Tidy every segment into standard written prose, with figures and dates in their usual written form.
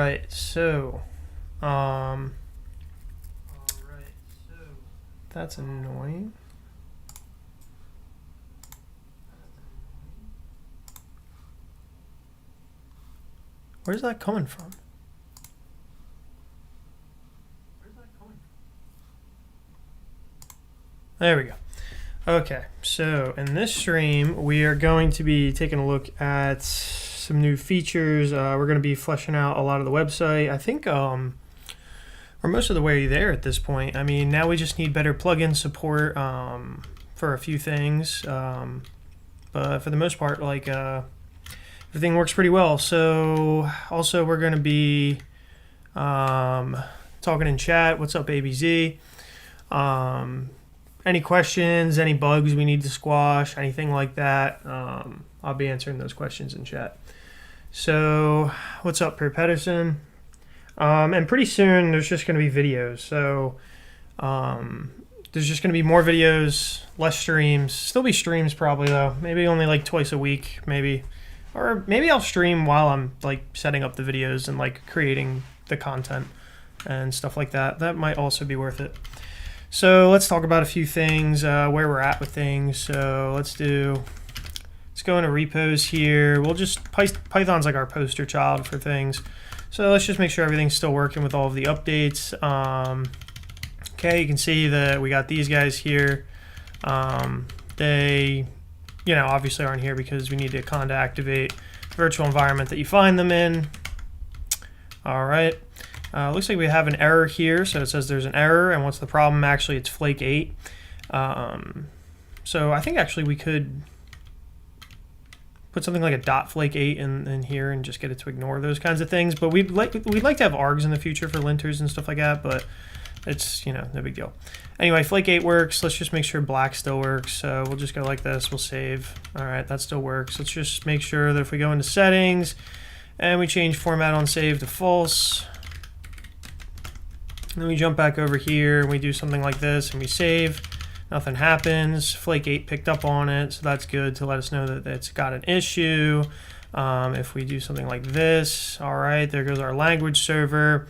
right, so that's annoying. Where's that coming from? There we go. Okay, so in this stream, we are going to be taking a look at some new features. We're going to be fleshing out a lot of the website. I think we're most of the way there at this point. I mean, now we just need better plugin support for a few things. But for the most part, like everything works pretty well. So also we're going to be talking in chat. What's up, ABZ? Any questions, any bugs we need to squash, anything like that, I'll be answering those questions in chat. So what's up, Per Pedersen? And pretty soon there's just going to be videos. So there's just going to be more videos, less streams. Still be streams probably though. Maybe only like twice a week, maybe. Or maybe I'll stream while I'm like setting up the videos and like creating the content and stuff like that. That might also be worth it. So let's talk about a few things, where we're at with things. So let's go into repos here. We'll just, Python's like our poster child for things. So let's just make sure everything's still working with all of the updates. Okay, you can see that we got these guys here. They, obviously aren't here because we need to conda activate the virtual environment that you find them in. All right. Looks like we have an error here, so it says there's an error, and what's the problem? Actually, it's Flake 8. So I think actually we could put something like a .flake 8 in here and just get it to ignore those kinds of things. But we'd like to have args in the future for linters and stuff like that, but it's no big deal. Anyway, Flake 8 works. Let's just make sure black still works. So we'll just go like this. We'll save. All right, that still works. Let's just make sure that if we go into settings and we change format on save to false. Then we jump back over here and we do something like this and we save. Nothing happens. Flake 8 picked up on it, so that's good to let us know that it's got an issue. If we do something like this, all right, there goes our language server.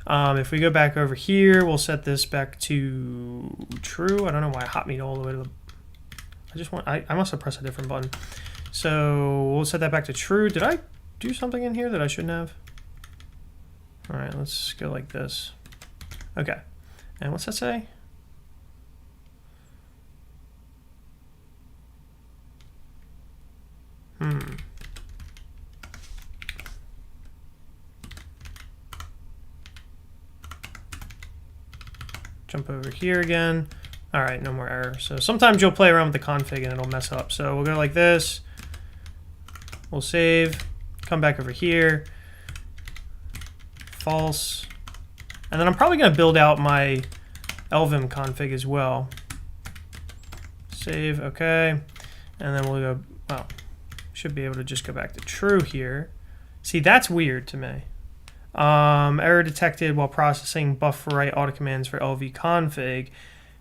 If we go back over here, we'll set this back to true. I don't know why it hopped me all the way to the... I must have pressed a different button. So we'll set that back to true. Did I do something in here that I shouldn't have? All right, let's go like this. Okay, and what's that say? Jump over here again. All right, no more error. So sometimes you'll play around with the config and it'll mess up. So we'll go like this. We'll save, come back over here. False. And then I'm probably going to build out my LVim config as well. Save, okay. And then we'll go, well, should be able to just go back to true here. See, that's weird to me. Error detected while processing buffer write auto commands for LV config.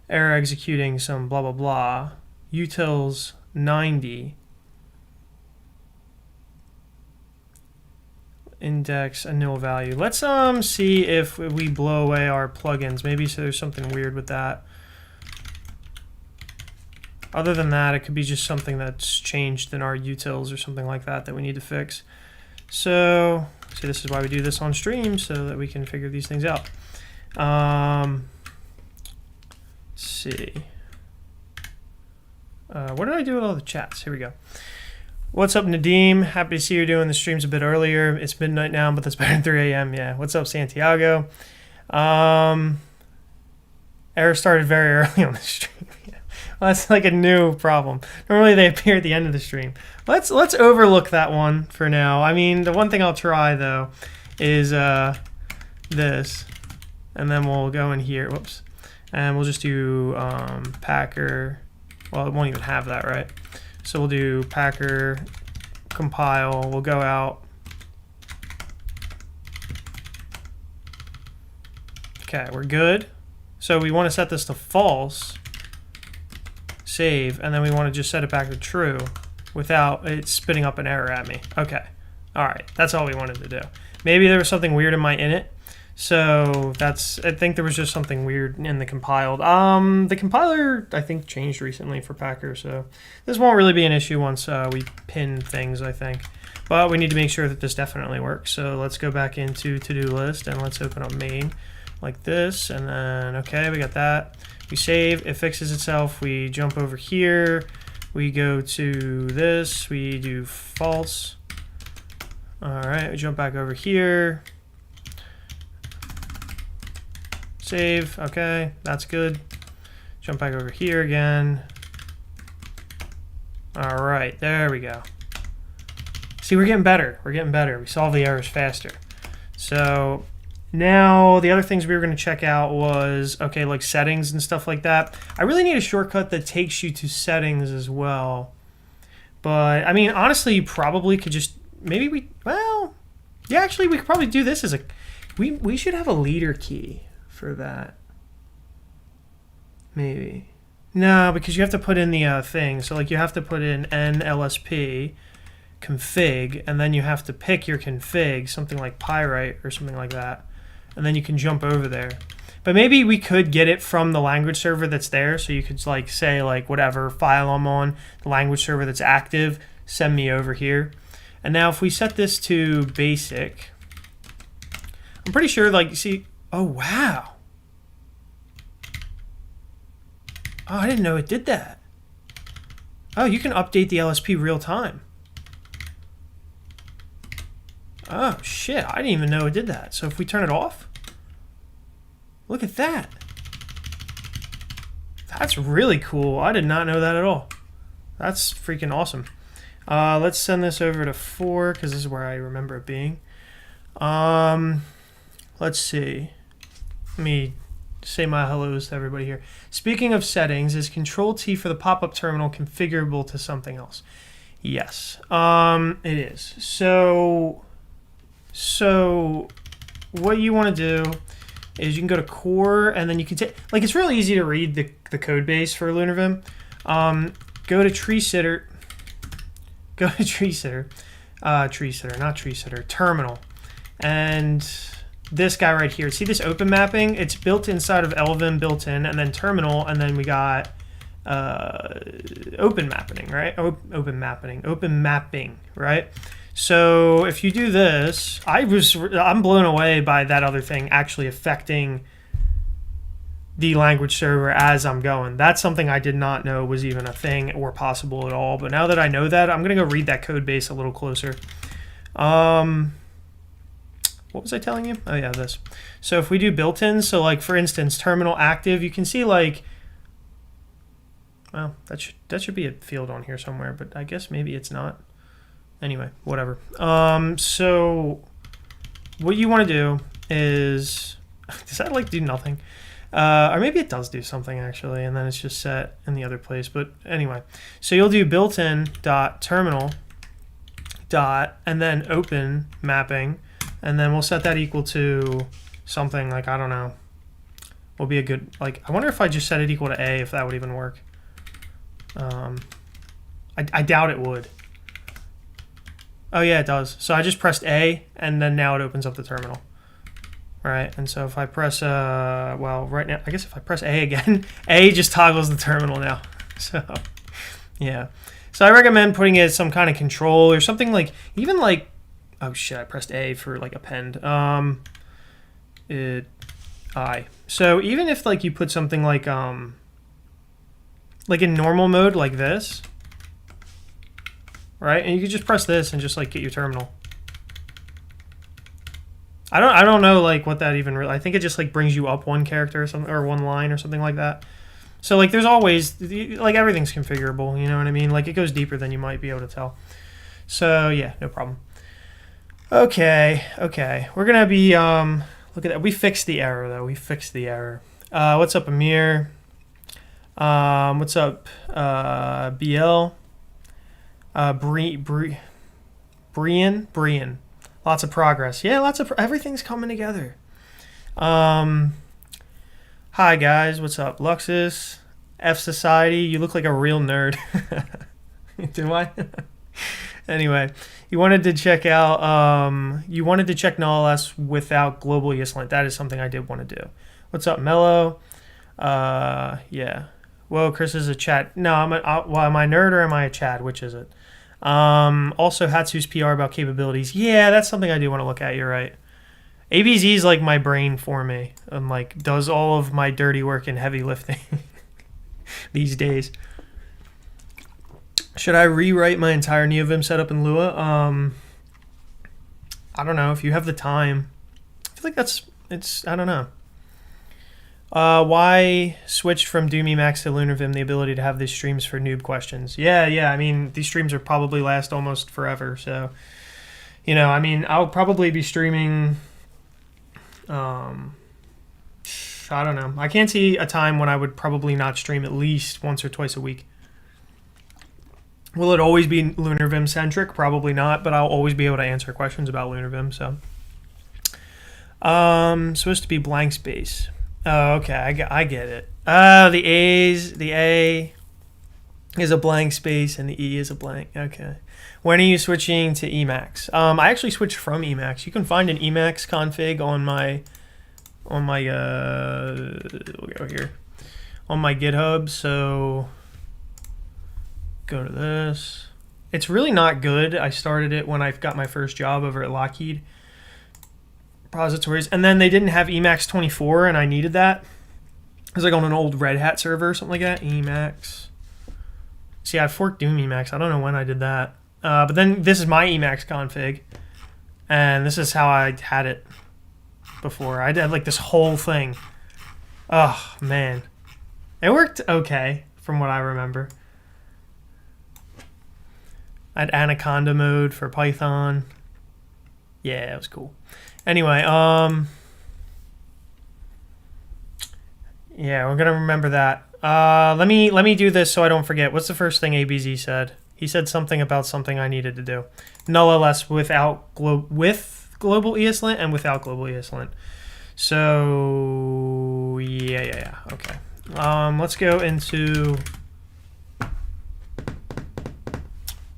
Error executing some blah, blah, blah. Utils 90. Index a nil value. Let's see if we blow away our plugins. Maybe so there's something weird with that. Other than that, it could be just something that's changed in our utils or something like that that we need to fix. So, see, this is why we do this on stream, so that we can figure these things out. Let's see. What did I do with all the chats? Here we go. What's up, Nadeem? Happy to see you doing the streams a bit earlier. It's midnight now, but that's better than 3 a.m. Yeah. What's up, Santiago? Error started very early on the stream. Yeah. Well, that's like a new problem. Normally they appear at the end of the stream. Let's overlook that one for now. I mean, the one thing I'll try though is this, and then we'll go in here. Whoops, and we'll just do Packer. Well, it won't even have that, right? So we'll do Packer compile. We'll go out. Okay, we're good. So we want to set this to false. Save, and then we want to just set it back to true without it spitting up an error at me. Okay, All right, that's all we wanted to do. Maybe there was something weird in my init. So I think there was just something weird in the compiled. The compiler, I think, changed recently for Packer, so this won't really be an issue once we pin things, I think. But we need to make sure that this definitely works. So let's go back into to-do list and let's open up main like this. And then, okay, we got that. We save, it fixes itself. We jump over here. We go to this, we do false. All right, we jump back over here. Save, okay, that's good. Jump back over here again. All right, there we go. See, we're getting better. We're getting better. We solve the errors faster. So now the other things we were going to check out was, okay, like settings and stuff like that. I really need a shortcut that takes you to settings as well. But, I mean, honestly, you probably could just, yeah, actually, we could probably do this as a, we should have a leader key for that. Maybe. No, because you have to put in the thing. So, like, you have to put in lsp config, and then you have to pick your config, something like pyrite or something like that. And then you can jump over there. But maybe we could get it from the language server that's there. So you could like say like whatever file I'm on, the language server that's active, send me over here. And now if we set this to basic, I'm pretty sure like, see, oh wow. Oh, I didn't know it did that. Oh, you can update the LSP real time. Oh shit, I didn't even know it did that. So if we turn it off, look at that. That's really cool. I did not know that at all. That's freaking awesome. Let's send this over to 4 because this is where I remember it being. Let's see. Let me say my hellos to everybody here. Speaking of settings, is Control-T for the pop-up terminal configurable to something else? Yes, it is. So what you want to do is you can go to core, and then you can take, like, it's really easy to read the code base for LunarVim. Go to tree sitter, terminal, and this guy right here. See this open mapping? It's built inside of LVim built-in, and then terminal, and then we got open mapping, right? Open mapping, right? So if you do this, I'm blown away by that other thing actually affecting the language server as I'm going. That's something I did not know was even a thing or possible at all. But now that I know that, I'm gonna go read that code base a little closer. What was I telling you? Oh yeah, this. So if we do built-in, so like for instance, terminal active, you can see like, well, that should be a field on here somewhere, but I guess maybe it's not. Anyway, whatever. So what you want to do is, does that like do nothing? Or maybe it does do something actually, and then it's just set in the other place. But anyway, so you'll do built-in dot terminal dot and then open mapping, and then we'll set that equal to something like, I don't know, will be a good, like, I wonder if I just set it equal to A, if that would even work. I doubt it would. Oh yeah, it does. So I just pressed A, and then now it opens up the terminal. Right, and so if I press, well, right now, I guess if I press A again, A just toggles the terminal now. So, yeah. So I recommend putting it as some kind of control or something like, even like, oh shit, I pressed A for like append. So even if like you put something like in normal mode like this, right? And you could just press this and just like get your terminal. I don't know like what that even really, I think it just like brings you up one character or something, or one line or something like that. So like there's always, like everything's configurable, you know what I mean? Like it goes deeper than you might be able to tell. So yeah, no problem. Okay. We're gonna be, look at that. We fixed the error though. We fixed the error. What's up, Amir? What's up, BL? Brian. Lots of progress. Yeah, everything's coming together. Hi guys, what's up? Luxus, F Society, you look like a real nerd. Do I? Anyway, you wanted to check out, you wanted to check null-ls without global ESLint. That is something I did want to do. What's up, Mello? Yeah. Whoa, Chris is a chat. No, well, am I a nerd or am I a Chad? Which is it? Also, Hatsu's PR about capabilities. Yeah, that's something I do want to look at. You're right. ABZ is like my brain for me and like does all of my dirty work and heavy lifting these days. Should I rewrite my entire NeoVim setup in Lua? I don't know if you have the time. I feel like I don't know. Why switch from Doomy Max to LunarVim? The ability to have these streams for noob questions. Yeah. I mean, these streams are probably last almost forever. So, you know, I mean, I'll probably be streaming. I don't know. I can't see a time when I would probably not stream at least once or twice a week. Will it always be LunarVim centric? Probably not, but I'll always be able to answer questions about LunarVim. So, supposed to be blank space. Oh, okay, I get it. The A is a blank space and the E is a blank. Okay. When are you switching to Emacs? I actually switched from Emacs. You can find an Emacs config on my we'll go here on my GitHub. So go to this. It's really not good. I started it when I got my first job over at Lockheed repositories, and then they didn't have Emacs 24, and I needed that. It was like on an old Red Hat server or something like that. Emacs. See, I forked Doom Emacs. I don't know when I did that. But then this is my Emacs config, and this is how I had it before. I did like this whole thing. Oh, man. It worked okay from what I remember. I had Anaconda mode for Python. Yeah, it was cool. Anyway, yeah, we're gonna remember that. Let me do this so I don't forget. What's the first thing ABZ said? He said something about something I needed to do. Null-ls with global ESLint and without global ESLint. So yeah. Okay. Let's go into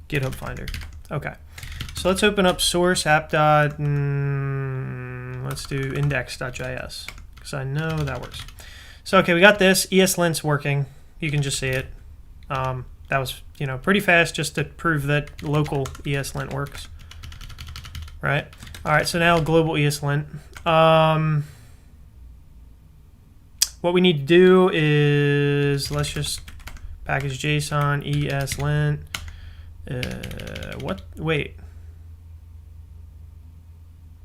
GitHub Finder. Okay. So let's open up source app. Let's do index.js because I know that works. So okay, we got this. ESLint's working. You can just see it. That was pretty fast just to prove that local ESLint works. Right. All right. So now global ESLint. What we need to do is let's just package JSON ESLint. What? Wait.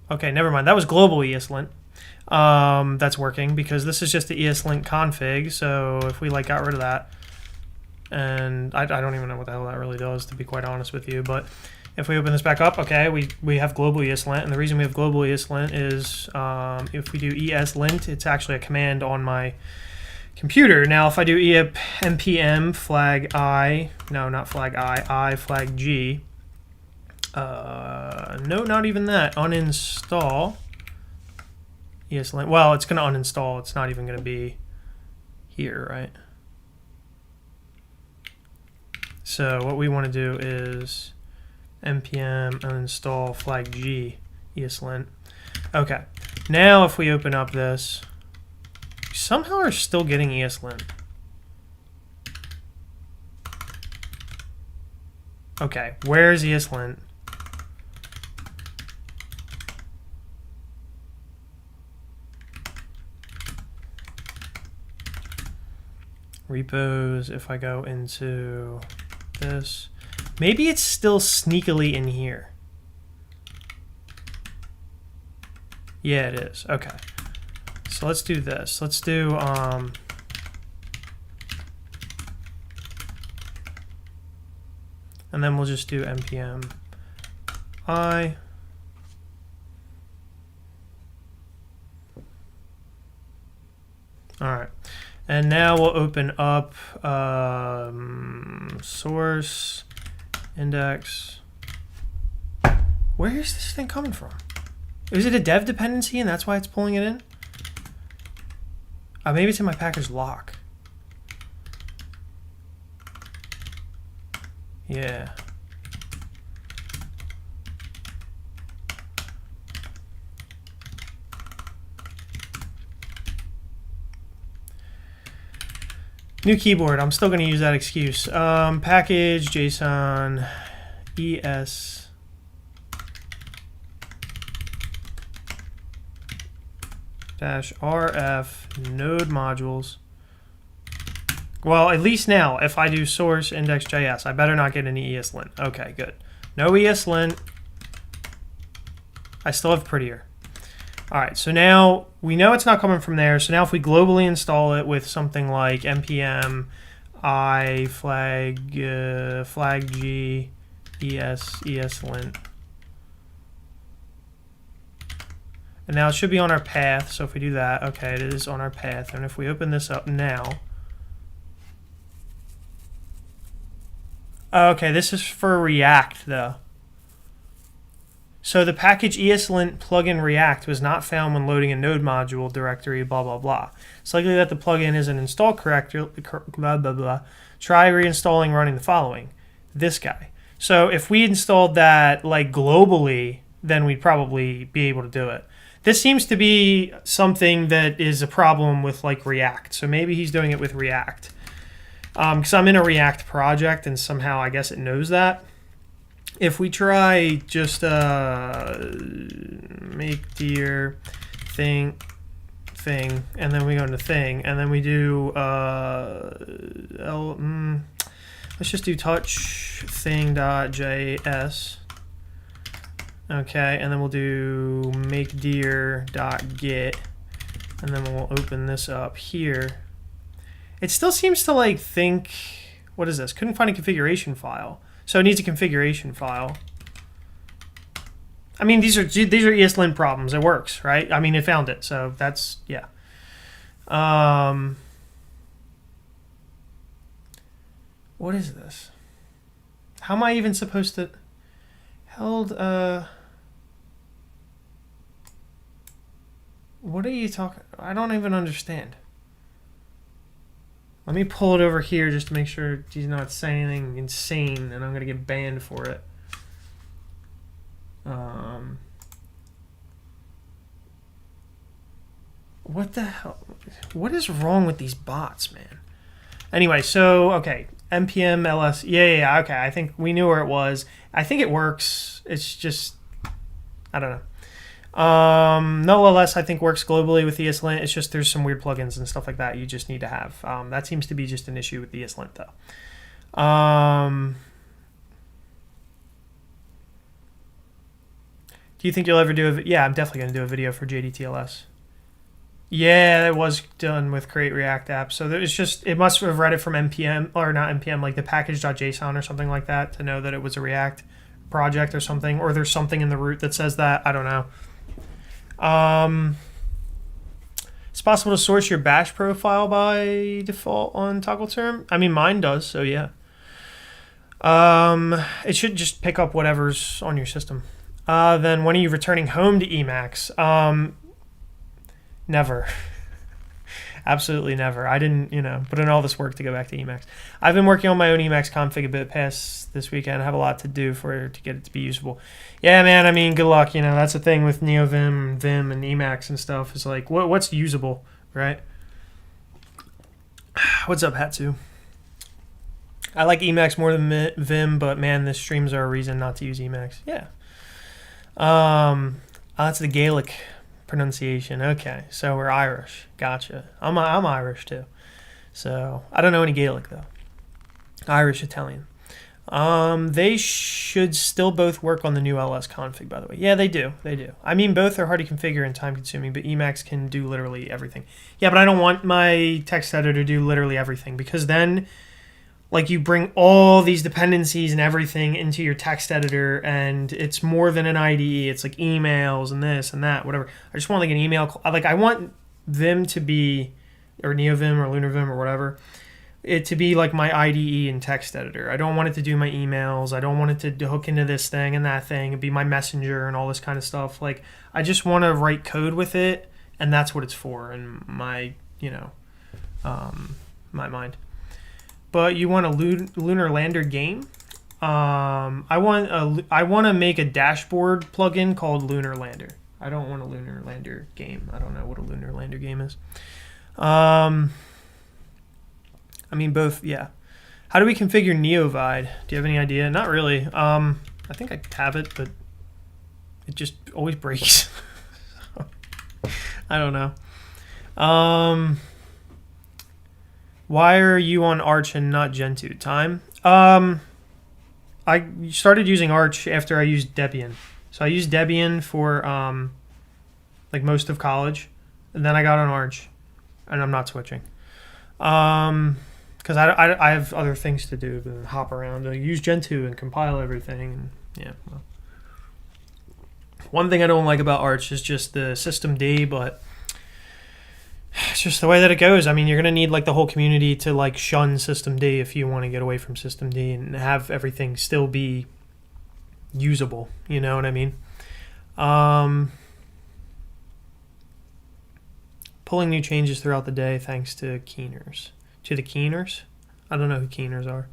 Okay, never mind. That was global ESLint. That's working because this is just the ESLint config. So if we got rid of that, and I don't even know what the hell that really does, to be quite honest with you. But if we open this back up, okay, we have global ESLint, and the reason we have global ESLint is if we do ESLint, it's actually a command on my computer. Now, if I do npm flag I, no, not flag I flag G. No, not even that. Uninstall ESLint. Well, it's going to uninstall. It's not even going to be here, right? So what we want to do is npm uninstall flag G ESLint. Okay. Now if we open up this, we somehow are still getting ESLint. Okay, where's ESLint? Repos, if I go into this, maybe it's still sneakily in here. Yeah, it is. Okay. So let's do this. Let's do and then we'll just do npm I. All right. And now we'll open up source index. Where is this thing coming from? Is it a dev dependency and that's why it's pulling it in? Maybe it's in my package lock. Yeah. New keyboard. I'm still going to use that excuse. Package JSON ES dash RF node modules. Well, at least now, if I do source index.js, I better not get any ESLint. Okay, good. No ESLint. I still have prettier. All right, so now we know it's not coming from there. So now if we globally install it with something like npm I flag g ESLint. And now it should be on our path. So if we do that, okay, it is on our path. And if we open this up now, okay, this is for React though. So the package ESLint plugin React was not found when loading a node module directory, blah, blah, blah. It's likely that the plugin isn't installed correctly, blah, blah, blah. Try reinstalling running the following. This guy. So if we installed that like globally, then we'd probably be able to do it. This seems to be something that is a problem with like React. So maybe he's doing it with React. Because I'm in a React project and somehow I guess it knows that. If we try just make dear thing, and then we go into thing, and then we do let's just do touch thing.js. Okay, and then we'll do make dear.get, and then we'll open this up here. It still seems to like think, what is this? Couldn't find a configuration file. So it needs a configuration file. I mean, these are ESLint problems. It works, right? I mean, it found it, so that's, yeah. What is this? How am I even supposed to held? What are you talking? I don't even understand. Let me pull it over here just to make sure he's not saying anything insane and I'm going to get banned for it. What the hell? What is wrong with these bots, man? Anyway, so, okay. npm ls. Yeah, okay. I think we knew where it was. I think it works. It's just, I don't know. null-ls I think works globally with ESLint. It's just there's some weird plugins and stuff like that you just need to have. That seems to be just an issue with ESLint though. Do you think you'll ever do a? Yeah, I'm definitely going to do a video for JDTLS. Yeah, it was done with Create React App. So it's just, it must have read it from npm, or not npm, like the package.json or something like that to know that it was a React project or something, or there's something in the root that says that. I don't know. It's possible to source your bash profile by default on toggle term. I mean, mine does, so yeah. It should just pick up whatever's on your system. Then when are you returning home to Emacs? Never. Absolutely never. I didn't, put in all this work to go back to Emacs. I've been working on my own Emacs config a bit past this weekend. I have a lot to do to get it to be usable. Yeah, man, I mean, good luck. That's the thing with NeoVim, Vim, and Emacs and stuff. Is like, what's usable, right? What's up, Hatsu? I like Emacs more than Vim, but man, the streams are a reason not to use Emacs. Yeah. That's the Gaelic pronunciation. Okay, so we're Irish. Gotcha. I'm Irish too. So I don't know any Gaelic though. Irish, Italian. They should still both work on the new LS config, by the way. Yeah, they do. They do. I mean, both are hard to configure and time consuming, but Emacs can do literally everything. Yeah, but I don't want my text editor to do literally everything, because then like you bring all these dependencies and everything into your text editor, and it's more than an IDE. It's like emails and this and that, whatever. I just want like an email. Like I want Vim to be, or NeoVim or LunarVim or whatever, it to be like my IDE and text editor. I don't want it to do my emails. I don't want it to hook into this thing and that thing and be my messenger and all this kind of stuff. Like I just want to write code with it, and that's what it's for in my, my mind. But you want a lunar lander game? I want to make a dashboard plugin called Lunar Lander. I don't want a Lunar Lander game. I don't know what a Lunar Lander game is. I mean, both, yeah. How do we configure NeoVide? Do you have any idea? Not really. I think I have it, but it just always breaks. I don't know. Why are you on Arch and not Gentoo? Time? I started using Arch after I used Debian. So I used Debian for like most of college, and then I got on Arch, and I'm not switching. Because I have other things to do than hop around. I use Gentoo and compile everything. And yeah. Well. One thing I don't like about Arch is just the systemd, but it's just the way that it goes. I mean, you're gonna need like the whole community to like shun systemd if you want to get away from systemd and have everything still be usable. You know what I mean? Pulling new changes throughout the day thanks to Keeners. To the Keeners? I don't know who Keeners are.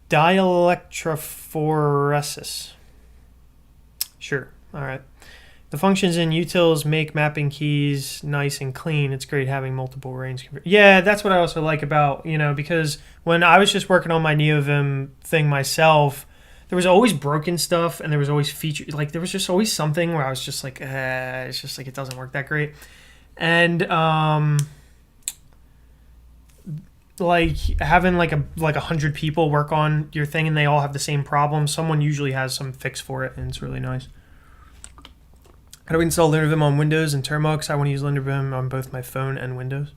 Dielectrophoresis. Sure. All right. The functions in utils make mapping keys nice and clean. It's great having multiple range. Yeah, that's what I also like about, because when I was just working on my NeoVim thing myself, there was always broken stuff and there was always feature, like there was just always something where I was just like, it's just like it doesn't work that great. And like having like 100 people work on your thing and they all have the same problem, someone usually has some fix for it, and it's really nice. How do we install LunarVim on Windows and Termux? I want to use LunarVim on both my phone and Windows.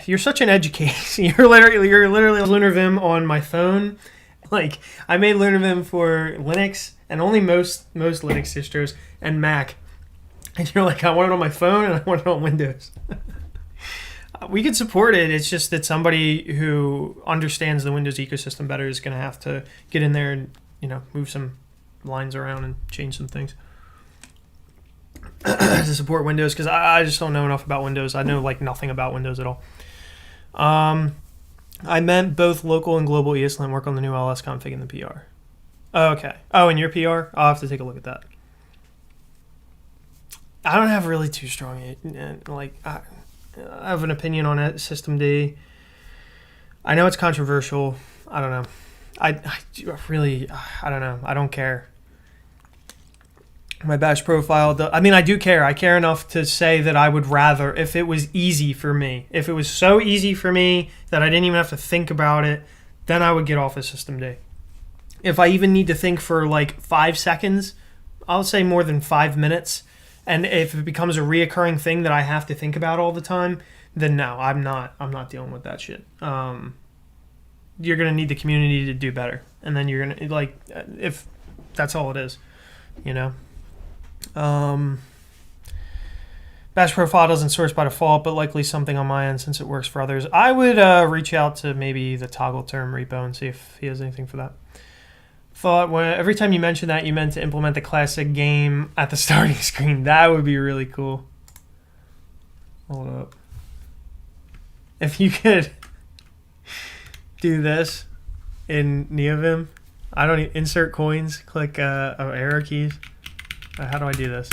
You're such an educator. You're literally LunarVim on my phone. Like I made LunarVim for Linux and only most Linux distros and Mac. And you're like, I want it on my phone and I want it on Windows. We could support it. It's just that somebody who understands the Windows ecosystem better is going to have to get in there and move some lines around and change some things to support Windows, because I just don't know enough about Windows. I know like nothing about Windows at all. I meant both local and global ESLint work on the new LS config in the PR. Oh, okay. Oh, in your PR? I'll have to take a look at that. I don't have really too strong I have an opinion on it. Systemd. I know it's controversial. I don't know. I don't know. I don't care. My bash profile, I do care. I care enough to say that I would rather, if it was easy for me, if it was so easy for me that I didn't even have to think about it, then I would get off of systemd. If I even need to think for like 5 seconds, I'll say more than 5 minutes. And if it becomes a reoccurring thing that I have to think about all the time, then no, I'm not dealing with that shit. You're going to need the community to do better. And then you're going to, if that's all it is, Bash profile doesn't source by default, but likely something on my end since it works for others. I would reach out to maybe the toggle term repo and see if he has anything for that. Thought every time you mentioned that, you meant to implement the classic game at the starting screen. That would be really cool. Hold up. If you could do this in NeoVim, I don't insert coins, click arrow keys. How do I do this?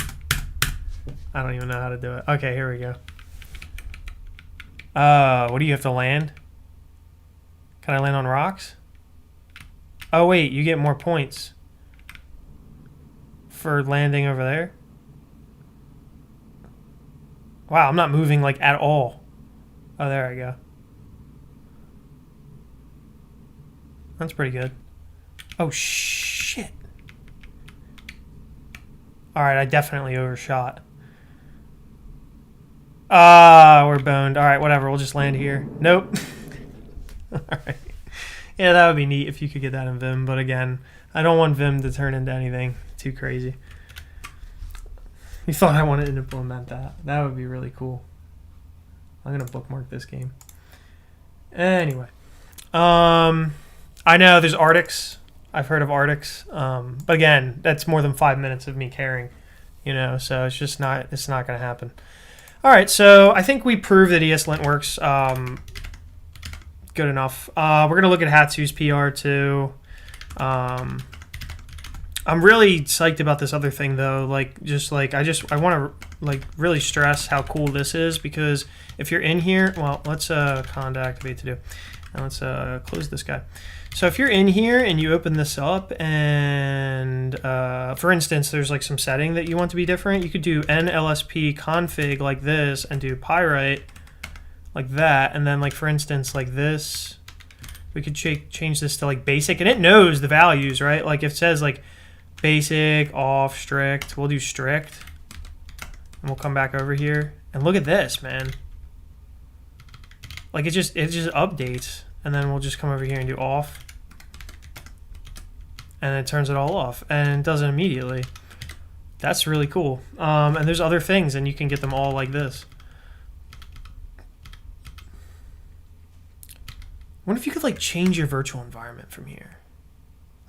I don't even know how to do it. Okay, here we go. What do you have to land? Can I land on rocks? Oh wait, you get more points for landing over there. Wow, I'm not moving like at all. Oh, there I go. That's pretty good. Oh shit. Alright, I definitely overshot. We're boned. Alright, whatever, we'll just land here. Nope. Alright. Yeah, that would be neat if you could get that in Vim, but again, I don't want Vim to turn into anything too crazy. You thought I wanted to implement that. That would be really cool. I'm going to bookmark this game. Anyway. I know there's Arctics. I've heard of Arctics. But again, that's more than 5 minutes of me caring, so it's just not, it's not going to happen. All right, so I think we proved that ESLint works good enough. We're going to look at Hatsu's PR too. I'm really psyched about this other thing though. I want to like really stress how cool this is, because if you're in here, well, let's conda activate to do, and let's close this guy. So if you're in here and you open this up, and for instance, there's like some setting that you want to be different, you could do nlsp config like this and do pyrite like that, and then like for instance like this, we could change this to like basic, and it knows the values, right? Like if it says like basic, off, strict, we'll do strict. And we'll come back over here and look at this, man. Like it just updates, and then we'll just come over here and do off, and it turns it all off, and it does it immediately. That's really cool. And there's other things, and you can get them all like this. I wonder if you could like change your virtual environment from here,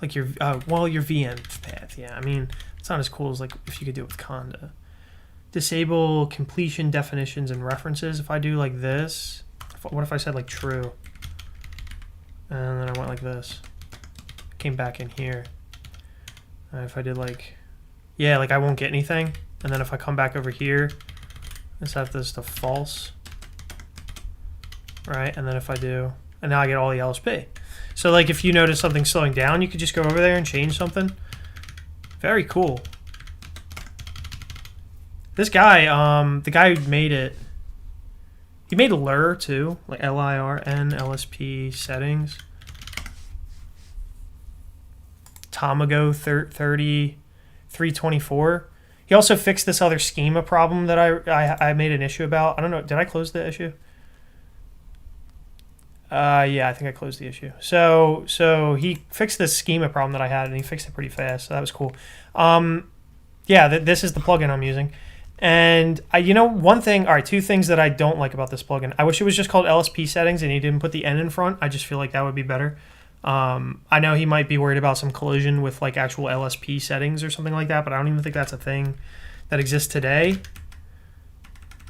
like your well, your VM path. Yeah, I mean it's not as cool as like if you could do it with Conda. Disable completion definitions and references. If I do like this, what if I said like true, and then I went like this, came back in here, and if I did like, yeah, like I won't get anything, and then if I come back over here and set this to false, right, and then if I do, and now I get all the LSP. So like if you notice something slowing down, you could just go over there and change something. Very cool. This guy, the guy who made it, he made LIR too, like LIRN, lsp-settings. Tomago 3324. He also fixed this other schema problem that I made an issue about. I don't know, did I close the issue? Yeah, I think I closed the issue. So he fixed this schema problem that I had, and he fixed it pretty fast, so that was cool. Yeah, this is the plugin I'm using. And you know, one thing, all right, two things that I don't like about this plugin. I wish it was just called lsp-settings and he didn't put the N in front. I just feel like that would be better. I know he might be worried about some collision with like actual LSP settings or something like that, but I don't even think that's a thing that exists today.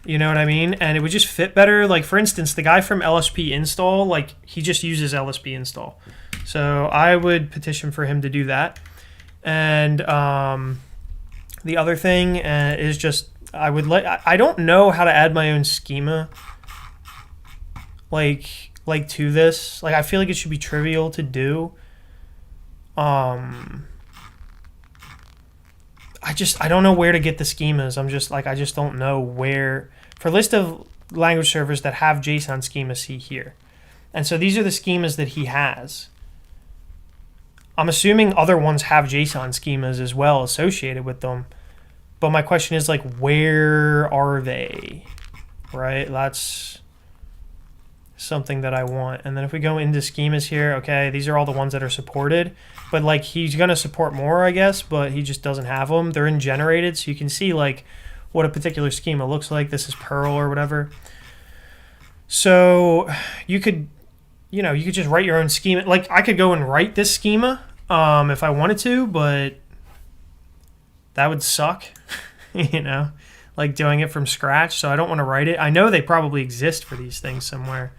You know what I mean? And it would just fit better. Like for instance, the guy from LSP install, like he just uses LSP install. So I would petition for him to do that. And the other thing is just, I don't know how to add my own schema like to this. Like I feel like it should be trivial to do. I don't know where to get the schemas. I just don't know where. For a list of language servers that have JSON schemas, see here. And so these are the schemas that he has. I'm assuming other ones have JSON schemas as well associated with them. But my question is like, where are they? Right? That's something that I want. And then if we go into schemas here, okay, these are all the ones that are supported. But like he's going to support more, I guess, but he just doesn't have them. They're in generated, so you can see like what a particular schema looks like. This is Perl or whatever. So you could, you know, you could just write your own schema. Like I could go and write this schema if I wanted to, but that would suck, you know, like doing it from scratch. So I don't want to write it. I know they probably exist for these things somewhere.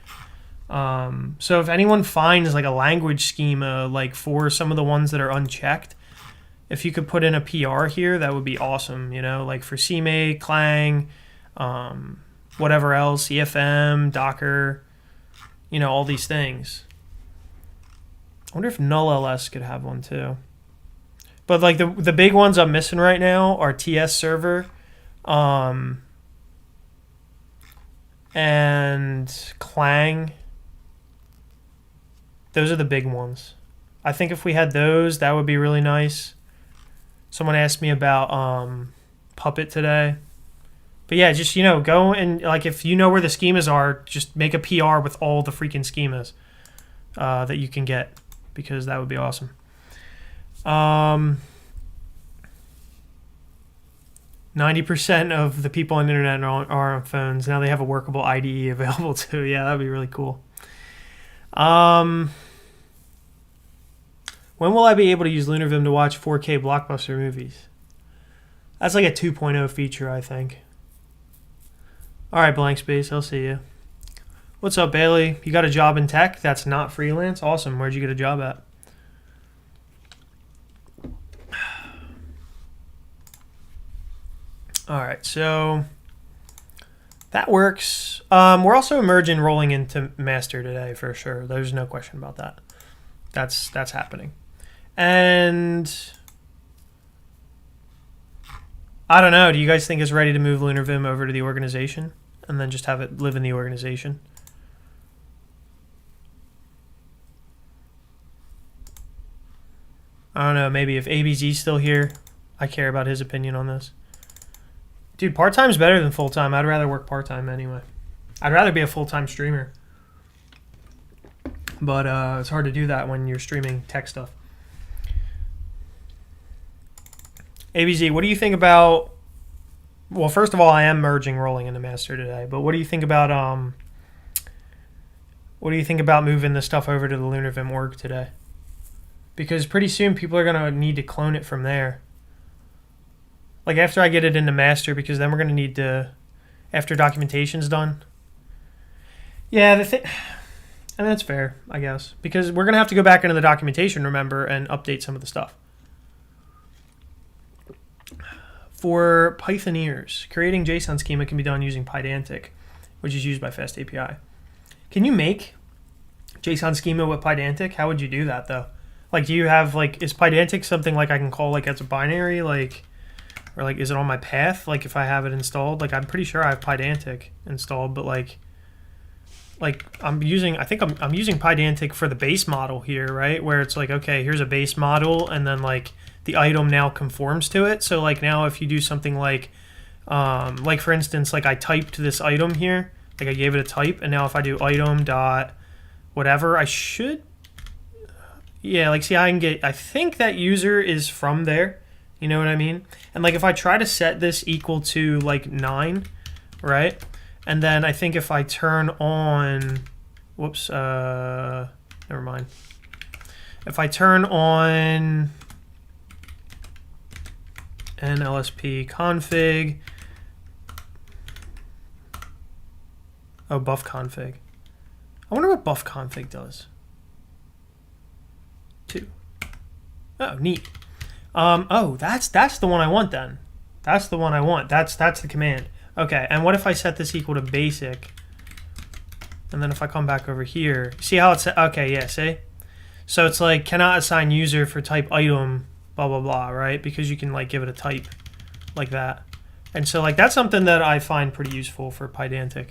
So if anyone finds like a language schema, like for some of the ones that are unchecked, if you could put in a PR here, that would be awesome. You know, like for CMake, Clang, whatever else, EFM, Docker, you know, all these things. I wonder if null-ls could have one too. But like the big ones I'm missing right now are TS server, and Clang. Those are the big ones. I think if we had those, that would be really nice. Someone asked me about Puppet today. But yeah, just, you know, go and, like, if you know where the schemas are, just make a PR with all the freaking schemas that you can get, because that would be awesome. 90% of the people on the internet are on phones. Now they have a workable IDE available too. Yeah, that would be really cool. When will I be able to use LunarVim to watch 4K blockbuster movies? That's like a 2.0 feature, I think. All right, Blank Space, I'll see you. What's up, Bailey? You got a job in tech that's not freelance? Awesome. Where'd you get a job at? All right, so that works. We're also merging rolling into master today for sure. There's no question about that. That's happening. And I don't know. Do you guys think it's ready to move LunarVim over to the organization and then just have it live in the organization? I don't know. Maybe if ABZ's still here, I care about his opinion on this. Dude, part-time's better than full-time. I'd rather work part-time anyway. I'd rather be a full-time streamer. But it's hard to do that when you're streaming tech stuff. ABZ, what do you think about... Well, first of all, I am merging rolling into master today. But what do you think about moving this stuff over to the LunarVim org today? Because pretty soon people are going to need to clone it from there. Like after I get it into master, because then we're going to need to, after documentation's done. Yeah, I mean, that's fair, I guess. Because we're going to have to go back into the documentation, remember, and update some of the stuff. For Pythoneers, creating JSON schema can be done using Pydantic, which is used by FastAPI. Can you make JSON schema with Pydantic? How would you do that, though? Like, do you have, like, is Pydantic something, like, I can call, like, as a binary, like... Or, like, is it on my path, like, if I have it installed? Like, I'm pretty sure I have Pydantic installed, but, like I'm using Pydantic for the base model here, right? Where it's like, okay, here's a base model, and then, like, the item now conforms to it. So, like, now if you do something like, for instance, like, I typed this item here. Like, I gave it a type, and now if I do item dot whatever, I should... Yeah, like, see, I think that user is from there. You know what I mean? And like if I try to set this equal to like 9, right? And then I think if I turn on, whoops, never mind. If I turn on an LSP config, oh, buff config. I wonder what buff config does. 2. Oh, neat. Oh, that's the one I want then. That's the one I want. That's the command. Okay, and what if I set this equal to basic? And then if I come back over here, see how it's, okay, yeah, see? So it's like, cannot assign user for type item, blah, blah, blah, right? Because you can like give it a type like that. And so like that's something that I find pretty useful for Pydantic.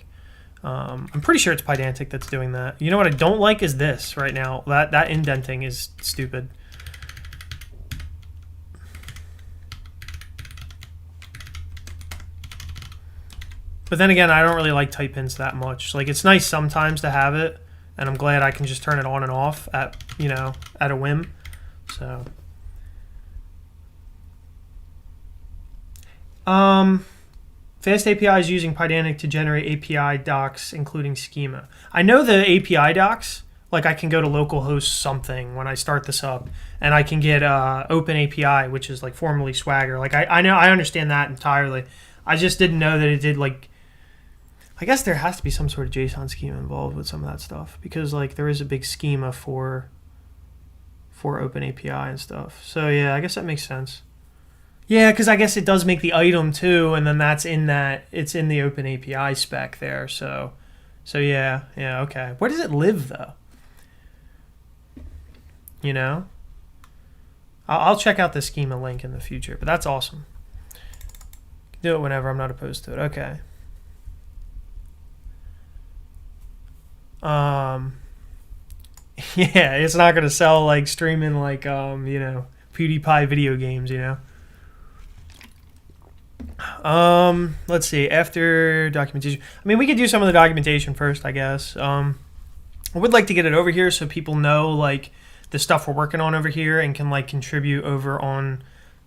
I'm pretty sure it's Pydantic that's doing that. You know what I don't like is this right now. That indenting is stupid. But then again, I don't really like type hints that much. Like, it's nice sometimes to have it, and I'm glad I can just turn it on and off at, you know, at a whim. So, FastAPI is using Pydantic to generate API docs, including schema. I know the API docs. Like, I can go to localhost something when I start this up, and I can get OpenAPI, which is like formerly Swagger. Like, I know, I understand that entirely. I just didn't know that it did like. I guess there has to be some sort of JSON schema involved with some of that stuff because like there is a big schema for OpenAPI and stuff. So yeah, I guess that makes sense. Yeah, because I guess it does make the item too, and then it's in the OpenAPI spec there. So yeah, okay. Where does it live though? You know, I'll check out the schema link in the future, but that's awesome. Do it whenever. I'm not opposed to it. Okay. Yeah, it's not gonna sell like streaming like you know, PewDiePie video games, you know. Let's see, after documentation. I mean, we could do some of the documentation first, I guess. I would like to get it over here so people know like the stuff we're working on over here and can like contribute over on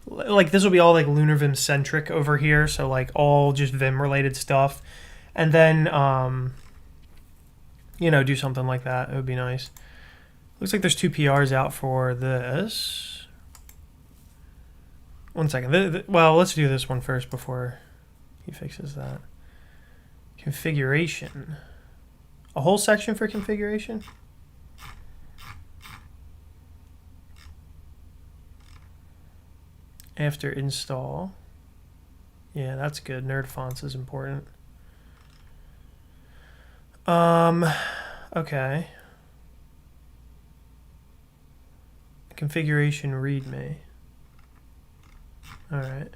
like this will be all like LunarVim centric over here, so like all just Vim related stuff. And then you know, do something like that. It would be nice. Looks like there's 2 PRs out for this. One second. Well, let's do this one first before he fixes that. Configuration. A whole section for configuration? After install. Yeah, that's good. Nerd fonts is important. Okay. Configuration readme. All right.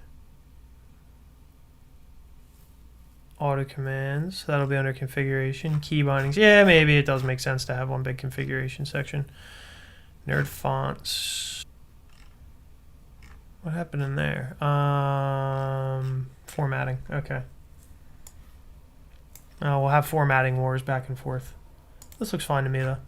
Auto commands. That'll be under configuration. Key bindings. Yeah, maybe it does make sense to have one big configuration section. Nerd fonts. What happened in there? Formatting. Okay. Oh, we'll have formatting wars back and forth. This looks fine to me though.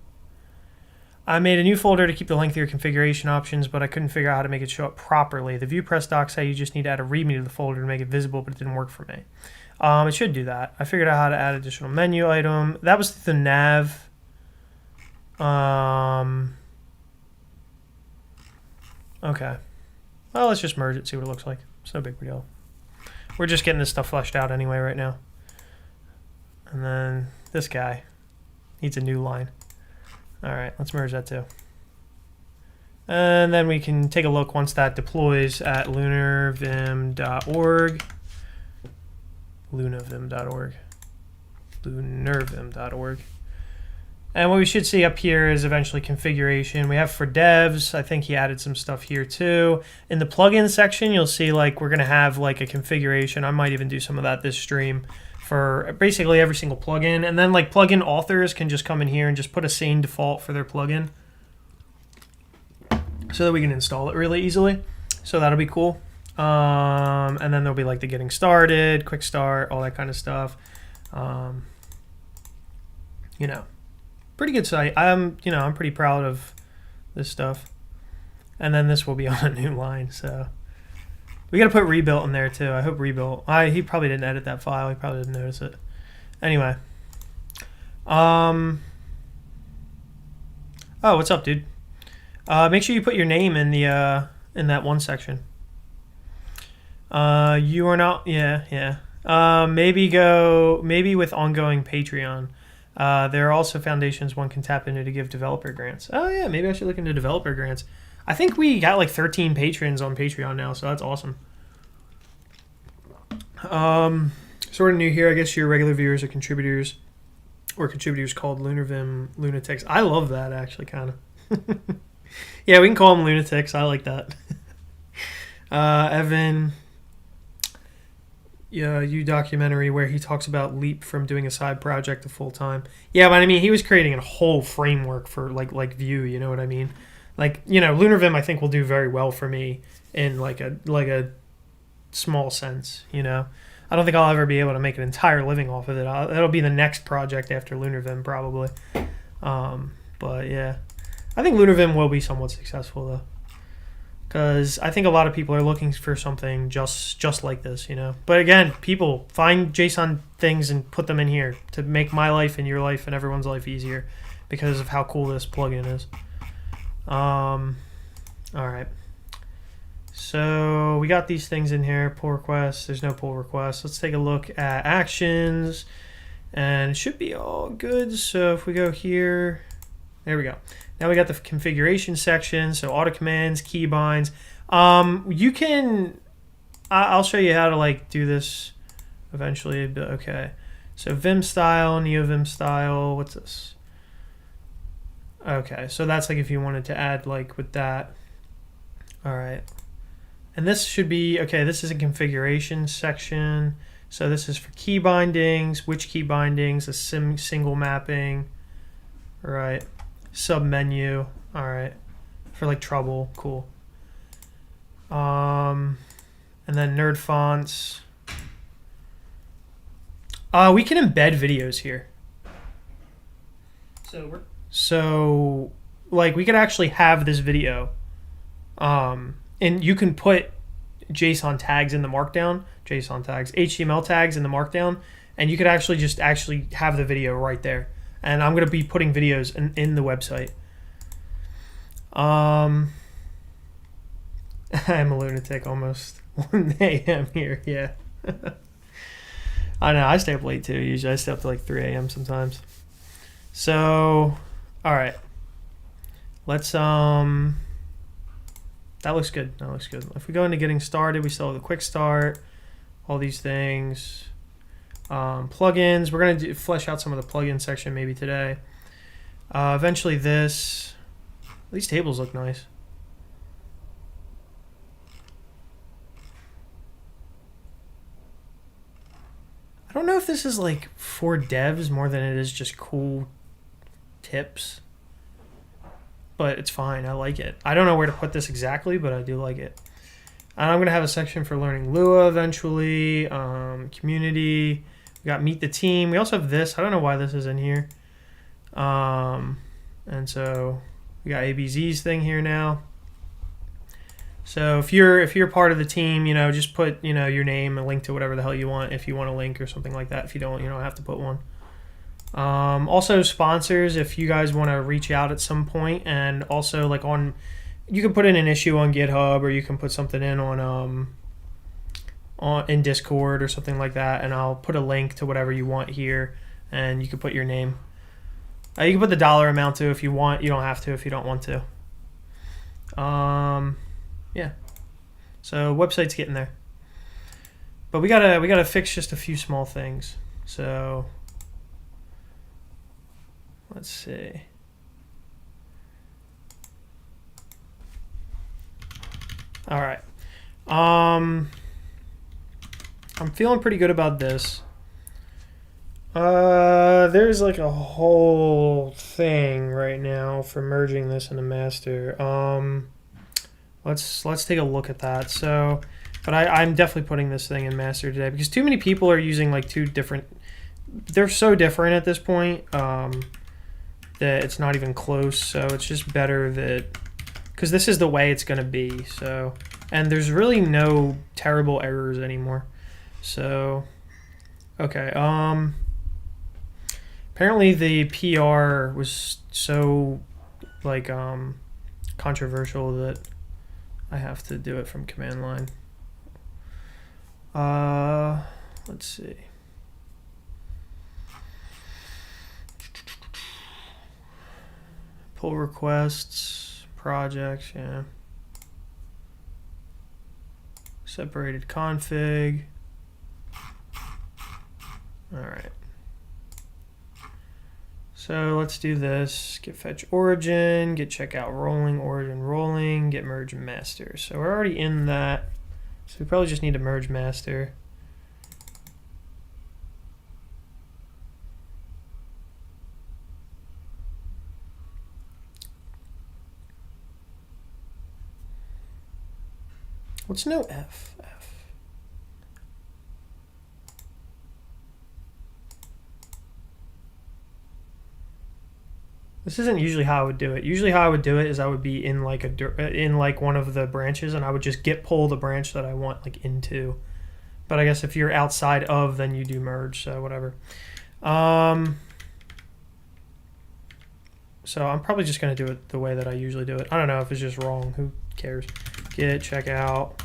I made a new folder to keep the lengthier configuration options, but I couldn't figure out how to make it show up properly. The view press doc said you just need to add a readme to the folder to make it visible, but it didn't work for me. It should do that. I figured out how to add additional menu item. That was the nav. Okay. Well, let's just merge it, see what it looks like. It's no big deal. We're just getting this stuff fleshed out anyway right now. And then this guy needs a new line. All right, let's merge that too. And then we can take a look once that deploys at lunarvim.org. lunarvim.org. And what we should see up here is eventually configuration. We have for devs, I think he added some stuff here too. In the plugin section, you'll see like we're gonna have like a configuration. I might even do some of that this stream for basically every single plugin. And then like plugin authors can just come in here and just put a sane default for their plugin so that we can install it really easily. So that'll be cool. And then there'll be like the getting started, quick start, all that kind of stuff. You know, pretty good site. I'm pretty proud of this stuff. And then this will be on a new line. So we got to put rebuilt in there too. I hope rebuilt. He probably didn't edit that file. He probably didn't notice it. Anyway. Oh, what's up, dude? Make sure you put your name in the in that one section. You are not. Yeah. Maybe with ongoing Patreon. There are also foundations one can tap into to give developer grants. Oh yeah, maybe I should look into developer grants. I think we got like 13 patrons on Patreon now, so that's awesome. Sort of new here. I guess your regular viewers are contributors, or contributors called LunarVim lunatics. I love that actually, kind of. Yeah, we can call them lunatics. I like that. Evan. Yeah, you documentary where he talks about Leap from doing a side project to full time. Yeah, but I mean, he was creating a whole framework for like Vue. You know what I mean? Like, you know, LunarVim I think will do very well for me in like a small sense. You know, I don't think I'll ever be able to make an entire living off of it. That'll be the next project after LunarVim probably. But yeah, I think LunarVim will be somewhat successful though. Because I think a lot of people are looking for something just like this, you know. But again, people find JSON things and put them in here to make my life and your life and everyone's life easier because of how cool this plugin is. All right. So we got these things in here. Pull requests. There's no pull requests. Let's take a look at actions. And it should be all good. So if we go here, there we go. Now we got the configuration section, so auto commands, key binds. You can, I'll show you how to like do this eventually, but okay. So Vim style, NeoVim style, what's this? Okay, so that's like if you wanted to add like with that. All right. And this should be, okay, this is a configuration section. So this is for key bindings, which key bindings, a single mapping, all right. Submenu, all right, for like trouble, cool. And then nerd fonts. We can embed videos here. So like we could actually have this video, and you can put JSON tags in the markdown, JSON tags, HTML tags in the markdown, and you could actually just have the video right there. And I'm going to be putting videos in the website. I'm a lunatic almost. 1 a.m. here, yeah. I know, I stay up late too. Usually I stay up to like 3 a.m. sometimes. So, all right. Let's, that looks good. That looks good. If we go into getting started, we still have the quick start, all these things. Plugins, we're going to flesh out some of the plugin section maybe today. Eventually this. These tables look nice. I don't know if this is like for devs more than it is just cool tips. But it's fine. I like it. I don't know where to put this exactly, but I do like it. And I'm going to have a section for learning Lua eventually. Community. We got meet the team. We also have this. I don't know why this is in here. And so we got ABZ's thing here now. So if you're part of the team, you know, just put, you know, your name and link to whatever the hell you want. If you want a link or something like that. If you don't have to put one. Also sponsors, if you guys want to reach out at some point, and also like you can put in an issue on GitHub, or you can put something in on in Discord or something like that, and I'll put a link to whatever you want here, and you can put your name. You can put the dollar amount too if you want. You don't have to if you don't want to. Yeah. So website's getting there, but we gotta fix just a few small things. So let's see. All right. I'm feeling pretty good about this. There's like a whole thing right now for merging this into master. Let's take a look at that. So, but I'm definitely putting this thing in master today because too many people are using like two different. They're so different at this point that it's not even close. So it's just better that, because this is the way it's gonna be. So, and there's really no terrible errors anymore. So, okay. Apparently the PR was so like controversial that I have to do it from command line. Let's see. Pull requests, projects, yeah. Separated config. All right. So let's do this. Get fetch origin, get checkout rolling, origin rolling, get merge master. So we're already in that. So we probably just need to merge master. What's no F? This isn't usually how I would do it. Usually how I would do it is I would be in like one of the branches, and I would just git pull the branch that I want like into. But I guess if you're outside of, then you do merge, so whatever. So I'm probably just going to do it the way that I usually do it. I don't know if it's just wrong. Who cares? Git checkout.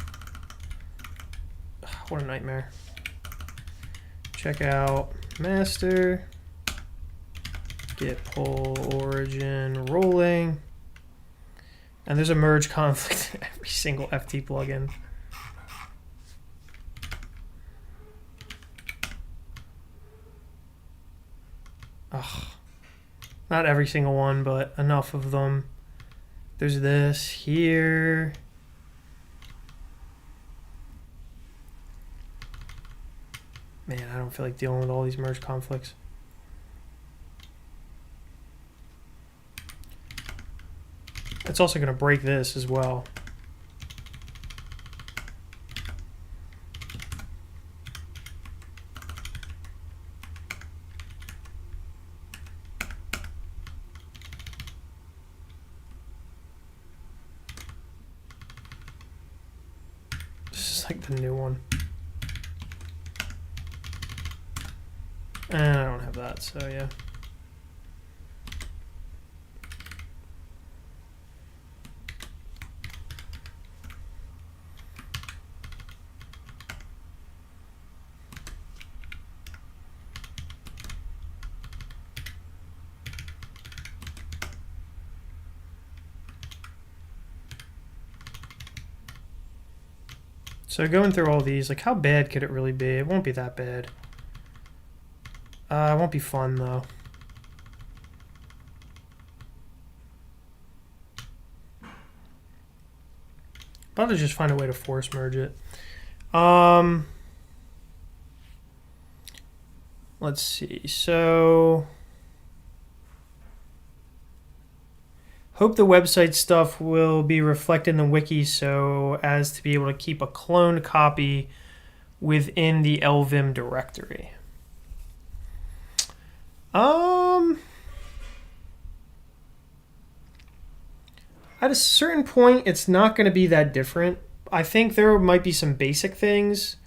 What a nightmare. Checkout master. Git pull origin rolling. And there's a merge conflict in every single FT plugin. Ugh. Not every single one, but enough of them. There's this here. Man, I don't feel like dealing with all these merge conflicts. It's also going to break this as well. This is like the new one. And I don't have that, so yeah. So going through all these, like how bad could it really be? It won't be that bad. It won't be fun though. I'll have to just find a way to force merge it. Let's see. So hope the website stuff will be reflected in the wiki so as to be able to keep a cloned copy within the LVim directory. At a certain point, it's not going to be that different. I think there might be some basic things.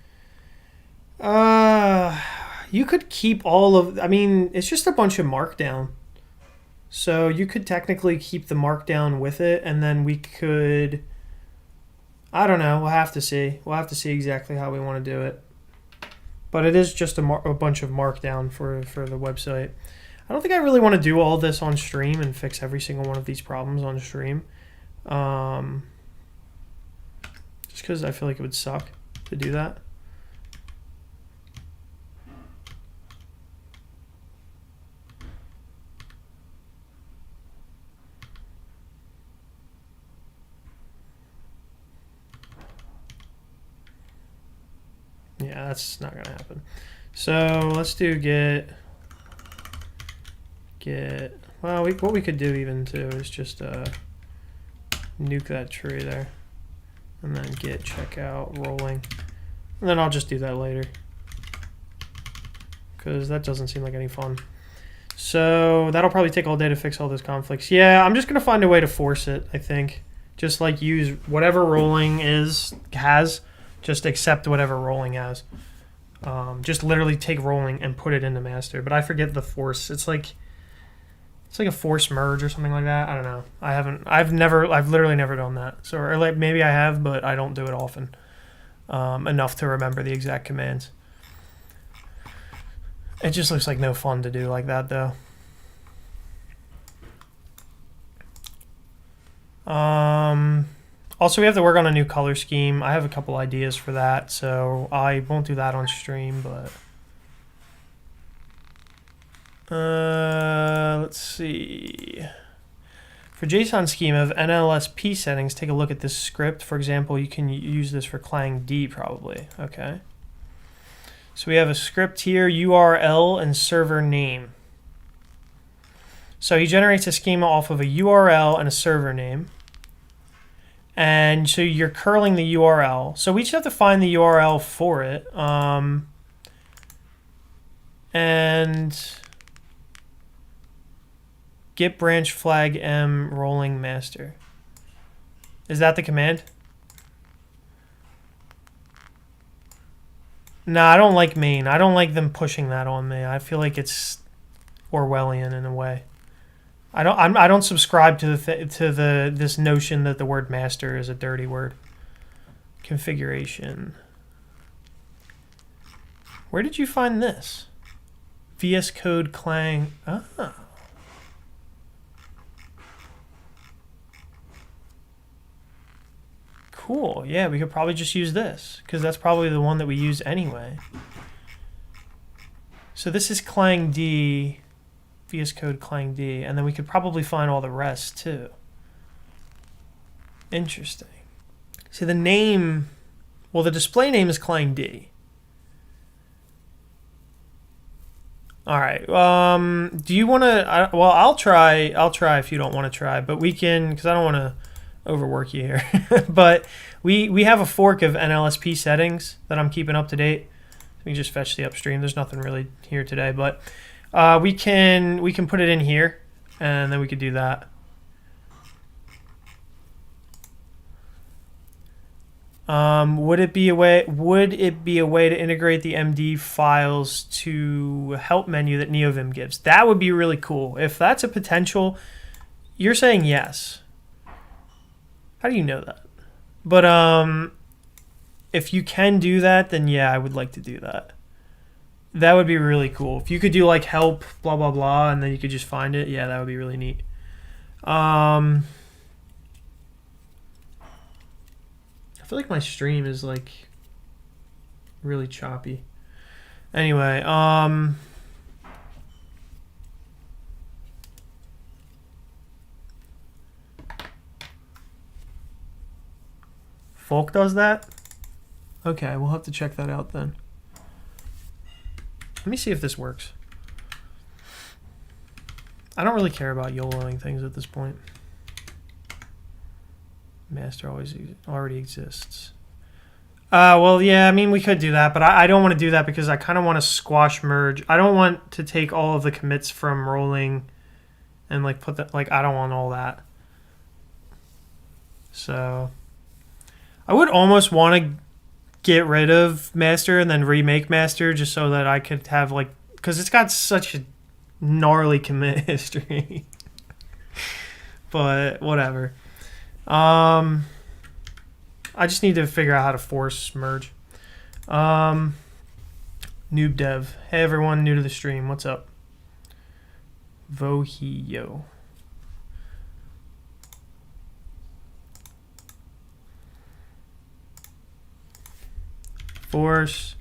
You could keep all of... I mean, it's just a bunch of markdown. So you could technically keep the markdown with it, and then we could... I don't know. We'll have to see. We'll have to see exactly how we want to do it. But it is just a bunch of markdown for the website. I don't think I really want to do all this on stream and fix every single one of these problems on stream. Just because I feel like it would suck to do that. Yeah, that's not gonna happen. So let's do get. Well, what we could do even too is just nuke that tree there, and then get checkout rolling, and then I'll just do that later because that doesn't seem like any fun. So that'll probably take all day to fix all those conflicts. Yeah, I'm just gonna find a way to force it. I think just like use whatever rolling has. Just accept whatever rolling has. Just literally take rolling and put it into master. But I forget the force. It's like a force merge or something like that. I don't know. I've literally never done that. So or like maybe I have, but I don't do it often enough to remember the exact commands. It just looks like no fun to do like that though. Also, we have to work on a new color scheme. I have a couple ideas for that, so I won't do that on stream, but... let's see. For JSON scheme of lsp-settings, take a look at this script. For example, you can use this for clang D probably. Okay. So we have a script here, URL and server name. So he generates a schema off of a URL and a server name. And so you're curling the URL. So we just have to find the URL for it. And get branch flag M rolling master. Is that the command? No, I don't like main. I don't like them pushing that on me. I feel like it's Orwellian in a way. I don't subscribe to this notion that the word master is a dirty word. Configuration. Where did you find this? VS Code Clang. Ah. Cool. Yeah, we could probably just use this because that's probably the one that we use anyway. So this is Clang D. VS Code Clang D, and then we could probably find all the rest too. Interesting. See the name, well the display name is Clang D. All right. Do you want to? Well, I'll try if you don't want to try, but we can because I don't want to overwork you here. But we have a fork of lsp-settings that I'm keeping up to date. We can just fetch the upstream. There's nothing really here today, but. We can put it in here, and then we could do that. Would it be a way to integrate the MD files to help menu that NeoVim gives? That would be really cool. If that's a potential, you're saying yes. How do you know that? But if you can do that, then yeah, I would like to do that. That would be really cool. If you could do like help, blah, blah, blah, and then you could just find it. Yeah, that would be really neat. I feel like my stream is like really choppy. Anyway, Folk does that? Okay, we'll have to check that out then. Let me see if this works. I don't really care about YOLOing things at this point. Master already exists. Well, yeah, I mean, we could do that, but I don't want to do that because I kind of want to squash merge. I don't want to take all of the commits from rolling and like put that, like, I don't want all that. So I would almost want to get rid of master and then remake master just so that I could have like, because it's got such a gnarly commit history. But whatever. I just need to figure out how to force merge. Noob dev. Hey everyone, new to the stream. What's up? Vohio. Force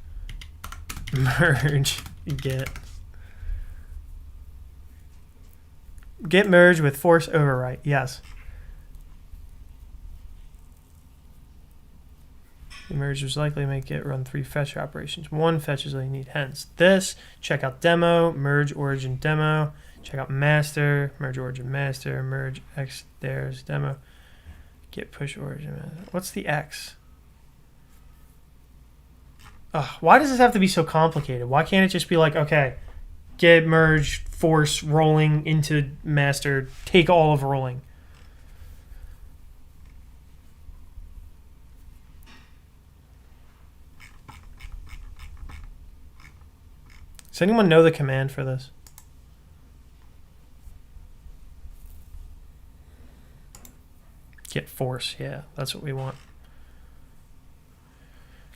merge get merge with force overwrite. Yes. The merge was likely to make it run 3 fetch operations. 1 fetch is all you need. Hence this. Check out demo, merge origin demo. Check out master, merge origin master, merge x there's demo. Get push origin master. What's the x? Why does this have to be so complicated? Why can't it just be like, okay, get merge, force rolling into master, take all of rolling? Does anyone know the command for this? Get force, yeah, that's what we want.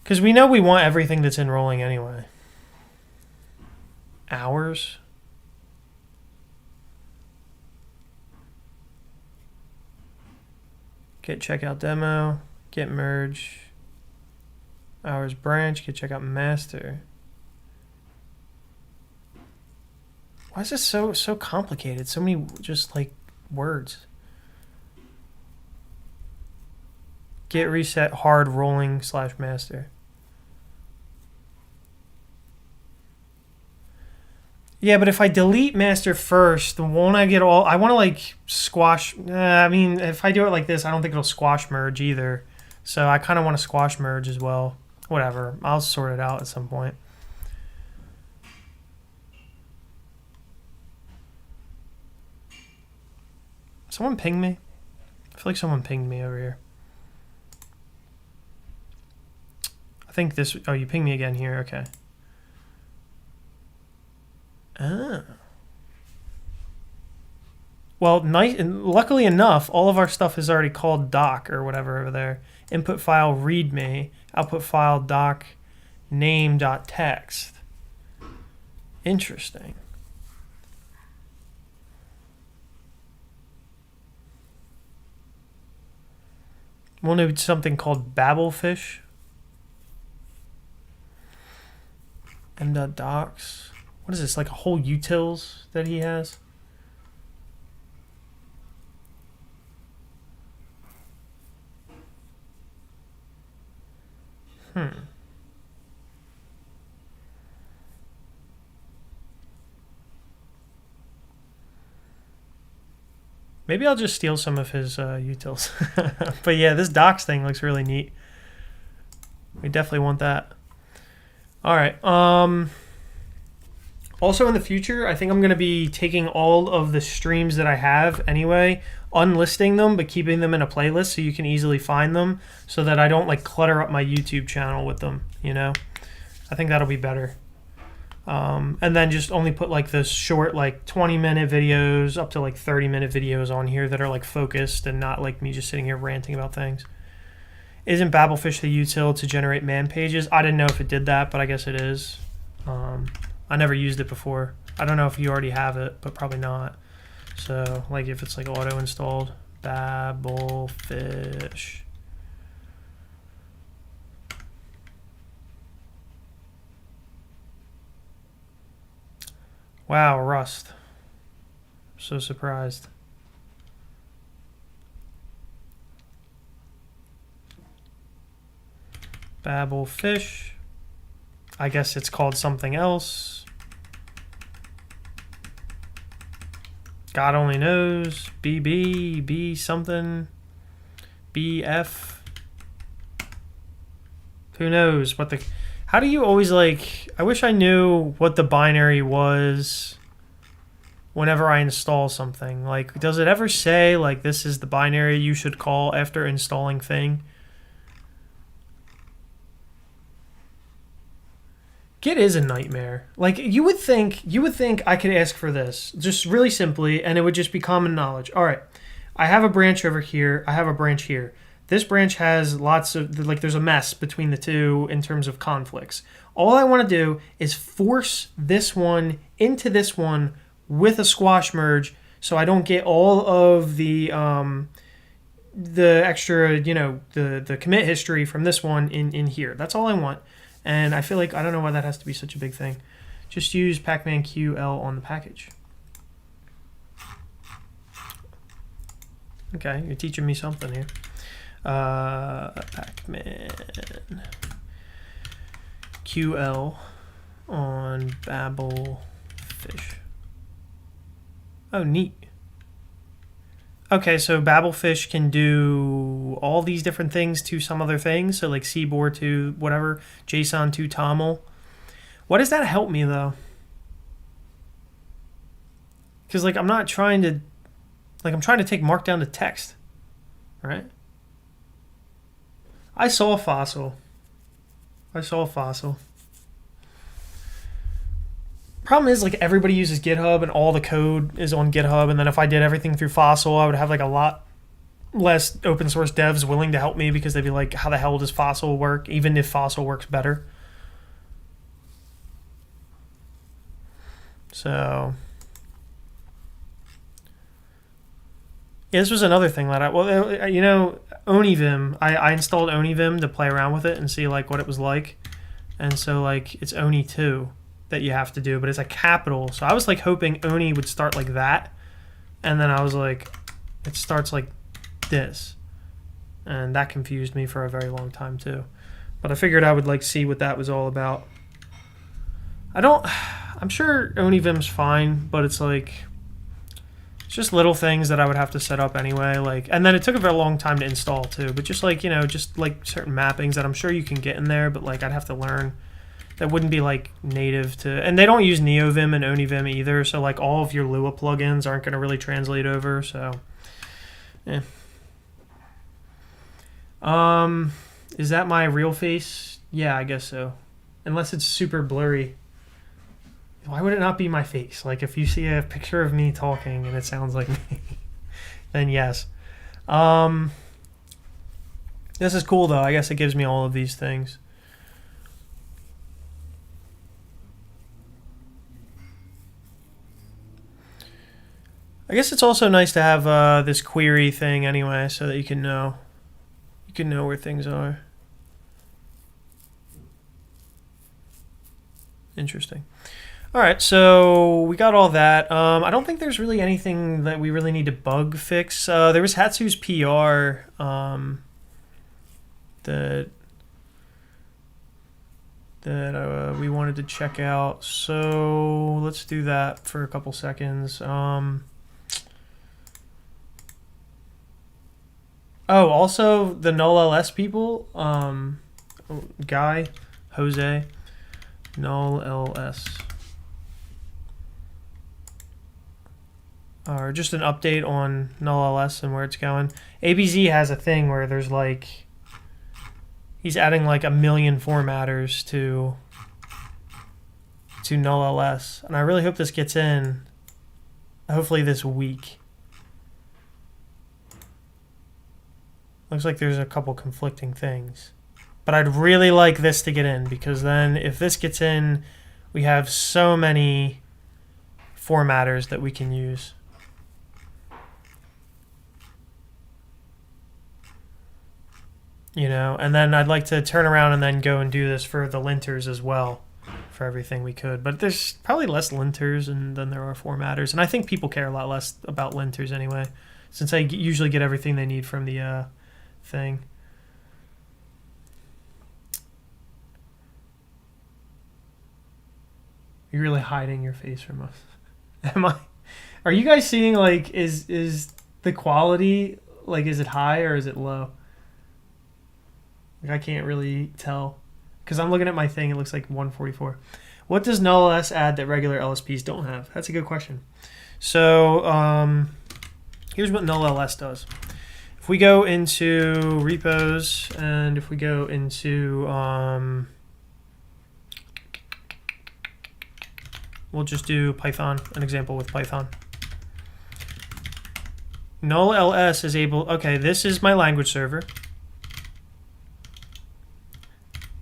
Because we know we want everything that's in rolling anyway. Hours. Get checkout demo. Get merge. Hours branch. Get checkout master. Why is this so complicated? So many just like words. Get reset hard rolling / master. Yeah, but if I delete master first, won't I get all... I want to like squash... I mean, if I do it like this, I don't think it'll squash merge either. So I kind of want to squash merge as well. Whatever. I'll sort it out at some point. Someone pinged me? I feel like someone pinged me over here. I think this... Oh, you pinged me again here. Okay. Ah. Well, nice. Luckily enough, all of our stuff is already called doc or whatever over there. Input file readme, output file doc name.txt. Interesting. We'll need something called Babelfish. M.docs. What is this, like a whole utils that he has? Maybe I'll just steal some of his utils. But yeah, this docs thing looks really neat. We definitely want that. All right. Also in the future, I think I'm going to be taking all of the streams that I have anyway, unlisting them, but keeping them in a playlist so you can easily find them so that I don't like clutter up my YouTube channel with them, you know? I think that'll be better. And then just only put like the short, like 20-minute videos up to like 30-minute videos on here that are like focused and not like me just sitting here ranting about things. Isn't Babelfish the util to generate man pages? I didn't know if it did that, but I guess it is. I never used it before. I don't know if you already have it, but probably not. So like if it's like auto installed, Babelfish. Wow, Rust. So surprised. Babel fish. I guess it's called something else. God only knows. BB, B something. BF. Who knows what the... How do you always like... I wish I knew what the binary was whenever I install something. Like, does it ever say, like, this is the binary you should call after installing thing? Git is a nightmare. Like, you would think I could ask for this just really simply, and it would just be common knowledge. All right, I have a branch over here. I have a branch here. This branch has lots of, like, there's a mess between the two in terms of conflicts. All I want to do is force this one into this one with a squash merge, so I don't get all of the extra, you know, the commit history from this one in here. That's all I want. And I feel like, I don't know why that has to be such a big thing. Just use pacman QL on the package. Okay, you're teaching me something here. Pacman QL on Babel fish. Oh, neat. Okay, so Babelfish can do all these different things to some other things. So like Cbor to whatever, JSON to TOML. What does that help me though? Because like I'm not trying to, like I'm trying to take markdown to text, right? I saw a fossil. Problem is, like, everybody uses GitHub and all the code is on GitHub, and then if I did everything through Fossil, I would have like a lot less open source devs willing to help me because they'd be like, how the hell does Fossil work, even if Fossil works better? So yeah, this was another thing that you know, LunarVim, I installed LunarVim to play around with it and see like what it was like, and so like it's Oni 2 that you have to do, but it's a capital. So I was like hoping Oni would start like that, and then I was like, it starts like this, and that confused me for a very long time too. But I figured I would like see what that was all about. I'm sure LunarVim's fine, but it's like, it's just little things that I would have to set up anyway. Like, and then it took a very long time to install too. But just like, you know, just like certain mappings that I'm sure you can get in there, but like I'd have to learn. That wouldn't be like native to, and they don't use NeoVim and OniVim either. So like all of your Lua plugins aren't going to really translate over. So, yeah. Is that my real face? Yeah, I guess so. Unless it's super blurry. Why would it not be my face? Like if you see a picture of me talking and it sounds like me, then yes. This is cool though. I guess it gives me all of these things. I guess it's also nice to have this query thing anyway, so that you can know where things are. Interesting. All right, so we got all that. I don't think there's really anything that we really need to bug fix. There was Hatsu's PR that we wanted to check out. So let's do that for a couple seconds. Oh, also the null-ls people, Guy, Jose, null-ls. Or just an update on null-ls and where it's going. ABZ has a thing where there's like, he's adding like 1 million formatters to null-ls. And I really hope this gets in, hopefully this week. Looks like there's a couple conflicting things. But I'd really like this to get in, because then if this gets in, we have so many formatters that we can use. You know, and then I'd like to turn around and then go and do this for the linters as well. for everything we could. But there's probably less linters than there are formatters. And I think people care a lot less about linters anyway, since they usually get everything they need from the thing. You're really hiding your face from us. Am I? Are you guys seeing, like, is the quality, like, is it high or is it low? Like, I can't really tell. Because I'm looking at my thing, it looks like 144. What does null-ls add that regular LSPs don't have? That's a good question. So here's what null-ls does. If we go into repos and if we go into, we'll just do Python, an example with Python. Null-ls is able, okay, this is my language server.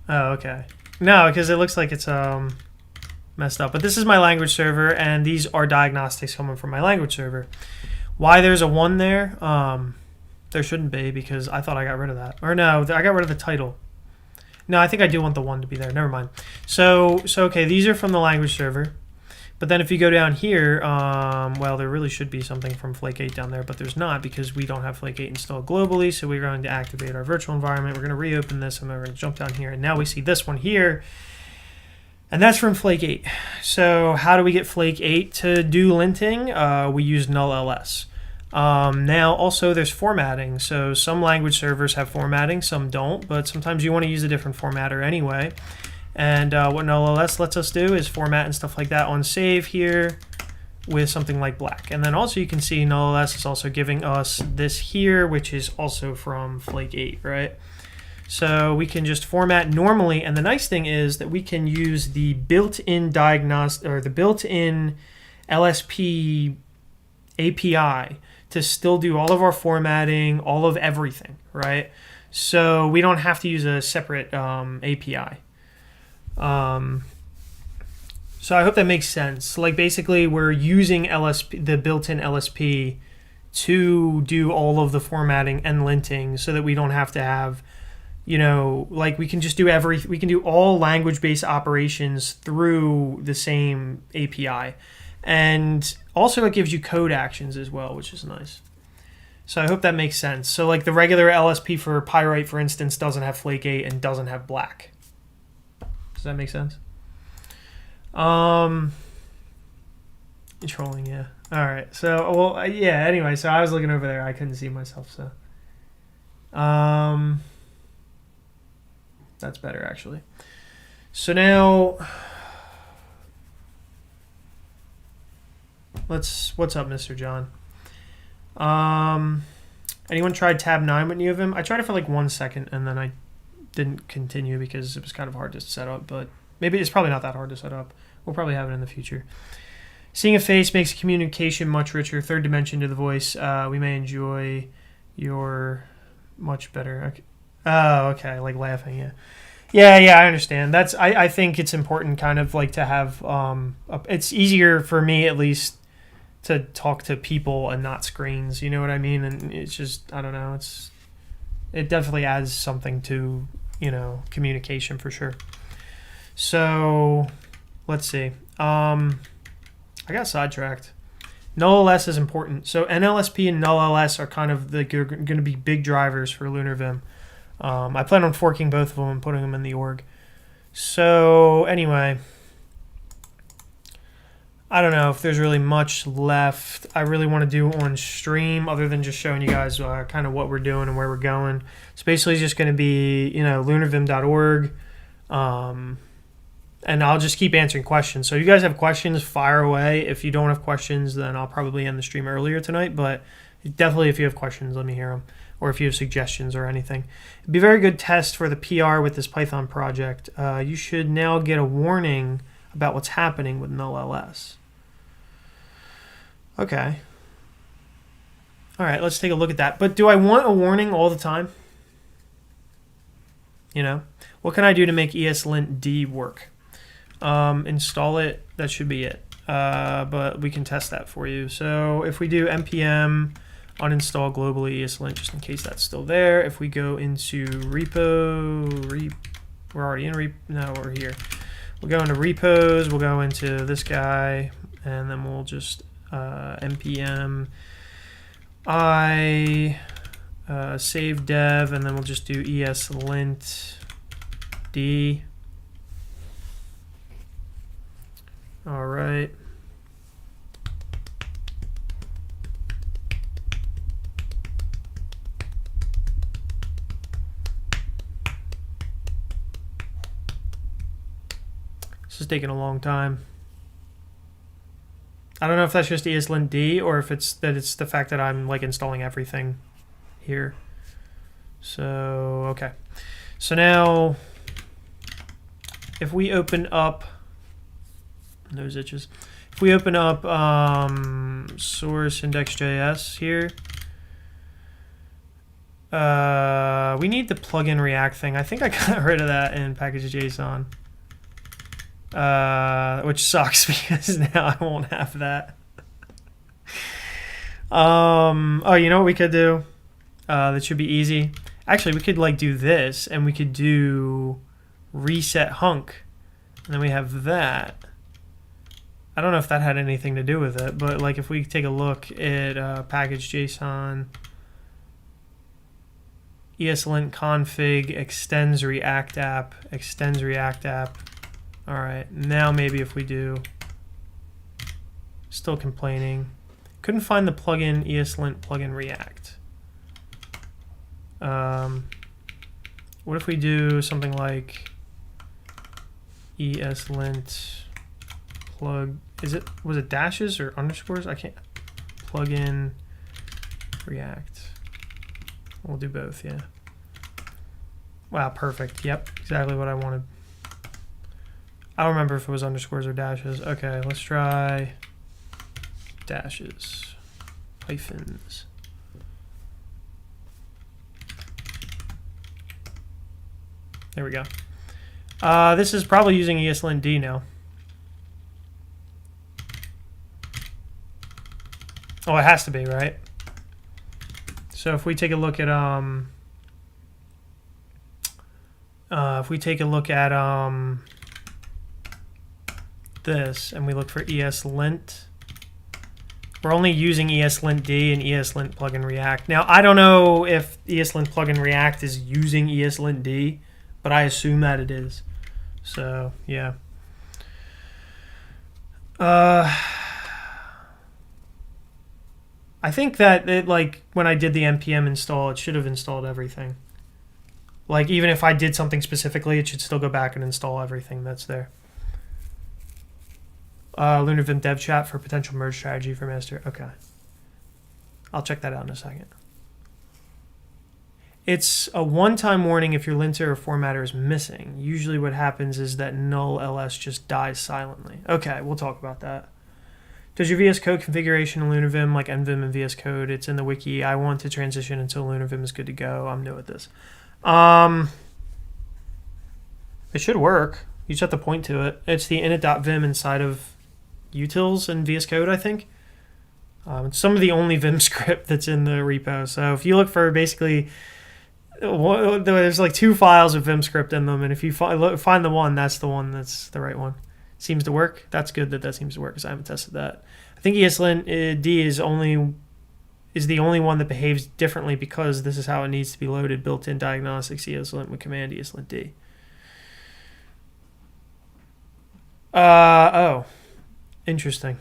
Oh, okay. No, because it looks like it's messed up. But this is my language server, and these are diagnostics coming from my language server. Why there's a 1 there? There shouldn't be, because I thought I got rid of that. Or no, I got rid of the title. No, I think I do want the 1 to be there. Never mind. So okay, these are from the language server. But then if you go down here, well, there really should be something from Flake 8 down there, but there's not because we don't have Flake 8 installed globally. So we're going to activate our virtual environment. We're going to reopen this, and we're going to jump down here. And now we see this one here, and that's from Flake 8. So how do we get Flake 8 to do linting? We use null-ls. Now, also, there's formatting. So some language servers have formatting, some don't, but sometimes you want to use a different formatter anyway. And what null-ls lets us do is format and stuff like that on save here with something like black. And then also you can see null-ls is also giving us this here, which is also from Flake 8, right? So we can just format normally. And the nice thing is that we can use the built-in diagnostic or the built-in LSP API to still do all of our formatting, all of everything, right? So we don't have to use a separate API. So I hope that makes sense. Like basically we're using LSP, the built-in LSP, to do all of the formatting and linting so that we don't have to have, you know, like we can just do we can do all language-based operations through the same API. And also it gives you code actions as well, which is nice. So I hope that makes sense. So like the regular LSP for Pyrite, for instance, doesn't have Flake 8 and doesn't have black. Does that make sense? Trolling, yeah. All right. So, well, yeah. Anyway, so I was looking over there. I couldn't see myself. So, that's better actually. So now, what's up, Mr. John? Anyone tried tab 9 with LunarVim? I tried it for like 1 second and then I didn't continue because it was kind of hard to set up, but maybe it's probably not that hard to set up. We'll probably have it in the future. Seeing a face makes communication much richer. Third dimension to the voice. We may enjoy your much better. Okay. Oh, okay. Like laughing. Yeah. Yeah. I understand. I think it's important kind of like to have, it's easier for me at least to talk to people and not screens. You know what I mean? And it's just, I don't know. It definitely adds something to, you know, communication for sure. So let's see. I got sidetracked. Null-ls is important. So NLSP and null-ls are kind of going to be big drivers for LunarVim. I plan on forking both of them and putting them in the org. So anyway, I don't know if there's really much left I really want to do on stream other than just showing you guys kind of what we're doing and where we're going. It's basically just going to be, you know, lunarvim.org. And I'll just keep answering questions. So you guys have questions, fire away. If you don't have questions, then I'll probably end the stream earlier tonight. But definitely if you have questions, let me hear them. Or if you have suggestions or anything. It'd be a very good test for the PR with this Python project. You should now get a warning about what's happening with null-ls. Okay. All right, let's take a look at that. But do I want a warning all the time? You know? What can I do to make ESLint-D work? Install it. That should be it. But we can test that for you. So if we do npm uninstall globally ESLint, just in case that's still there. If we go into repo, we're already in repo. No, we're here. We'll go into repos, we'll go into this guy, and then we'll just npm I save dev, and then we'll just do ESLint D. All right. This is taking a long time. I don't know if that's just ESLint D or if it's the fact that I'm like installing everything here. So, okay. So now if we open up those itches, if we open up source index.js here, we need the plugin React thing. I think I got rid of that in package.json. Which sucks because now I won't have that. Oh, you know what we could do? That should be easy. Actually, we could like do this, and we could do reset hunk, and then we have that. I don't know if that had anything to do with it, but like if we take a look at package.json, ESLint config extends React app. All right, now maybe if we do, still complaining. Couldn't find the plugin ESLint plugin React. What if we do something like ESLint plug? Was it dashes or underscores? I can't. Plugin React. We'll do both, yeah. Wow, perfect. Yep, exactly what I wanted. I don't remember if it was underscores or dashes. Okay, let's try dashes, hyphens. There we go. This is probably using ESLint D now. Oh, it has to be, right? So if we take a look at this, and we look for ESLint, we're only using ESLint D and ESLint plugin React. Now, I don't know if ESLint plugin React is using ESLint D, but I assume that it is. So, yeah. I think that it, like when I did the npm install, it should have installed everything. Like even if I did something specifically, it should still go back and install everything that's there. LunarVim dev chat for potential merge strategy for master. Okay. I'll check that out in a second. It's a one-time warning if your linter or formatter is missing. Usually what happens is that null-ls just dies silently. Okay, we'll talk about that. Does your VS Code configuration in LunarVim like nvim and VS Code? It's in the wiki. I want to transition until LunarVim is good to go. I'm new at this. It should work. You just have to point to it. It's the init.vim inside of utils in VS Code, I think. It's some of the only Vim script that's in the repo. So if you look for basically, there's like 2 files of Vim script in them, and if you find the one, that's the one that's the right one. Seems to work. That's good that seems to work because I haven't tested that. I think ESLint D is the only one that behaves differently because this is how it needs to be loaded. Built-in diagnostics ESLint with command ESLint D. Oh, interesting.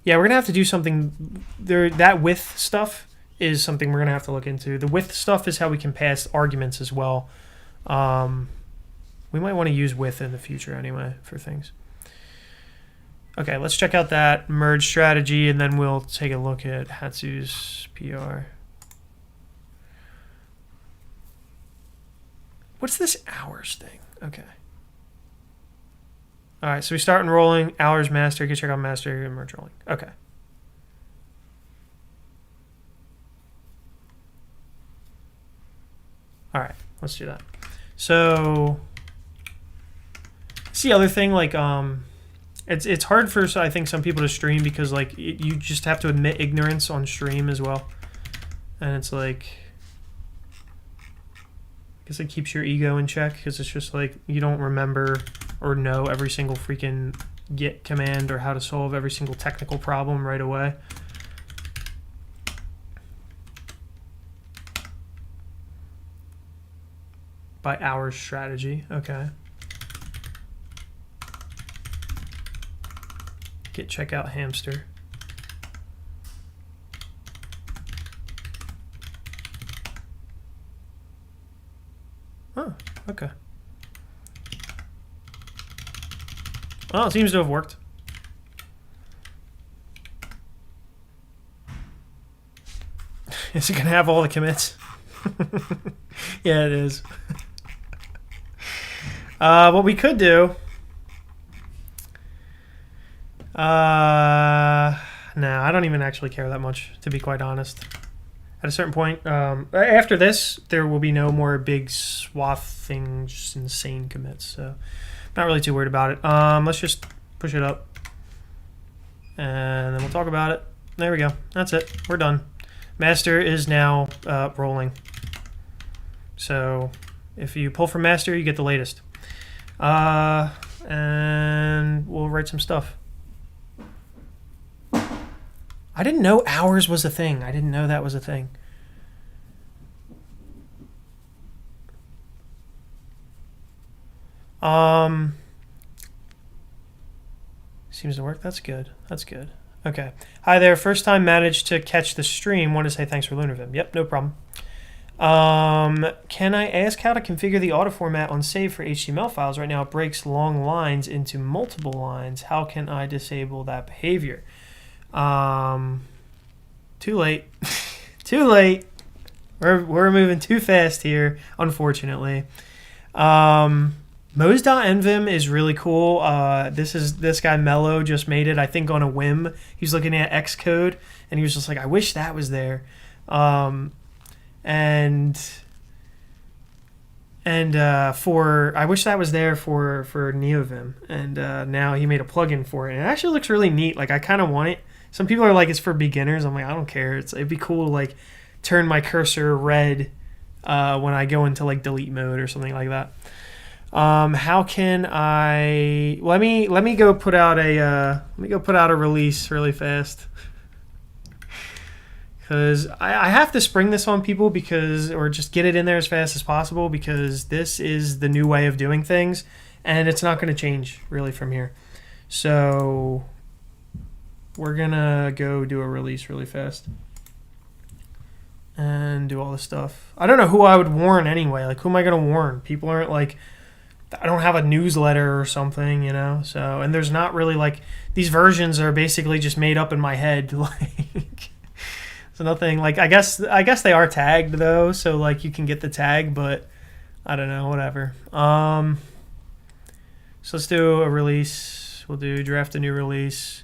Yeah, we're gonna have to do something there. That with stuff is something we're gonna have to look into. The with stuff is how we can pass arguments as well. We might want to use with in the future anyway for things. Okay, let's check out that merge strategy, and then we'll take a look at Hatsu's PR. What's this hours thing? Okay. All right, so we start enrolling, hours master, get check out master, and merge rolling. Okay. All right, let's do that. So, it's the other thing, like, it's hard for, I think, some people to stream because, like, you just have to admit ignorance on stream as well. And it's like, Guess it keeps your ego in check, because it's just like you don't remember or know every single freaking git command or how to solve every single technical problem right away. By hours strategy, okay. Git checkout hamster. Oh, okay. Well, it seems to have worked. Is it gonna have all the commits? Yeah, it is. What we could do. No, I don't even actually care that much, to be quite honest. At a certain point, after this, there will be no more big swathing, just insane commits. So, not really too worried about it. Let's just push it up, and then we'll talk about it. There we go. That's it. We're done. Master is now rolling. So, if you pull from master, you get the latest. And we'll write some stuff. I didn't know hours was a thing. I didn't know that was a thing. Seems to work. That's good. That's good. Okay. Hi there. First time managed to catch the stream. Want to say thanks for LunarVim. Yep, no problem. Can I ask how to configure the auto format on save for HTML files? Right now it breaks long lines into multiple lines. How can I disable that behavior? Too late. Too late. We're moving too fast here, unfortunately. Mose.nvim is really cool. This guy Mello just made it, I think, on a whim. He was looking at Xcode and he was just like, I wish that was there. I wish that was there for NeoVim, and now he made a plugin for it, and it actually looks really neat. Like, I kind of want it. Some people are like, it's for beginners. I'm like, I don't care. It'd be cool to like turn my cursor red when I go into like delete mode or something like that. How can I? Let me go put out a release really fast. Because I have to spring this on people or just get it in there as fast as possible, because this is the new way of doing things, and it's not going to change really from here. So we're going to go do a release really fast and do all this stuff. I don't know who I would warn anyway. Like, who am I going to warn? People aren't like, I don't have a newsletter or something, you know? So, and there's not really like, these versions are basically just made up in my head. Like, so nothing, like, I guess they are tagged though, so like you can get the tag, but I don't know, whatever. So let's do a release. We'll do draft a new release.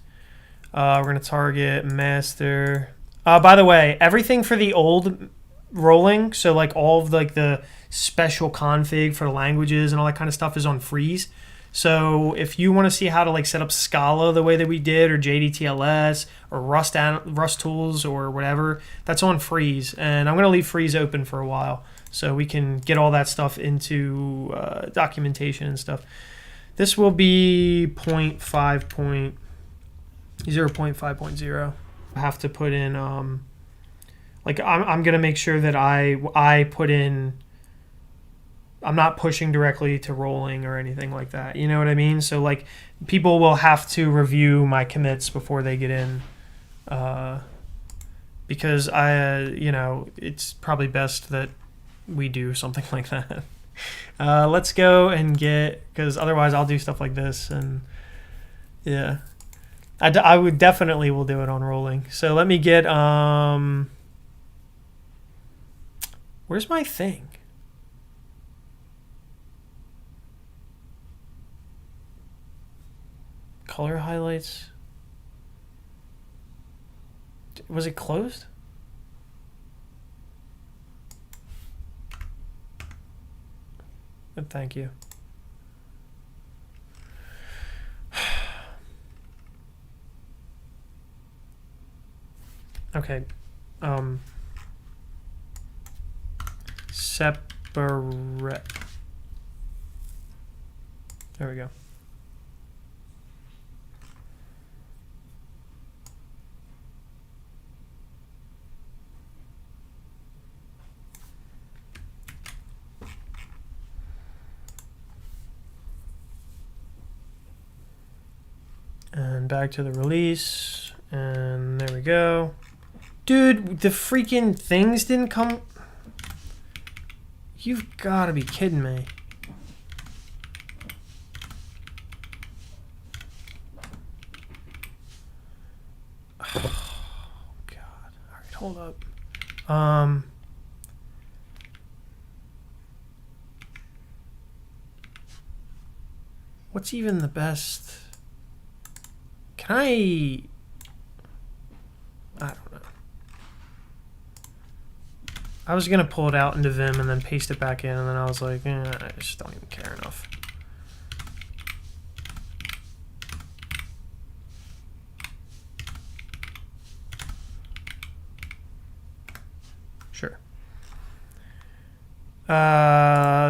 We're gonna target master. By the way, everything for the old rolling, so like all of like the special config for the languages and all that kind of stuff is on freeze. So if you want to see how to like set up Scala the way that we did, or JDTLS, or Rust tools, or whatever, that's on freeze. And I'm going to leave freeze open for a while so we can get all that stuff into documentation and stuff. This will be 0.5.0. I have to put in like I'm going to make sure that I put in, I'm not pushing directly to rolling or anything like that. You know what I mean? So like people will have to review my commits before they get in, because it's probably best that we do something like that. Let's go and because otherwise I'll do stuff like this, and yeah, I would definitely will do it on rolling. So let me get where's my thing? Color highlights. Was it closed? Thank you. Okay. Barrett. There we go. And back to the release, and there we go. Dude, the freaking things didn't come. You've got to be kidding me. Oh, God. All right, hold up. What's even the best? Can I don't know. I was gonna pull it out into Vim and then paste it back in, and then I was like, I just don't even care enough. Sure.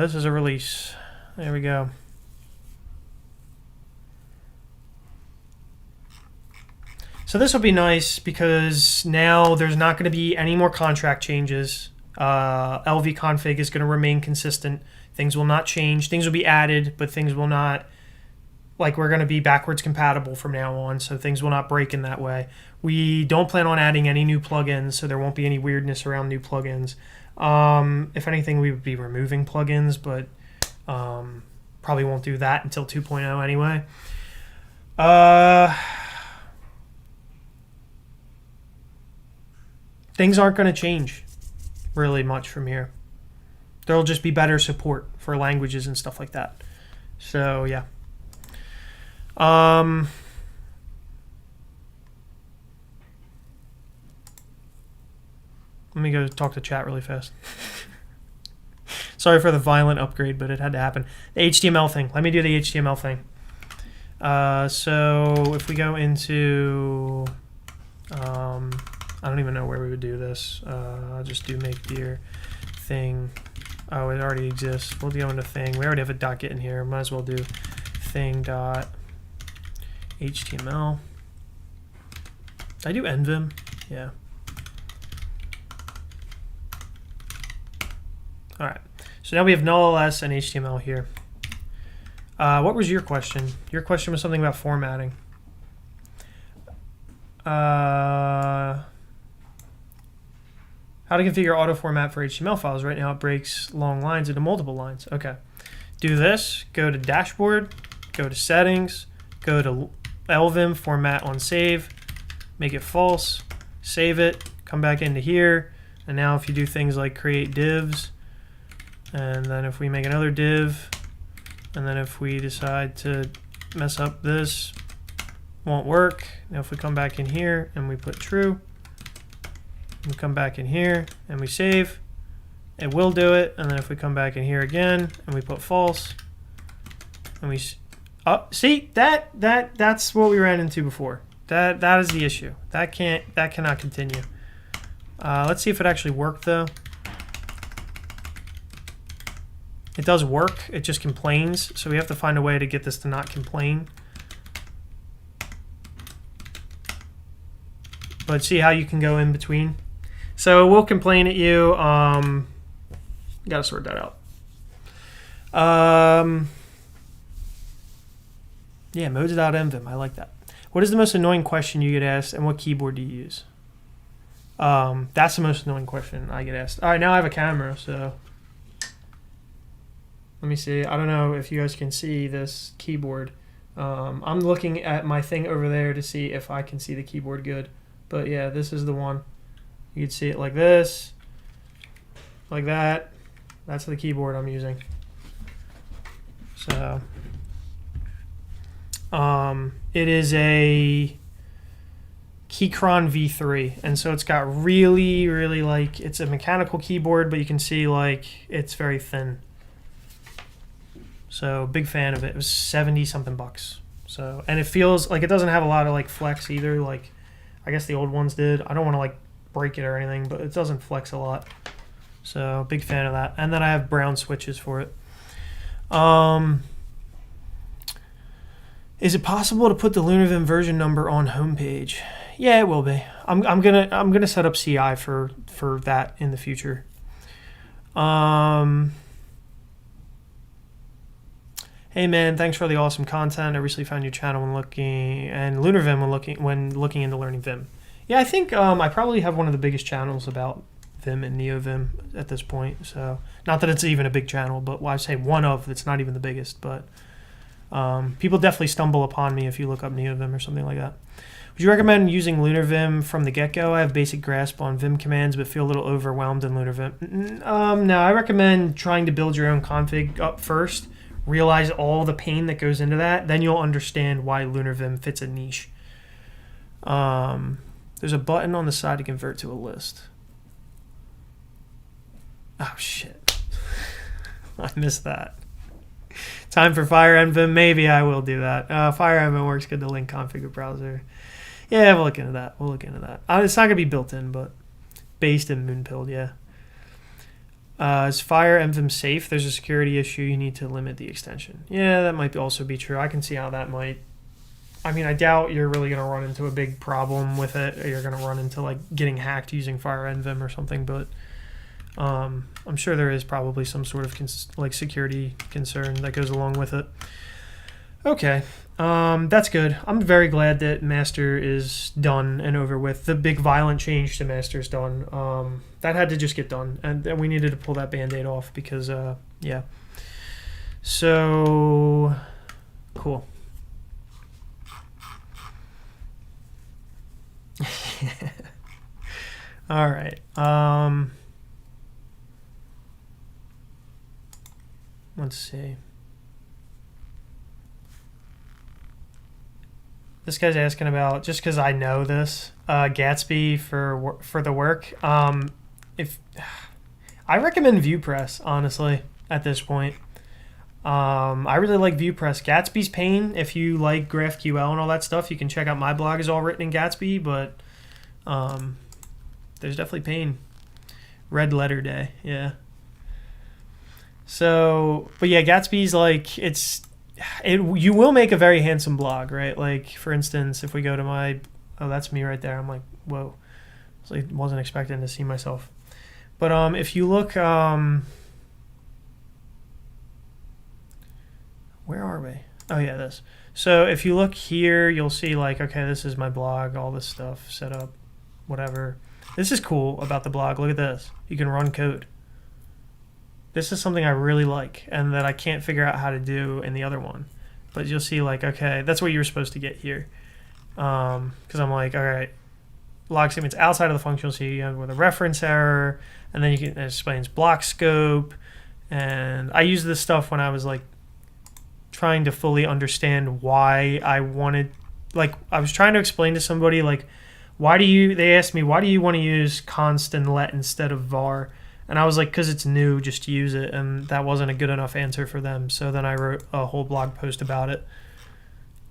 This is a release. There we go. So this will be nice because now there's not going to be any more contract changes. LV config is going to remain consistent. Things will not change. Things will be added, but things will not, like, we're going to be backwards compatible from now on, so things will not break in that way. We don't plan on adding any new plugins, so there won't be any weirdness around new plugins. If anything, we would be removing plugins, but probably won't do that until 2.0 anyway. Things aren't going to change really much from here. There'll just be better support for languages and stuff like that. So, yeah. Let me go talk to chat really fast. Sorry for the violent upgrade, but it had to happen. The HTML thing. Let me do the HTML thing. So if we go into... I don't even know where we would do this. I'll just do make dir thing. Oh, it already exists. We'll go into thing. We already have a .get in here. Might as well do thing.html. Did I do nvim? Yeah. All right. So now we have null-ls and HTML here. What was your question? Your question was something about formatting. How to configure auto format for HTML files. Right now it breaks long lines into multiple lines. Okay. Do this. Go to dashboard. Go to settings. Go to LVim format on save. Make it false. Save it. Come back into here. And now if you do things like create divs, and then if we make another div, and then if we decide to mess up this, won't work. Now if we come back in here and we put true, we come back in here and we save, it will do it. And then if we come back in here again and we put false, and we see that's what we ran into before. That is the issue. That cannot continue. Let's see if it actually worked though. It does work. It just complains. So we have to find a way to get this to not complain. But see how you can go in between. So we'll complain at you. Gotta sort that out. Yeah, modes.mvim. I like that. What is the most annoying question you get asked, and what keyboard do you use? That's the most annoying question I get asked. All right, now I have a camera, so let me see. I don't know if you guys can see this keyboard. I'm looking at my thing over there to see if I can see the keyboard good. But yeah, this is the one. You can see it like this, like that. That's the keyboard I'm using. So it is a Keychron V3, and so it's got really, really, like, it's a mechanical keyboard, but you can see like it's very thin. So big fan of it. It was 70 something bucks. So, and it feels like it doesn't have a lot of like flex either. Like I guess the old ones did. I don't want to like break it or anything, but it doesn't flex a lot. So big fan of that. And then I have brown switches for it. Is it possible to put the LunarVim version number on homepage? Yeah, it will be. I'm gonna set up CI for that in the future. Hey man, thanks for the awesome content. I recently found your channel when looking and LunarVim when looking into learning Vim. Yeah, I think I probably have one of the biggest channels about Vim and NeoVim at this point. So not that it's even a big channel, but I say one of. It's not even the biggest, but people definitely stumble upon me if you look up NeoVim or something like that. Would you recommend using LunarVim from the get-go? I have basic grasp on Vim commands, but feel a little overwhelmed in LunarVim. No, I recommend trying to build your own config up first. Realize all the pain that goes into that. Then you'll understand why LunarVim fits a niche. There's a button on the side to convert to a list. Oh, shit. I missed that. Time for FireEnvim. Maybe I will do that. FireEnvim works good to link config browser. Yeah, we'll look into that. It's not going to be built in, but based in Moonpilled, yeah. Is FireEnvim safe? There's a security issue. You need to limit the extension. Yeah, that might also be true. I can see how that might... I mean, I doubt you're really going to run into a big problem with it. Or you're going to run into, like, getting hacked using FireEnvim or something, but... I'm sure there is probably some sort of security concern that goes along with it. Okay, that's good. I'm very glad that master is done and over with. The big violent change to master is done. That had to just get done, and we needed to pull that band-aid off because, yeah. So, cool. All right. Let's see. This guy's asking about, just because I know this, Gatsby for the work. If I recommend ViewPress, honestly, at this point. I really like ViewPress. Gatsby's pain. If you like GraphQL and all that stuff, you can check out my blog. Is all written in Gatsby, but there's definitely pain. Red letter day, yeah. So, but yeah, Gatsby's like, you will make a very handsome blog, right? Like, for instance, if we go to my, oh, that's me right there. I'm like, whoa. So I wasn't expecting to see myself. But if you look, where are we? Oh yeah, this. So if you look here, you'll see like, okay, this is my blog, all this stuff set up, whatever. This is cool about the blog. Look at this. You can run code. This is something I really like and that I can't figure out how to do in the other one. But you'll see like, okay, that's what you were supposed to get here. Because I'm like, all right, log statements outside of the function, you'll see with a reference error, and then it explains block scope. And I used this stuff when I was like trying to fully understand why I wanted, like I was trying to explain to somebody like, they asked me, why do you want to use const and let instead of var? And I was like, because it's new, just use it. And that wasn't a good enough answer for them. So then I wrote a whole blog post about it.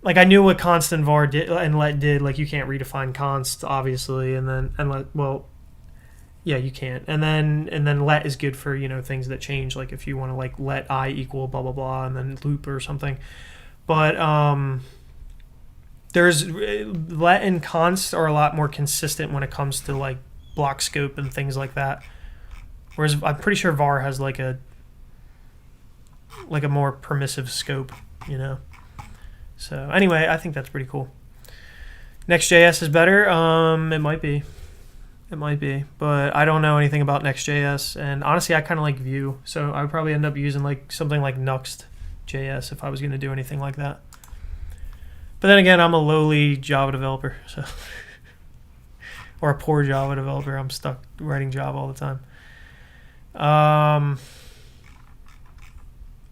Like I knew what const and var did and let did. Like you can't redefine const, obviously, and let, well, yeah, you can't. And then let is good for, things that change. Like if you want to like let I equal blah blah blah and then loop or something. But there's let and const are a lot more consistent when it comes to like block scope and things like that. Whereas I'm pretty sure var has like a more permissive scope, So anyway, I think that's pretty cool. Next.js is better. It might be, but I don't know anything about Next.js, and honestly, I kind of like Vue, so I would probably end up using like something like Nuxt.js if I was going to do anything like that. But then again, I'm a lowly Java developer, so or a poor Java developer. I'm stuck writing Java all the time.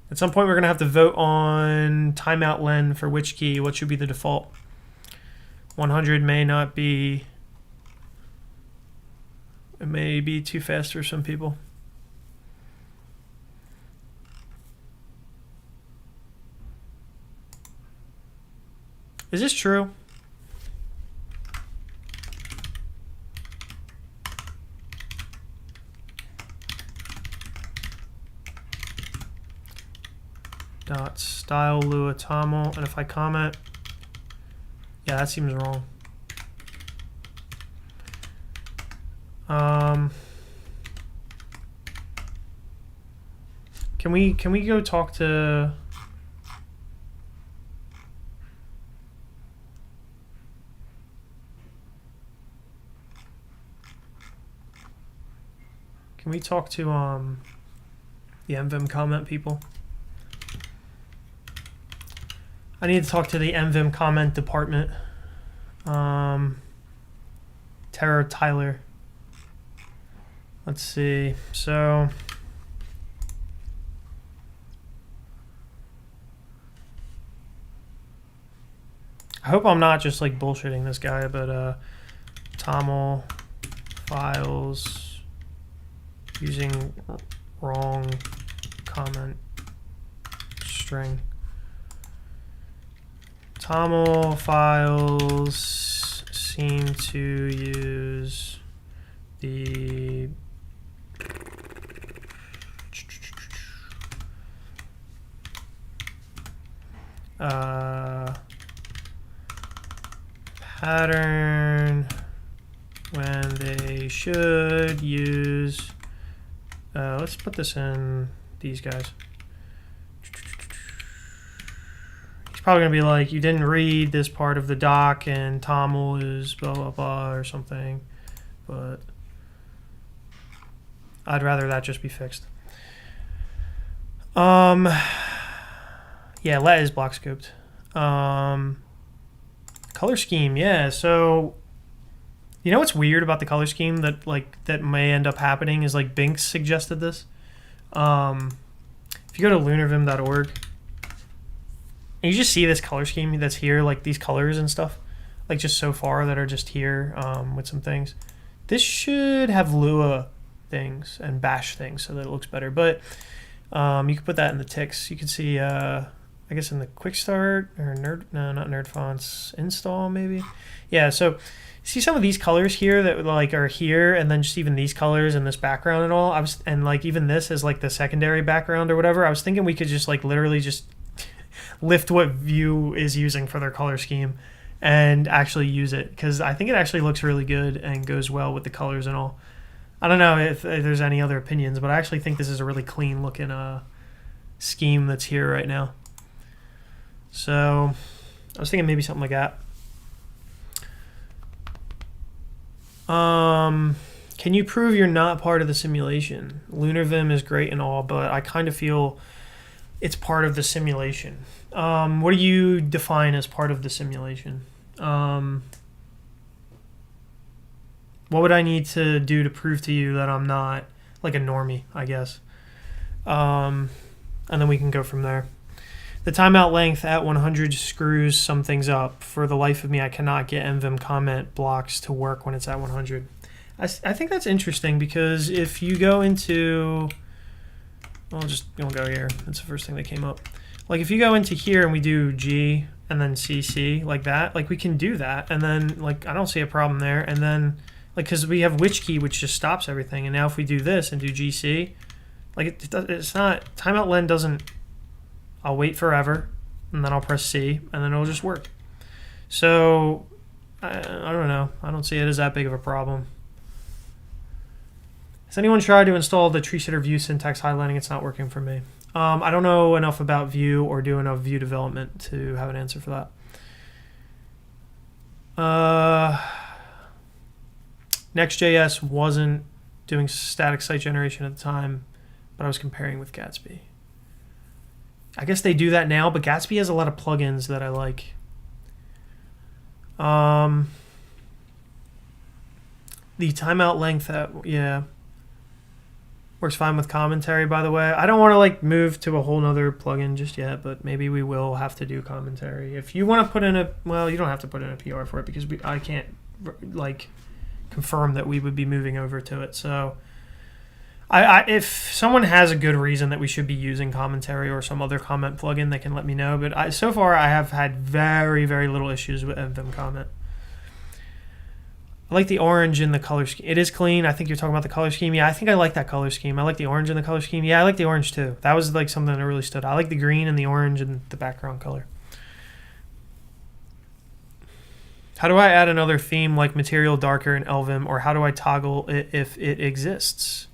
At some point, we're going to have to vote on timeout len for which key. What should be the default? 100 may not be. It may be too fast for some people. Is this true? dot style lua toml, and if I comment, yeah, that seems wrong. Can we go talk to? Can we talk to the NVim comment people? I need to talk to the NVim comment department. Tara Tyler. Let's see. So I hope I'm not just like bullshitting this guy, but toml files using wrong comment string. Toml files seem to use the pattern when they should use, let's put this in these guys. He's probably going to be like, you didn't read this part of the doc and toml is blah, blah, blah, or something. But I'd rather that just be fixed. Yeah, let is block scoped. Color scheme, yeah. So, you know what's weird about the color scheme that may end up happening is like Binks suggested this. If you go to lunarvim.org, and you just see this color scheme that's here, like these colors and stuff, like just so far that are just here with some things. This should have Lua things and bash things so that it looks better. But you can put that in the ticks. You can see, I guess in the quick start or not nerd fonts install maybe. Yeah, so see some of these colors here that like are here, and then just even these colors and this background and all. And like even this is like the secondary background or whatever. I was thinking we could just like literally just lift what Vue is using for their color scheme and actually use it, because I think it actually looks really good and goes well with the colors and all. I don't know if there's any other opinions, but I actually think this is a really clean looking scheme that's here right now. So I was thinking maybe something like that. Can you prove you're not part of the simulation? LunarVim is great and all, but I kind of feel it's part of the simulation. What do you define as part of the simulation? What would I need to do to prove to you that I'm not like a normie, I guess? And then we can go from there. The timeout length at 100 screws some things up. For the life of me, I cannot get NVim comment blocks to work when it's at 100. I think that's interesting, because if you go into, I'll go here. That's the first thing that came up. Like if you go into here and we do G and then CC like that, like we can do that. And then like I don't see a problem there. And then like because we have which key, which just stops everything. And now if we do this and do GC, like it's not, timeout len doesn't, I'll wait forever and then I'll press C and then it'll just work. So I don't know. I don't see it as that big of a problem. Has anyone tried to install the tree sitter Vue syntax highlighting? It's not working for me. I don't know enough about Vue or do enough Vue development to have an answer for that. Next.js wasn't doing static site generation at the time, but I was comparing with Gatsby. I guess they do that now, but Gatsby has a lot of plugins that I like. The timeout length, yeah, works fine with commentary, by the way. I don't want to like move to a whole nother plugin just yet, but maybe we will have to do commentary. If you want to put in a, well, you don't have to put in a PR for it, because I can't like confirm that we would be moving over to it. So if someone has a good reason that we should be using commentary or some other comment plugin, they can let me know. But so far I have had very, very little issues with NVim comment. I like the orange in the color scheme. It is clean. I think you're talking about the color scheme. Yeah, I think I like that color scheme. I like the orange in the color scheme. Yeah, I like the orange too. That was like something that really stood out. I like the green and the orange and the background color. How do I add another theme like material darker in LVim, or how do I toggle it if it exists?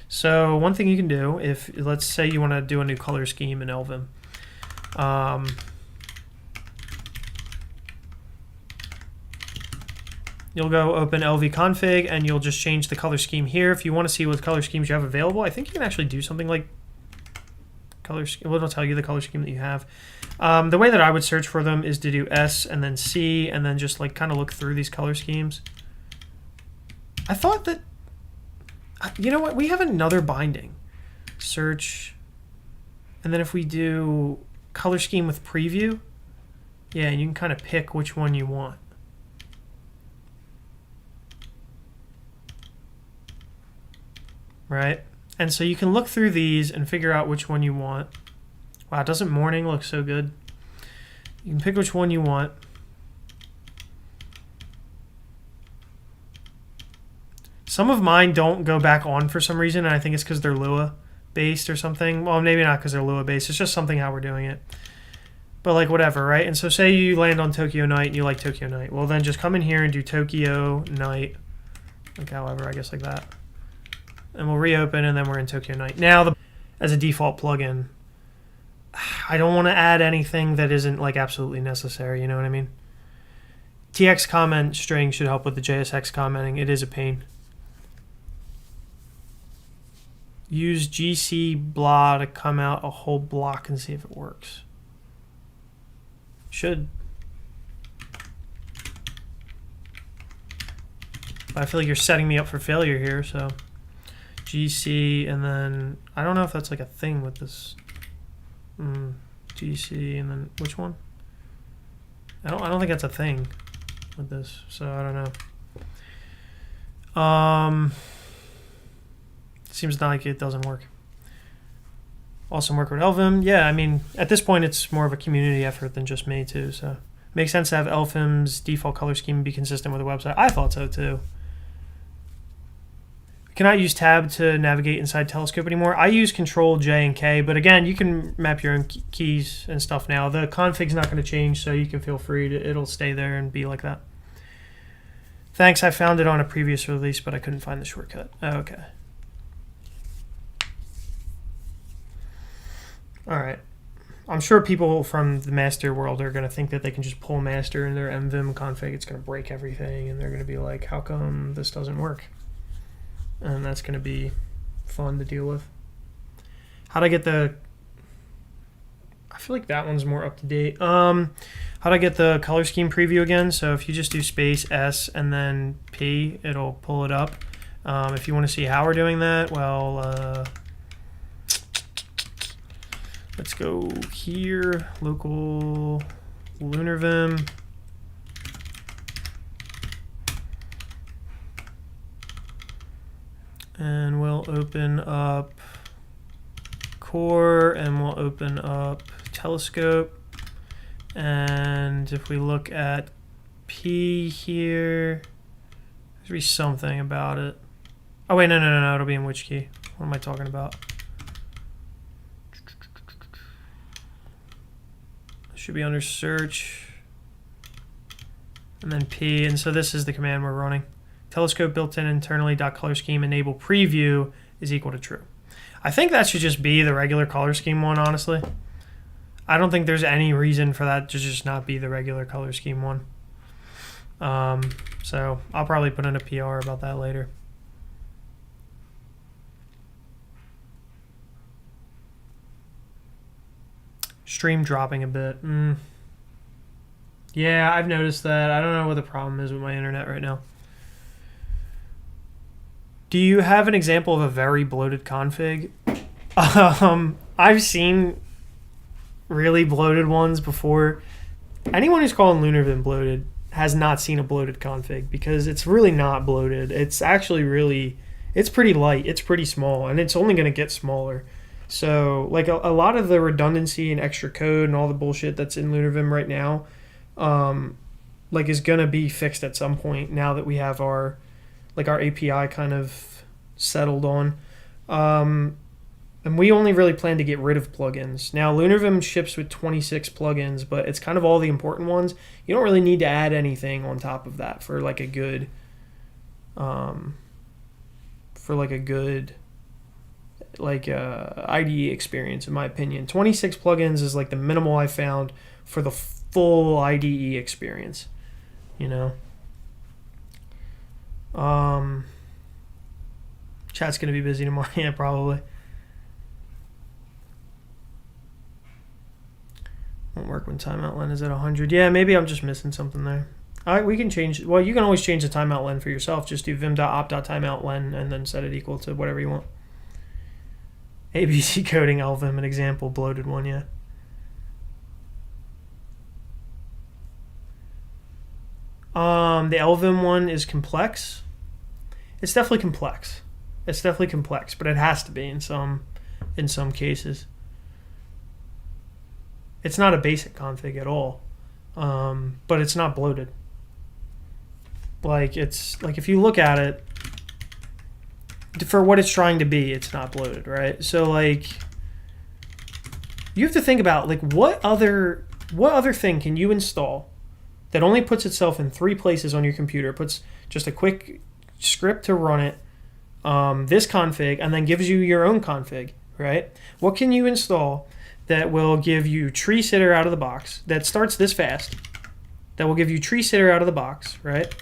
So one thing you can do, if let's say you want to do a new color scheme in LVim, you'll go open lv-config and you'll just change the color scheme here. If you want to see what color schemes you have available, I think you can actually do something like color scheme. Well, it'll tell you the color scheme that you have. The way that I would search for them is to do S and then C and then just like kind of look through these color schemes. I thought that, you know what, we have another binding. Search, and then if we do color scheme with preview, yeah, you can kind of pick which one you want. Right? And so you can look through these and figure out which one you want. Wow, doesn't morning look so good? You can pick which one you want. Some of mine don't go back on for some reason, and I think it's because they're Lua based or something. Well, maybe not because they're Lua based. It's just something how we're doing it. But like whatever, right? And so say you land on Tokyo Night and you like Tokyo Night. Well, then just come in here and do Tokyo Night. Like however, I guess like that. And we'll reopen, and then we're in Tokyo Night. Now, as a default plugin, I don't want to add anything that isn't like absolutely necessary, you know what I mean? TX comment string should help with the JSX commenting. It is a pain. Use GC blah to come out a whole block and see if it works. Should. I feel like you're setting me up for failure here, so GC, and then I don't know if that's like a thing with this. GC, and then which one? I don't think that's a thing with this, so I don't know. Seems not like it doesn't work. Awesome work with LVim. Yeah, I mean, at this point, it's more of a community effort than just me, too. So it makes sense to have LVim's default color scheme be consistent with the website. I thought so, too. Cannot use tab to navigate inside Telescope anymore. I use Control J and K, but again, you can map your own keys and stuff now. The config's not going to change, so you can feel free to, it'll stay there and be like that. Thanks, I found it on a previous release, but I couldn't find the shortcut. Okay. All right. I'm sure people from the master world are going to think that they can just pull master in their mvim config. It's going to break everything, and they're going to be like, how come this doesn't work? And that's going to be fun to deal with. How to get the... I feel like that one's more up to date. How to get the color scheme preview again. So if you just do space S and then P, it'll pull it up. If you want to see how we're doing that, well, let's go here, local LunarVim. And we'll open up core, and we'll open up telescope. And if we look at P here, there's be something about it. Oh wait, no, it'll be in which key? What am I talking about? It should be under search, and then P, and so this is the command we're running. Telescope built in internally .color scheme enable preview is equal to true. I think that should just be the regular color scheme one, honestly. I don't think there's any reason for that to just not be the regular color scheme one. So I'll probably put in a PR about that later. Stream dropping a bit. Yeah, I've noticed that. I don't know what the problem is with my internet right now. Do you have an example of a very bloated config? I've seen really bloated ones before. Anyone who's calling LunarVim bloated has not seen a bloated config, because it's really not bloated. It's actually really, it's pretty light. It's pretty small, and it's only going to get smaller. So like a lot of the redundancy and extra code and all the bullshit that's in LunarVim right now, like is gonna be fixed at some point now that we have our API kind of settled on. And we only really plan to get rid of plugins. Now, LunarVim ships with 26 plugins, but it's kind of all the important ones. You don't really need to add anything on top of that for like a good, IDE experience, in my opinion. 26 plugins is like the minimal I found for the full IDE experience, you know. Chat's gonna be busy tomorrow. Yeah, probably. Won't work when timeout len is at 100. Yeah, maybe I'm just missing something there. All right, we can change. Well, you can always change the timeout len for yourself. Just do vim.op.timeout len and then set it equal to whatever you want. ABC coding LVim, an example, bloated one, yeah. The LVim one is complex. It's definitely complex. But it has to be in some cases. It's not a basic config at all, but it's not bloated. Like it's like if you look at it for what it's trying to be, it's not bloated, right? So like you have to think about like what other thing can you install that only puts itself in 3 places on your computer, puts just a quick script to run it, this config, and then gives you your own config, right? What can you install that will give you tree sitter out of the box, that starts this fast, that will give you tree sitter out of the box, right?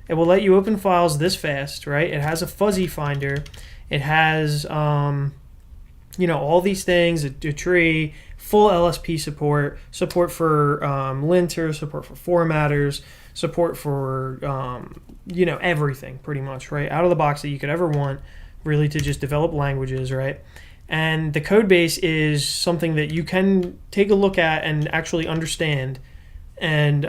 It will let you open files this fast, right? It has a fuzzy finder. It has, all these things, a tree, full LSP support for linter, support for formatters, support for, everything pretty much, right? Out of the box that you could ever want, really, to just develop languages, right? And the code base is something that you can take a look at and actually understand, and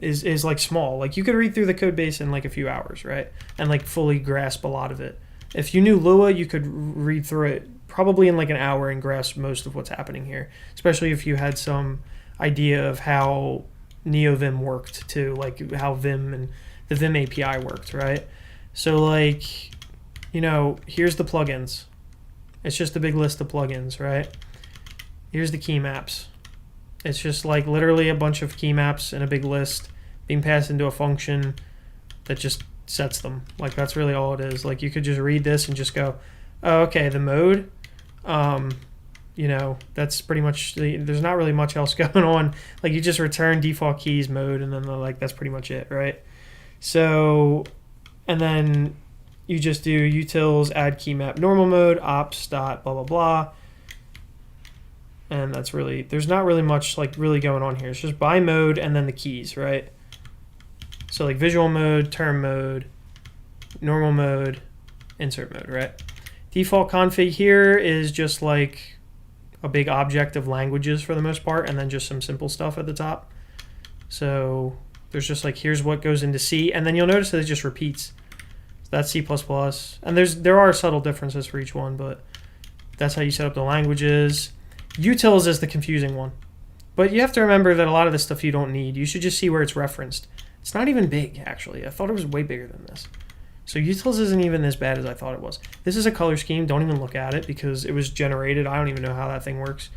is like small. Like you could read through the code base in like a few hours, right? And like fully grasp a lot of it. If you knew Lua, you could read through it probably in like an hour and grasp most of what's happening here, especially if you had some idea of how NeoVim worked too, like how Vim and the Vim API worked, right? So like, here's the plugins. It's just a big list of plugins, right? Here's the key maps. It's just like literally a bunch of key maps in a big list being passed into a function that just sets them. Like that's really all it is. Like you could just read this and just go, oh, okay, the mode, that's pretty much, there's not really much else going on. Like you just return default keys mode and then that's pretty much it, right? So, and then you just do utils, add key map normal mode, ops dot blah, blah, blah. And that's really, there's not really much like really going on here. It's just by mode and then the keys, right? So like visual mode, term mode, normal mode, insert mode, right? Default config here is just like a big object of languages for the most part, and then just some simple stuff at the top. So there's just like, here's what goes into C, and then you'll notice that it just repeats. That's C++, and there are subtle differences for each one, but that's how you set up the languages. Utils is the confusing one, but you have to remember that a lot of this stuff you don't need. You should just see where it's referenced. It's not even big, actually. I thought it was way bigger than this. So utils isn't even as bad as I thought it was. This is a color scheme. Don't even look at it because it was generated. I don't even know how that thing works.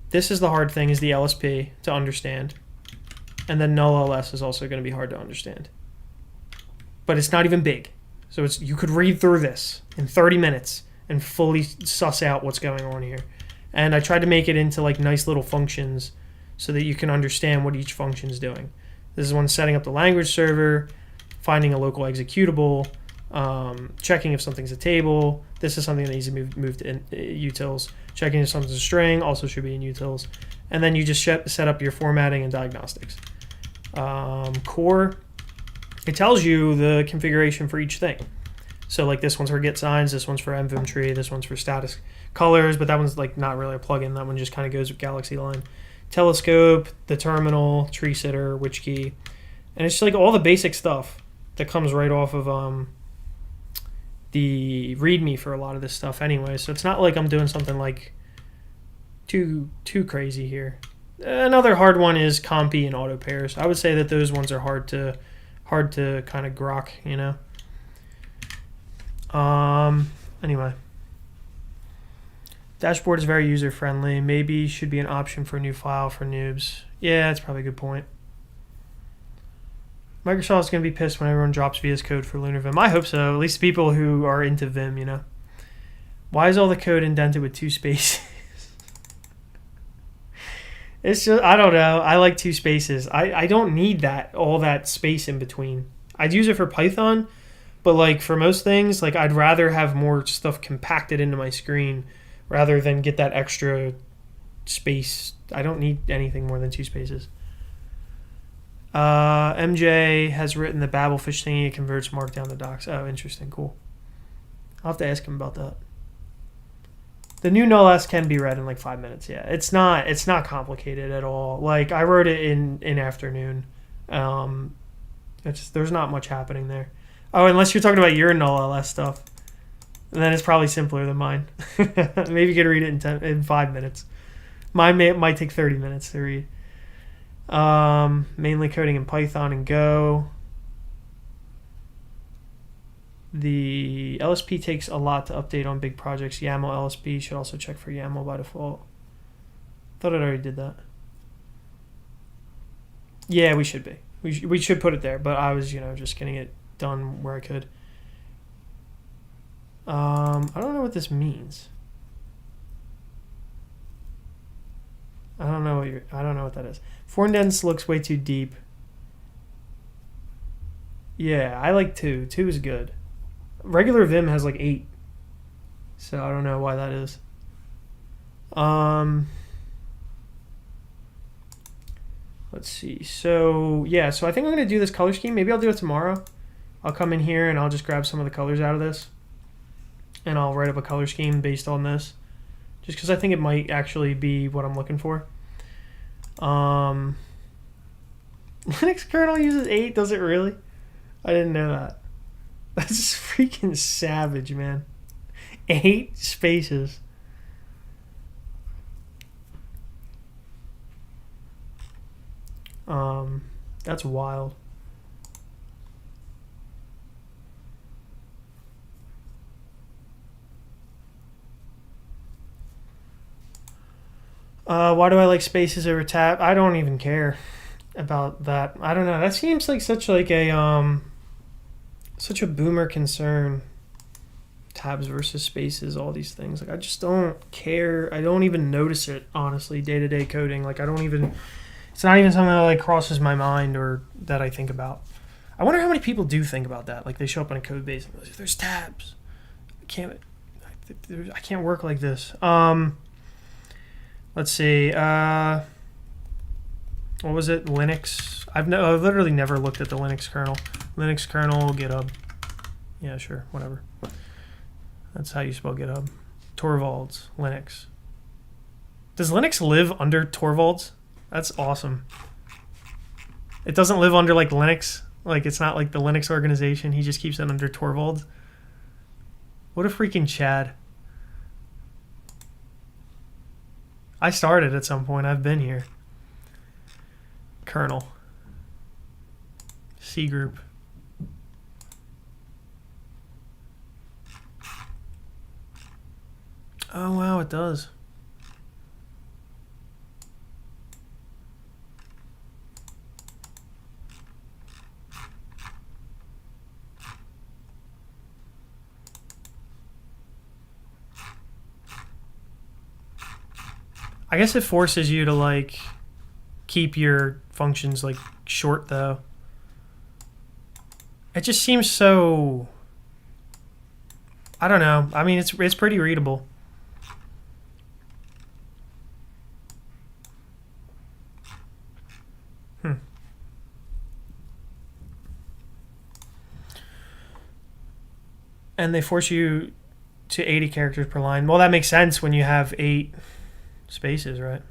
This is the hard thing, is the LSP to understand, and then null-ls is also going to be hard to understand. But it's not even big. So you could read through this in 30 minutes and fully suss out what's going on here. And I tried to make it into like nice little functions so that you can understand what each function is doing. This is one setting up the language server, finding a local executable, checking if something's a table. This is something that needs to be moved in utils. Checking if something's a string also should be in utils. And then you just set up your formatting and diagnostics. Core, it tells you the configuration for each thing. So like this one's for get signs, this one's for mvim tree, this one's for status colors, but that one's like not really a plugin. That one just kind of goes with Galaxy Line. Telescope, the terminal, tree sitter, which key, and it's just like all the basic stuff that comes right off of the README for a lot of this stuff anyway. So it's not like I'm doing something like too crazy here. Another hard one is compy and auto pairs. I would say that those ones are hard to kind of grok, you know. Anyway, dashboard is very user friendly. Maybe should be an option for a new file for noobs. Yeah, that's probably a good point. Microsoft's going to be pissed when everyone drops VS Code for LunarVim. I hope so. At least people who are into Vim, you know. Why is all the code indented with 2 spaces? It's just, I don't know. I like 2 spaces. I don't need all that space in between. I'd use it for Python, but like for most things, like I'd rather have more stuff compacted into my screen rather than get that extra space. I don't need anything more than 2 spaces. MJ has written the Babelfish thingy. It converts Markdown to docs. Oh, interesting. Cool. I'll have to ask him about that. The new null-ls can be read in like 5 minutes. Yeah, it's not complicated at all. Like I wrote it in afternoon. There's not much happening there. Oh, unless you're talking about your null-ls stuff, and then it's probably simpler than mine. Maybe you could read it in 5 minutes. Mine might take 30 minutes to read. Mainly coding in Python and Go. The LSP takes a lot to update on big projects. YAML LSP should also check for YAML by default. Thought it already did that. Yeah, we should be. We should put it there, but I was, just getting it done where I could. I don't know what this means. I don't know what that is. 4 indents looks way too deep. Yeah, I like 2. 2 is good. Regular Vim has like 8. So I don't know why that is. Let's see. So I think I'm going to do this color scheme. Maybe I'll do it tomorrow. I'll come in here and I'll just grab some of the colors out of this. And I'll write up a color scheme based on this. Just because I think it might actually be what I'm looking for. Linux kernel uses 8, does it really? I didn't know that. That's freaking savage, man. 8 spaces. That's wild. Why do I like spaces over tab? I don't even care about that. I don't know. That seems like such a boomer concern. Tabs versus spaces, all these things. Like I just don't care. I don't even notice it, honestly, day-to-day coding. Like it's not even something that like crosses my mind or that I think about. I wonder how many people do think about that. Like they show up on a code base and like, there's tabs. I can't work like this. Let's see. What was it? Linux. I've literally never looked at the Linux kernel. Linux kernel, GitHub. Yeah, sure, whatever. That's how you spell GitHub. Torvalds, Linux. Does Linux live under Torvalds? That's awesome. It doesn't live under like Linux. Like it's not like the Linux organization. He just keeps it under Torvalds. What a freaking Chad. I started at some point. I've been here. Kernel. C group. Oh, wow, it does. I guess it forces you to like keep your functions like short though. It just seems so, I don't know. I mean, it's pretty readable. And they force you to 80 characters per line. Well, that makes sense when you have 8 spaces, right?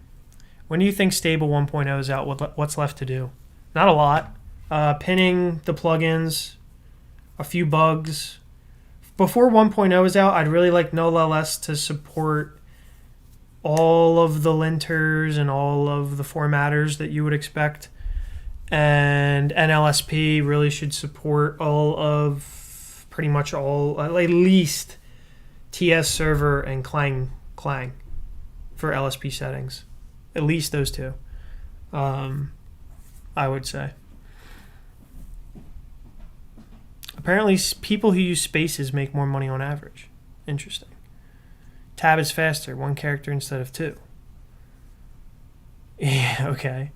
When do you think stable 1.0 is out? What's left to do? Not a lot. Pinning the plugins, a few bugs. Before 1.0 is out, I'd really like null-ls to support all of the linters and all of the formatters that you would expect. And NLSP really should support all of, pretty much all, at least TS server and Clang for LSP settings. At least those two, I would say. Apparently, people who use spaces make more money on average. Interesting. Tab is faster, 1 character instead of 2. Yeah, okay.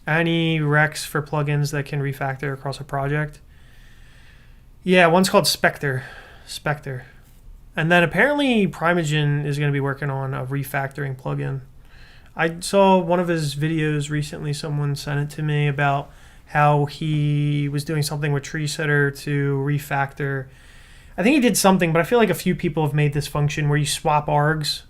Any recs for plugins that can refactor across a project? Yeah, one's called Spectre. And then apparently Primogen is going to be working on a refactoring plugin. I saw one of his videos recently. Someone sent it to me about how he was doing something with TreeSitter to refactor. I think he did something, but I feel like a few people have made this function where you swap args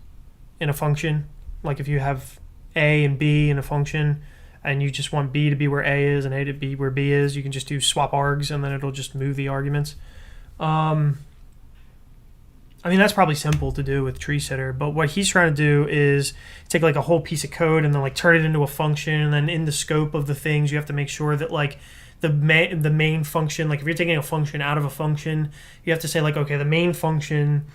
in a function. Like if you have A and B in a function and you just want B to be where A is and A to be where B is, you can just do swap args and then it'll just move the arguments. I mean, that's probably simple to do with TreeSitter, but what he's trying to do is take like a whole piece of code and then like turn it into a function, and then in the scope of the things, you have to make sure that like the main function, like if you're taking a function out of a function, you have to say like, okay, the main function,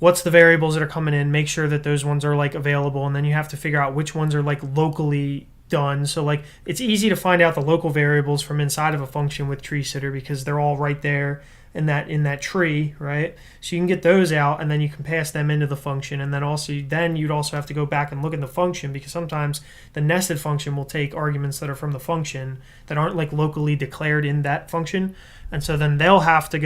what's the variables that are coming in, make sure that those ones are like available, and then you have to figure out which ones are like locally done. So like it's easy to find out the local variables from inside of a function with TreeSitter because they're all right there in that tree, right? So you can get those out and then you can pass them into the function, and then you'd also have to go back and look at the function because sometimes the nested function will take arguments that are from the function that aren't like locally declared in that function, and so then they'll have to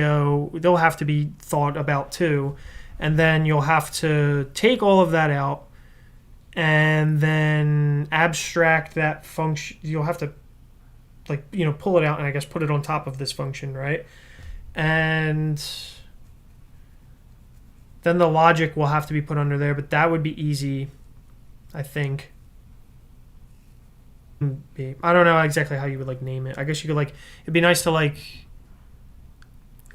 be thought about too, and then you'll have to take all of that out and then abstract that function. You'll have to pull it out and I guess put it on top of this function, right? And then the logic will have to be put under there, but that would be easy, I think. I don't know exactly how you would like name it. I guess you could it'd be nice to like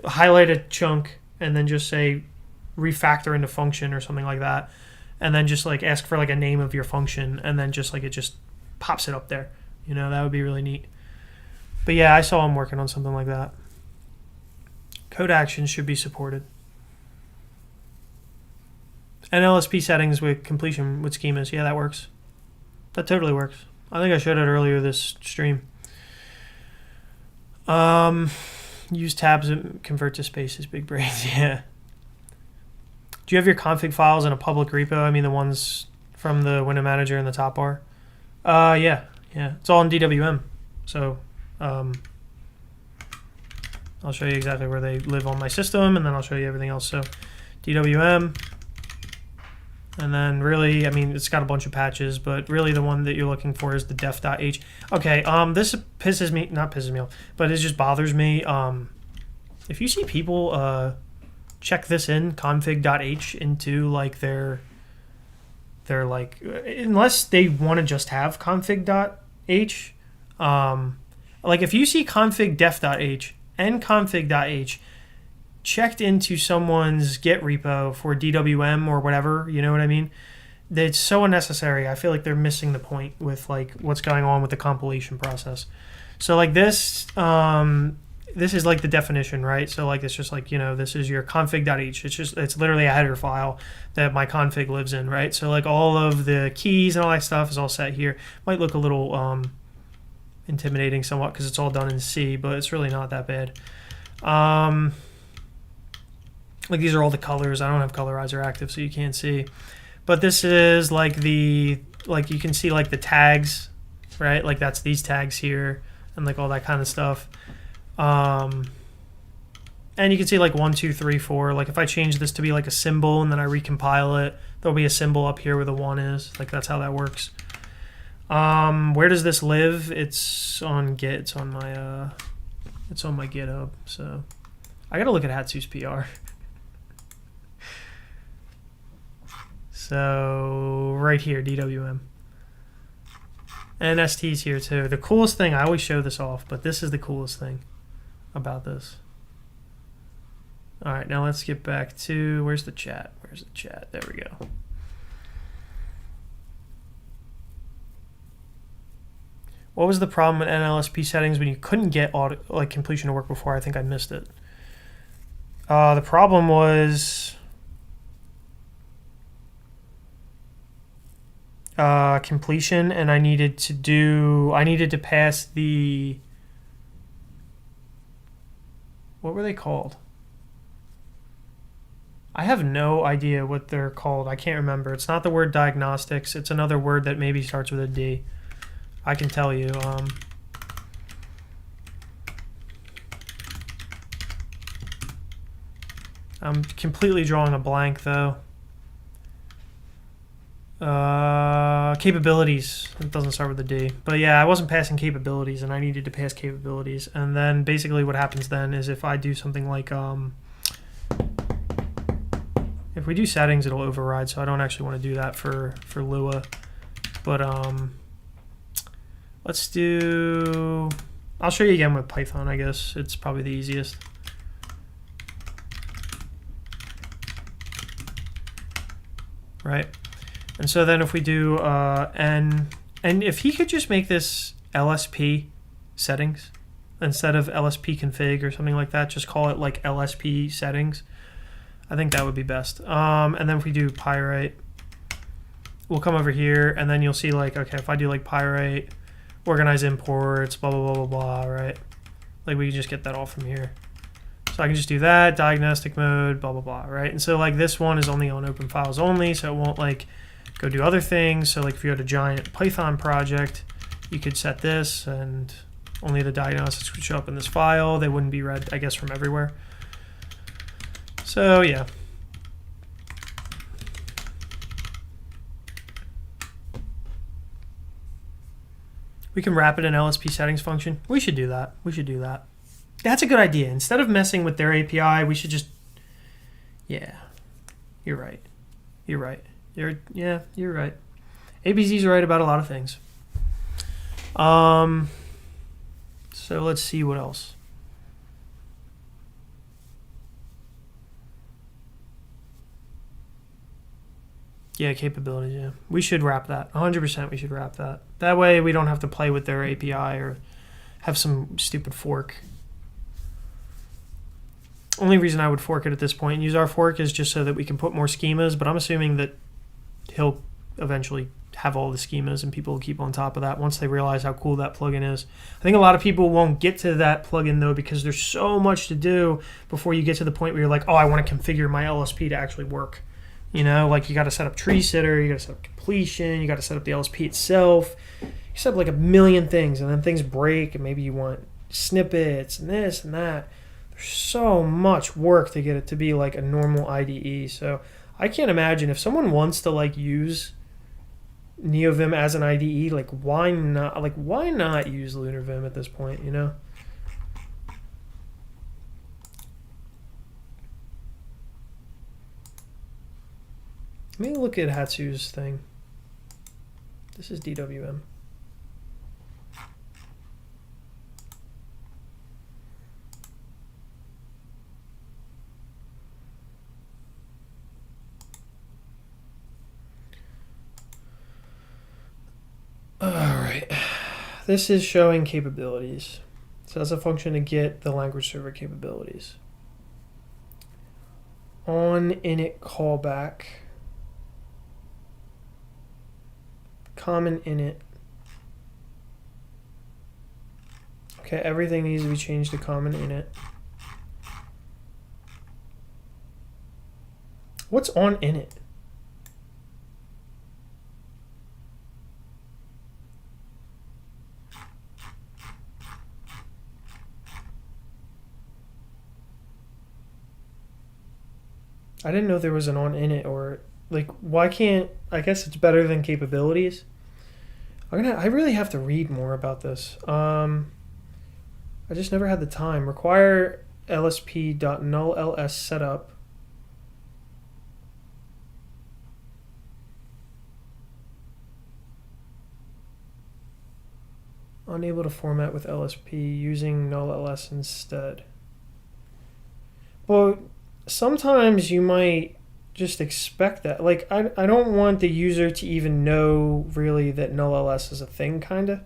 highlight a chunk and then just say refactor into function or something like that, and then just like ask for like a name of your function, and then just like it just pops it up there. That would be really neat. But yeah, I saw him working on something like that. Code actions should be supported. And LSP settings with completion with schemas. Yeah, that works. That totally works. I think I showed it earlier this stream. Use tabs and convert to spaces. Big brains. Yeah. Do you have your config files in a public repo? I mean the ones from the window manager in the top bar? Yeah. It's all in DWM. So I'll show you exactly where they live on my system, and then I'll show you everything else. So DWM, and then really, I mean, it's got a bunch of patches, but really the one that you're looking for is the def.h. Okay, this not pisses me off, but it just bothers me. If you see people check this in, config.h, into like their like, unless they want to just have config.h, like if you see config def.h and config.h checked into someone's Git repo for DWM or whatever, you know what I mean? It's so unnecessary. I feel like they're missing the point with like what's going on with the compilation process. So like this is like the definition, right? So like it's just like, this is your config.h. It's literally a header file that my config lives in, right? So like all of the keys and all that stuff is all set here. Might look a little intimidating somewhat because it's all done in C, but it's really not that bad. Like these are all the colors. I don't have colorizer active, so you can't see. But this is like you can see like the tags, right? Like that's these tags here and like all that kind of stuff. And you can see like 1, 2, 3, 4. Like if I change this to be like a symbol and then I recompile it, there'll be a symbol up here where the 1 is. Like that's how that works. Where does this live? It's on Git. It's on my GitHub. So I gotta look at Hatsu's PR. So right here, DWM. And ST's here too. The coolest thing, I always show this off, but this is the coolest thing about this. All right, now let's get back to, where's the chat? Where's the chat? There we go. What was the problem with NLSP settings when you couldn't get completion to work before? I think I missed it. The problem was completion, and I needed to pass the, what were they called? I have no idea what they're called. I can't remember. It's not the word diagnostics. It's another word that maybe starts with a D. I can tell you. I'm completely drawing a blank though. Capabilities. It doesn't start with a D. But yeah, I wasn't passing capabilities, and I needed to pass capabilities. And then basically what happens then is if I do something like if we do settings, it'll override, so I don't actually want to do that for Lua. But let's do, I'll show you again with Python, I guess. It's probably the easiest. Right? And so then if we do and if he could just make this LSP settings instead of LSP config or something like that, just call it like LSP settings. I think that would be best. And then if we do pyrite, we'll come over here, and then you'll see like, okay, if I do like pyrite, organize imports, blah, blah, blah, blah, blah, right? Like we can just get that all from here. So I can just do that, diagnostic mode, blah, blah, blah, right? And so like this one is only on open files only, so it won't like go do other things. So like if you had a giant Python project, you could set this and only the diagnostics would show up in this file. They wouldn't be read, I guess, from everywhere. So yeah. We can wrap it in LSP settings function. We should do that. We should do that. That's a good idea. Instead of messing with their API, we should just, yeah, you're right. You're right. You're right. ABZ's right about a lot of things. So let's see what else. Yeah, capabilities, yeah. We should wrap that. 100% we should wrap that. That way we don't have to play with their API or have some stupid fork. Only reason I would fork it at this point and use our fork is just so that we can put more schemas, but I'm assuming that he'll eventually have all the schemas and people will keep on top of that once they realize how cool that plugin is. I think a lot of people won't get to that plugin though because there's so much to do before you get to the point where you're like, oh, I want to configure my LSP to actually work. You know, like you got to set up tree sitter, you got to set up completion, you got to set up the LSP itself. You set up like a million things, and then things break, and maybe you want snippets and this and that. There's so much work to get it to be like a normal IDE. So I can't imagine if someone wants to like use NeoVim as an IDE, like why not? Like why not use LunarVim at this point? You know. Let me look at Hatsu's thing. This is DWM. All right. This is showing capabilities. So that's a function to get the language server capabilities. On init callback. Common init. Okay, everything needs to be changed to common init. What's on init? I didn't know there was an on init, or like why can't, I guess it's better than capabilities. I really have to read more about this. I just never had the time. Require lsp.null-ls setup. Unable to format with LSP using null-ls instead. Well, sometimes you might just expect that. Like, I don't want the user to even know really that null-ls is a thing, kind of.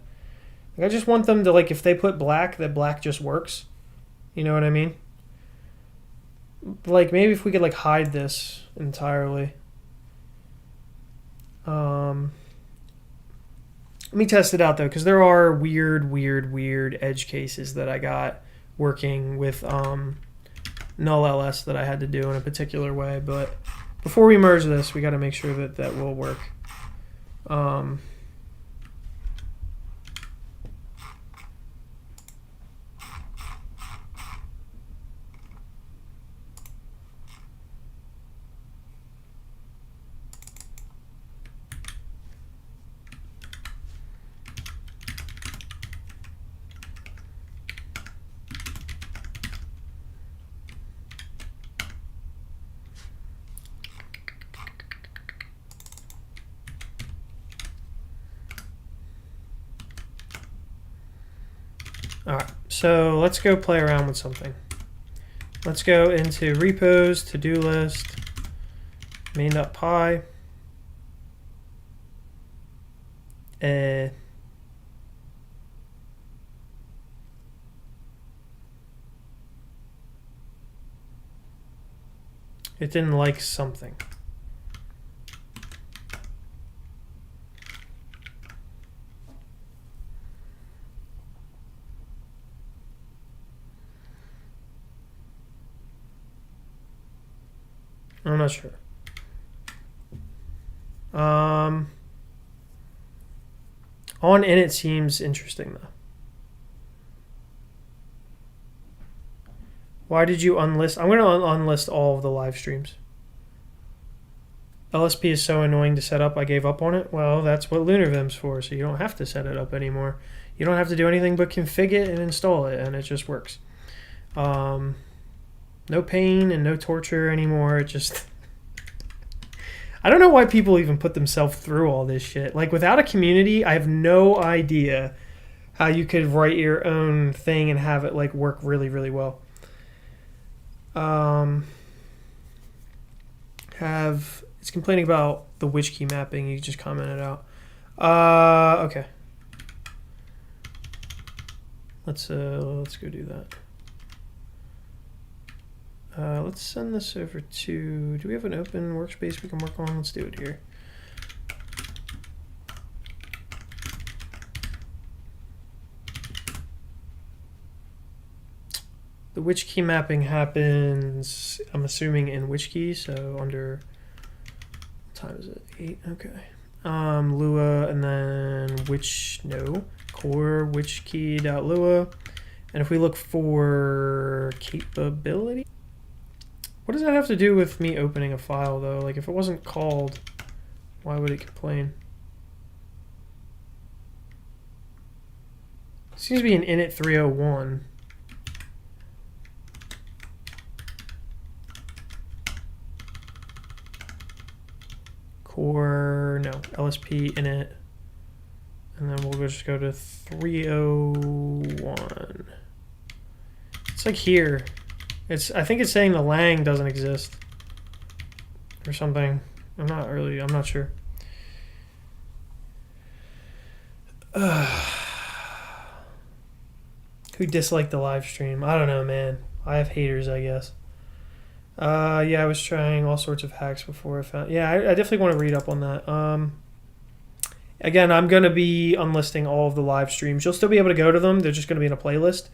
Like, I just want them to, like, if they put black, that black just works. You know what I mean? Like, maybe if we could, like, hide this entirely. Let me test it out, though, because there are weird edge cases that I got working with null-ls that I had to do in a particular way. But before we merge this, we got to make sure that that will work. All right, so let's go play around with something. Let's go into repos, to-do list, main.py. It didn't like something. I'm not sure. On init seems interesting though. Why did you unlist? I'm going to unlist all of the live streams. LSP is so annoying to set up, I gave up on it. Well, that's what LunarVim's for, so you don't have to set it up anymore. You don't have to do anything but config it and install it, and it just works. No pain and no torture anymore. It just... I don't know why people even put themselves through all this shit. Like, without a community, I have no idea how you could write your own thing and have it, like, work really, really well. It's complaining about the which key mapping. You just commented out. Okay. Let's go do that. Let's send this over to... Do we have an open workspace we can work on? Let's do it here. The which key mapping happens, I'm assuming, in which key, so under... What time is it? 8? Okay. Lua, and then which... No. Core which key.lua. And if we look for capability... What does that have to do with me opening a file, though? Like, if it wasn't called, why would it complain? It seems to be an init 301. Core, no, LSP init. And then we'll just go to 301. It's like here. I think it's saying the lang doesn't exist or something. I'm not sure. Who disliked the live stream? I don't know, man. I have haters, I guess. Yeah, I was trying all sorts of hacks before I found... Yeah, I definitely want to read up on that. Again, I'm going to be unlisting all of the live streams. You'll still be able to go to them. They're just going to be in a playlist.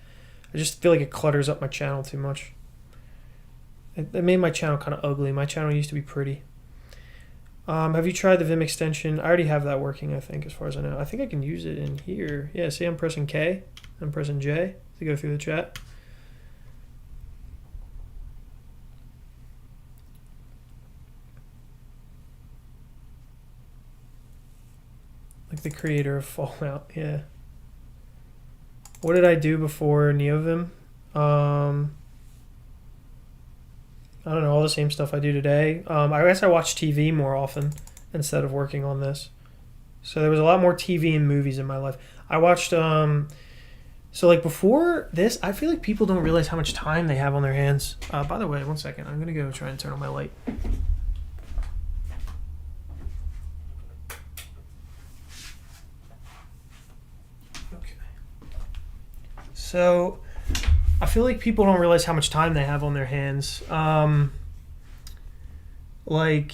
I just feel like it clutters up my channel too much. It made my channel kind of ugly. My channel used to be pretty. Have you tried the Vim extension? I already have that working, I think, as far as I know. I think I can use it in here. Yeah, see, I'm pressing K. I'm pressing J to go through the chat. Like the creator of Fallout, yeah. What did I do before NeoVim? I don't know, all the same stuff I do today. I guess I watch TV more often instead of working on this. So there was a lot more TV and movies in my life. I watched So like before this, I feel like people don't realize how much time they have on their hands. By the way, one second. I'm going to go try and turn on my light. Okay. So I feel like people don't realize how much time they have on their hands. Like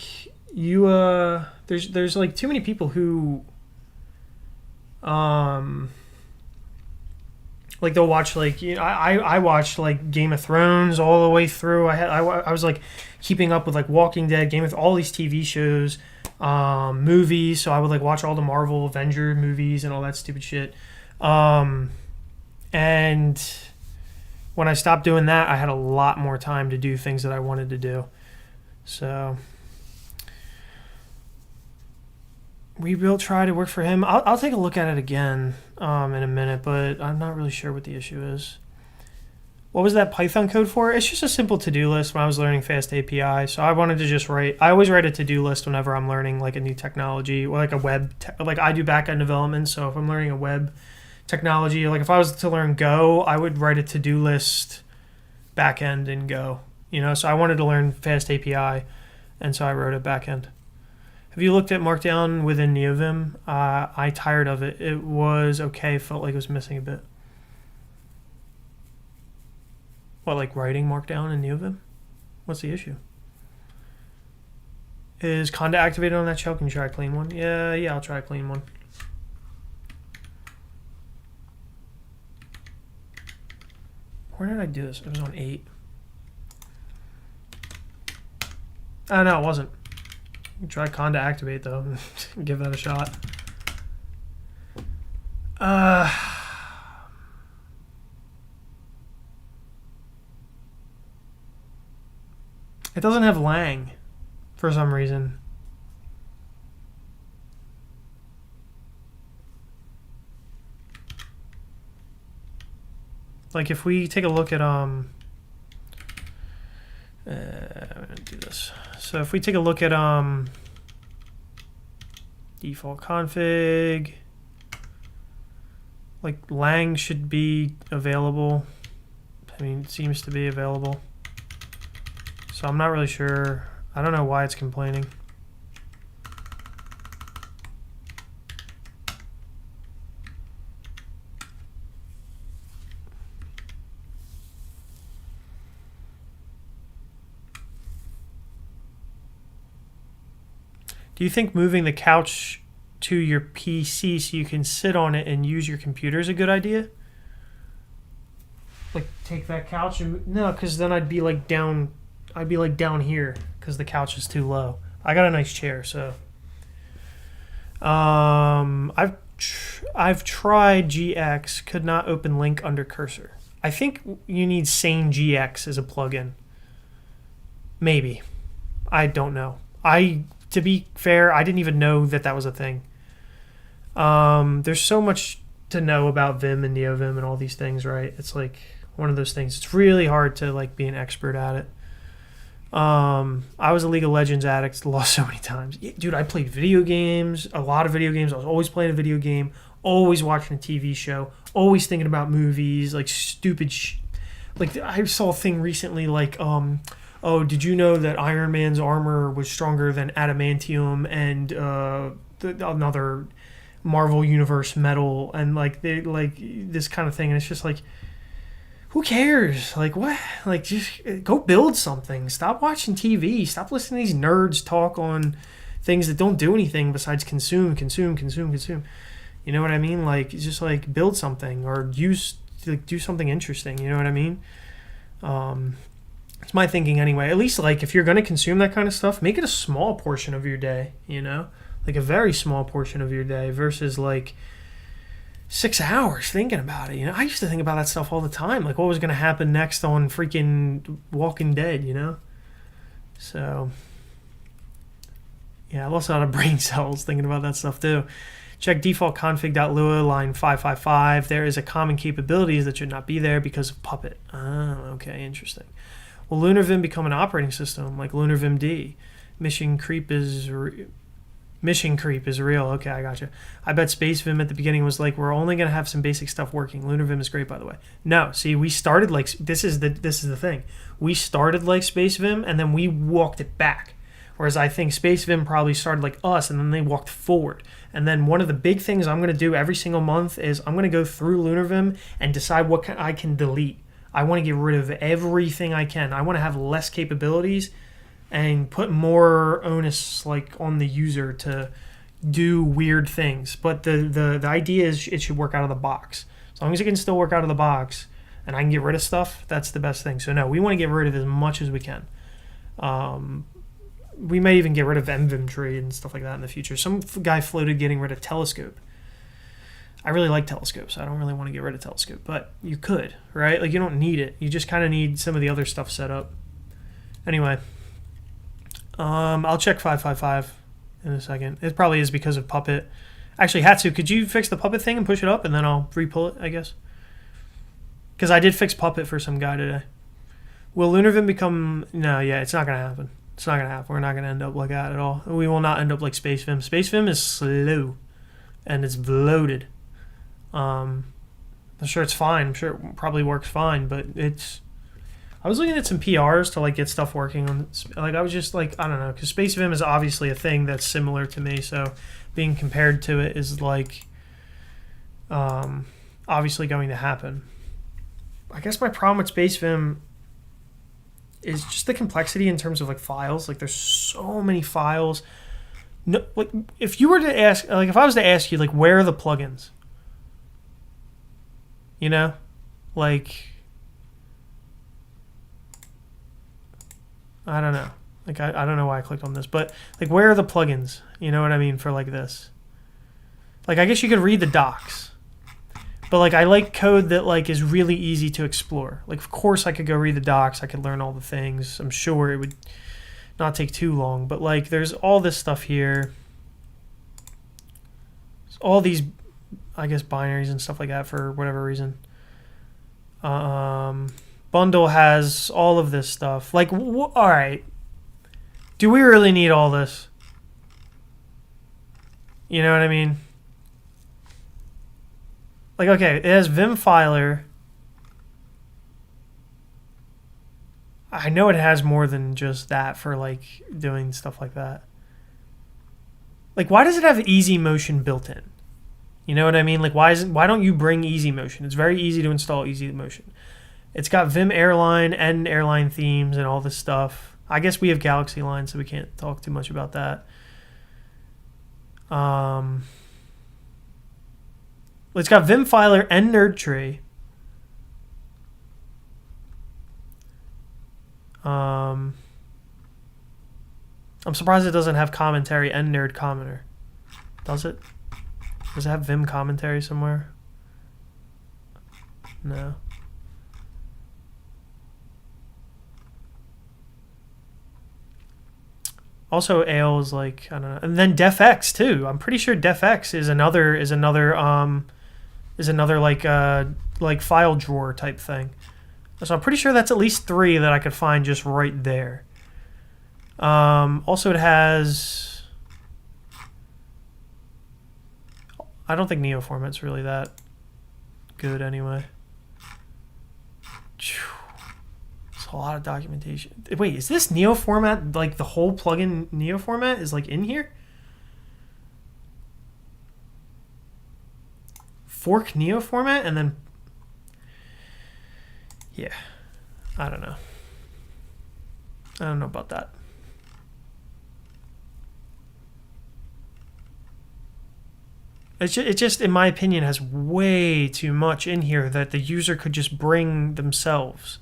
you, there's like too many people who, like they'll watch like, you know, I watched like Game of Thrones all the way through. I was like keeping up with like Walking Dead, Game of all these TV shows, movies. So I would like watch all the Marvel Avenger movies and all that stupid shit. And when I stopped doing that, I had a lot more time to do things that I wanted to do. So we will try to work for him. I'll take a look at it again in a minute, but I'm not really sure what the issue is. What was that Python code for? It's just a simple to-do list when I was learning Fast API. So I wanted to just write. I always write a to-do list whenever I'm learning like a new technology or like a web. Like I do back-end development, so if I'm learning a web technology, like if I was to learn Go, I would write a to-do list back-end in Go. You know, so I wanted to learn Fast API, and so I wrote it back-end. Have you looked at Markdown within NeoVim? I tired of it. It was okay. Felt like it was missing a bit. What, like writing Markdown in NeoVim? What's the issue? Is Conda activated on that shell? Can you try a clean one? Yeah, I'll try a clean one. Where did I do this? It was on 8. Oh, no, it wasn't. Try Conda activate though. Give that a shot. It doesn't have lang for some reason. Like if we take a look at I'm gonna do this. So if we take a look at default config, like lang should be available. I mean, it seems to be available. So I'm not really sure. I don't know why it's complaining. Do you think moving the couch to your PC so you can sit on it and use your computer is a good idea? Like take that couch and no, because then I'd be like down. I'd be like down here because the couch is too low. I got a nice chair, so. I've tried GX. Could not open link under cursor. I think you need Sane GX as a plugin. Maybe. I don't know. To be fair, I didn't even know that was a thing. There's so much to know about Vim and NeoVim and all these things, right? It's like one of those things. It's really hard to like be an expert at it. I was a League of Legends addict, lost so many times. Yeah, dude, I played video games, a lot of video games. I was always playing a video game, always watching a TV show, always thinking about movies, like stupid like I saw a thing recently like oh, did you know that Iron Man's armor was stronger than adamantium and another Marvel Universe metal and like they like this kind of thing, and it's just like, who cares? Like what? Like just go build something. Stop watching TV. Stop listening to these nerds talk on things that don't do anything besides consume. You know what I mean? Like just like build something or do something interesting. You know what I mean? It's my thinking anyway. At least like if you're gonna consume that kind of stuff, make it a small portion of your day, you know? Like a very small portion of your day versus like 6 hours thinking about it, you know? I used to think about that stuff all the time, like what was gonna happen next on freaking Walking Dead, you know? So yeah, I lost a lot of brain cells thinking about that stuff too. Check default config.lua line 555. There is a common capabilities that should not be there because of Puppet. Oh, okay, interesting. Will LunarVim become an operating system like LunarVim D? Mission creep is Mission creep is real. Okay, I gotcha. I bet SpaceVim at the beginning was like, we're only gonna have some basic stuff working. LunarVim is great, by the way. No, see, we started like this is the thing. We started like SpaceVim and then we walked it back. Whereas I think SpaceVim probably started like us and then they walked forward. And then one of the big things I'm gonna do every single month is I'm gonna go through LunarVim and decide what I can delete. I want to get rid of everything I can. I want to have less capabilities and put more onus like on the user to do weird things. But the idea is it should work out of the box. As long as it can still work out of the box and I can get rid of stuff, that's the best thing. So no, we want to get rid of as much as we can. We may even get rid of NVIM tree and stuff like that in the future. Some guy floated getting rid of Telescope. I really like Telescope, so I don't really want to get rid of Telescope, but you could, right? Like, you don't need it. You just kind of need some of the other stuff set up. Anyway, I'll check 555 in a second. It probably is because of Puppet. Actually, Hatsu, could you fix the Puppet thing and push it up, and then I'll re-pull it, I guess? Because I did fix Puppet for some guy today. Will LunarVim become... No, yeah, it's not going to happen. It's not going to happen. We're not going to end up like that at all. We will not end up like SpaceVim. SpaceVim is slow, and it's bloated. I'm sure it's fine. I'm sure it probably works fine, but it's... I was looking at some PRs to like get stuff working on. Like I was just like, I don't know, because SpaceVim is obviously a thing that's similar to me, so being compared to it is like obviously going to happen. I guess my problem with SpaceVim is just the complexity in terms of like files. Like there's so many files. No, like if you were to ask, like if I was to ask you, like where are the plugins? You know, like, I don't know. Like, I don't know why I clicked on this, but like, where are the plugins? You know what I mean? For like this. Like, I guess you could read the docs, but like, I like code that like is really easy to explore. Like, of course I could go read the docs. I could learn all the things. I'm sure it would not take too long, but like, there's all this stuff here. There's all these, I guess, binaries and stuff like that for whatever reason. Bundle has all of this stuff. Like, all right. Do we really need all this? You know what I mean? Like, okay, it has Vim filer. I know it has more than just that for, like, doing stuff like that. Like, why does it have easy motion built in? You know what I mean? Like, why don't you bring easy motion? It's very easy to install easy motion. It's got Vim airline and airline themes and all this stuff. I guess we have Galaxy Line, so we can't talk too much about that. It's got Vim filer and nerd tree. I'm surprised it doesn't have commentary and nerd commenter. Does it? Does it have Vim commentary somewhere? No. Also, Ale is like, I don't know, and then DefX too. I'm pretty sure DefX is another like file drawer type thing. So I'm pretty sure that's at least 3 that I could find just right there. Also, it has. I don't think Neo format's really that good anyway. It's a lot of documentation. Wait, is this Neo format, like the whole plugin Neo format is like in here? Fork Neo format and then... Yeah, I don't know. I don't know about that. It just, in my opinion, has way too much in here that the user could just bring themselves.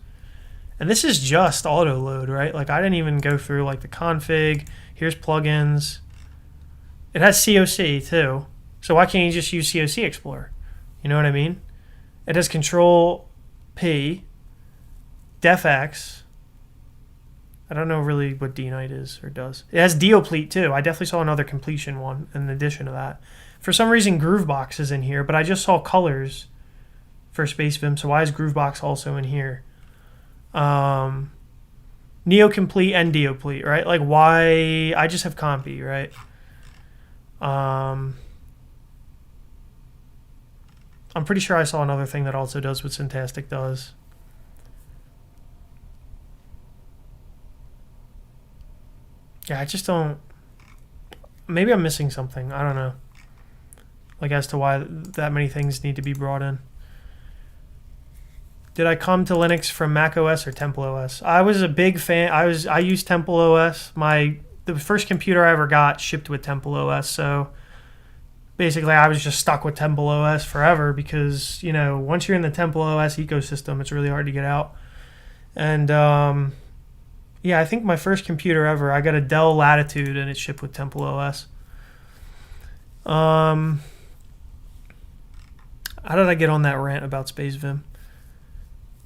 And this is just auto load, right? Like I didn't even go through like the config. Here's plugins. It has COC too. So why can't you just use COC Explorer? You know what I mean? It has Control P, DefX. I don't know really what dnight is or does. It has Deoplete too. I definitely saw another completion one in addition to that. For some reason, Groovebox is in here, but I just saw colors for SpaceVim, so why is Groovebox also in here? Neocomplete and Deoplete, right? Like, why? I just have Compy, right? I'm pretty sure I saw another thing that also does what Syntastic does. Yeah, I just don't... Maybe I'm missing something. I don't know. Like, as to why that many things need to be brought in. Did I come to Linux from Mac OS or Temple OS? I was a big fan. I used Temple OS. The first computer I ever got shipped with Temple OS, so basically I was just stuck with Temple OS forever because, you know, once you're in the Temple OS ecosystem, it's really hard to get out. And yeah, I think my first computer ever, I got a Dell Latitude and it shipped with Temple OS. How did I get on that rant about lsp-vim?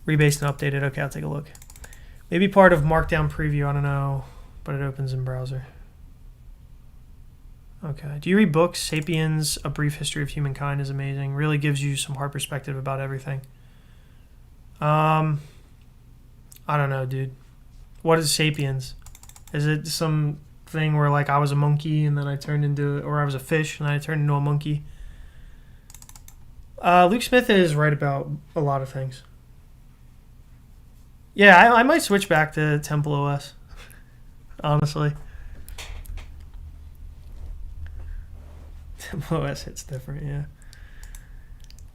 Rebased and updated. Okay, I'll take a look. Maybe part of Markdown preview, I don't know, but it opens in browser. Okay. Do you read books? Sapiens, A Brief History of Humankind is amazing. Really gives you some hard perspective about everything. I don't know, dude. What is Sapiens? Is it some thing where, like, I was a monkey and then I turned into, or I was a fish and then I turned into a monkey? Luke Smith is right about a lot of things. Yeah, I might switch back to Temple OS, honestly. Temple OS hits different, yeah.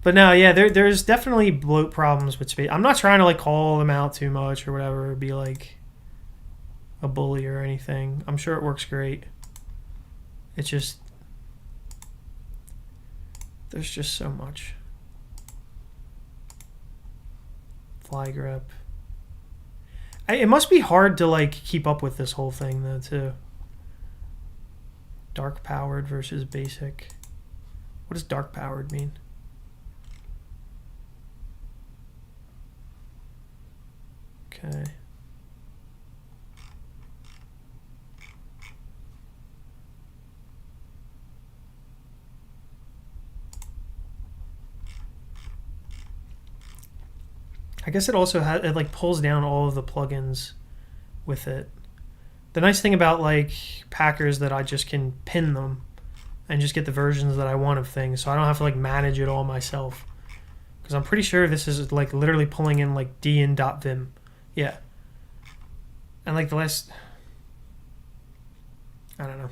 But no, yeah, there's definitely bloat problems with space. I'm not trying to, like, call them out too much or whatever, or be, like, a bully or anything. I'm sure it works great. It's just... There's just so much. Fly grep. It must be hard to, like, keep up with this whole thing, though, too. Dark powered versus basic. What does dark powered mean? Okay. I guess it also has, it like pulls down all of the plugins with it. The nice thing about like Packer is that I just can pin them and just get the versions that I want of things, so I don't have to like manage it all myself. Because I'm pretty sure this is like literally pulling in like d-in.vim. Yeah. And like the last, I don't know.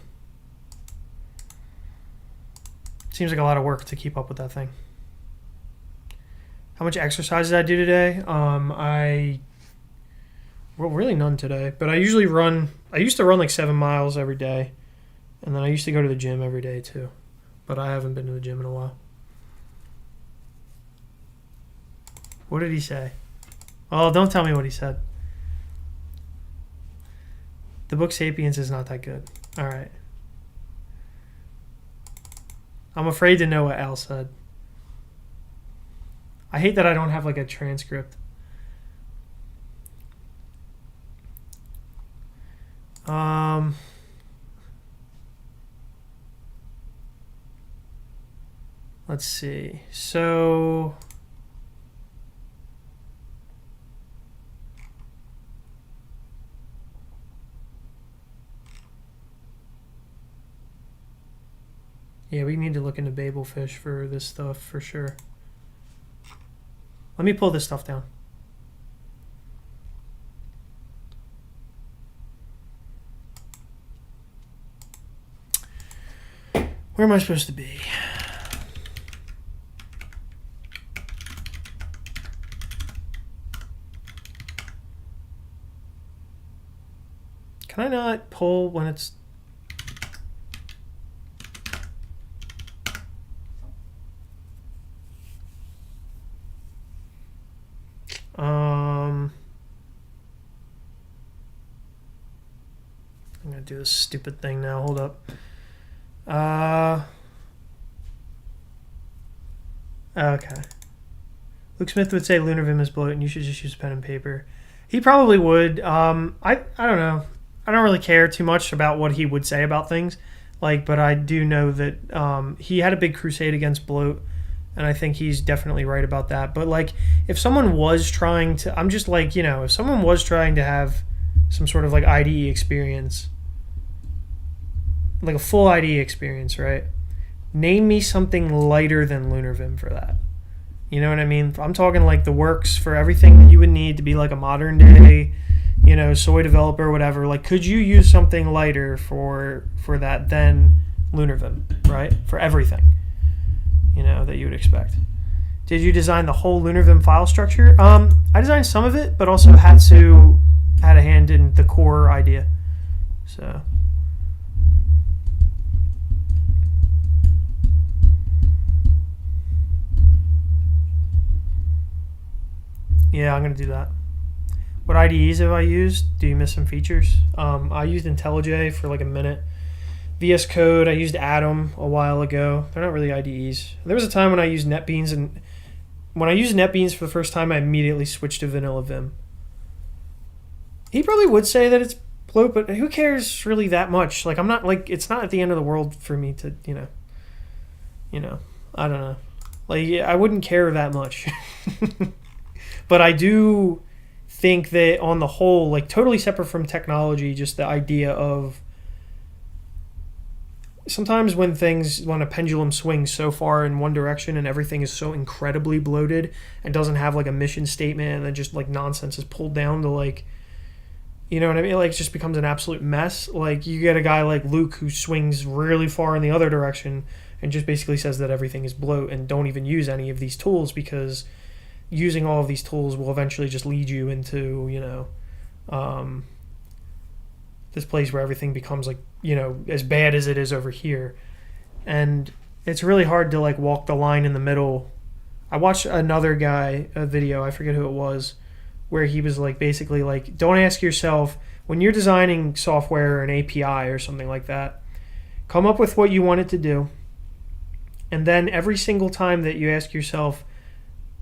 Seems like a lot of work to keep up with that thing. How much exercise did I do today? Well, really none today, but I used to run like 7 miles every day, and then I used to go to the gym every day too, but I haven't been to the gym in a while. What did he say? Oh, don't tell me what he said. The book Sapiens is not that good. All right. I'm afraid to know what Al said. I hate that I don't have like a transcript. Let's see. So yeah, we need to look into Babelfish for this stuff for sure. Let me pull this stuff down. Where am I supposed to be? Can I not pull when it's... I'm gonna do this stupid thing now. Hold up. Okay. Luke Smith would say LunarVim is bloat and you should just use pen and paper. He probably would. I don't know. I don't really care too much about what he would say about things. Like, but I do know that he had a big crusade against bloat, and I think he's definitely right about that. But like, if someone was trying to, I'm just like, you know, if someone was trying to have some sort of like IDE experience, like a full IDE experience, right? Name me something lighter than LunarVim for that. You know what I mean? I'm talking like the works for everything that you would need to be like a modern day, you know, soy developer, whatever. Like, could you use something lighter for that than LunarVim, right? For everything, you know, that you would expect. Did you design the whole LunarVim file structure? I designed some of it, but also Hatsu had a hand in the core idea. So. Yeah, I'm going to do that. What IDEs have I used? Do you miss some features? I used IntelliJ for like a minute. VS Code, I used Atom a while ago. They're not really IDEs. There was a time when I used NetBeans, and when I used NetBeans for the first time, I immediately switched to vanilla Vim. He probably would say that it's bloat, but who cares really that much? Like, I'm not like, it's not at the end of the world for me to, you know, I don't know. Like, I wouldn't care that much. But I do think that on the whole, like totally separate from technology, just the idea of sometimes when a pendulum swings so far in one direction and everything is so incredibly bloated and doesn't have like a mission statement, and then just like nonsense is pulled down to like, you know what I mean? Like, it just becomes an absolute mess. Like, you get a guy like Luke who swings really far in the other direction and just basically says that everything is bloat and don't even use any of these tools, because using all of these tools will eventually just lead you into, you know, this place where everything becomes like, you know, as bad as it is over here. And it's really hard to like walk the line in the middle. I watched another guy, a video, I forget who it was, where he was like, basically like, don't ask yourself, when you're designing software or an API or something like that, come up with what you want it to do. And then every single time that you ask yourself,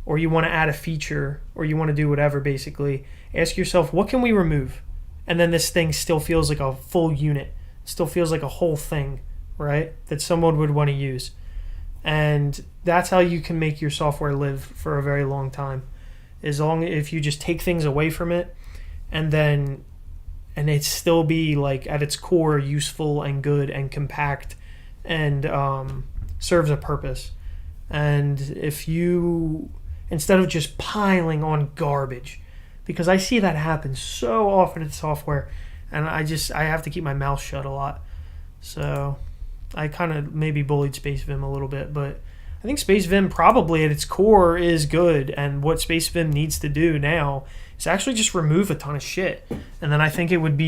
or you want to add a feature, or you want to do whatever, basically, ask yourself, what can we remove? And then this thing still feels like a full unit, still feels like a whole thing, right? That someone would want to use. And that's how you can make your software live for a very long time. If you just take things away from it, and it still be like at its core useful and good and compact and serves a purpose. And if you, instead of just piling on garbage, because I see that happen so often in software, and I have to keep my mouth shut a lot. So I kind of maybe bullied SpaceVim a little bit, but I think SpaceVim probably at its core is good, and what SpaceVim needs to do now is actually just remove a ton of shit. And then I think it would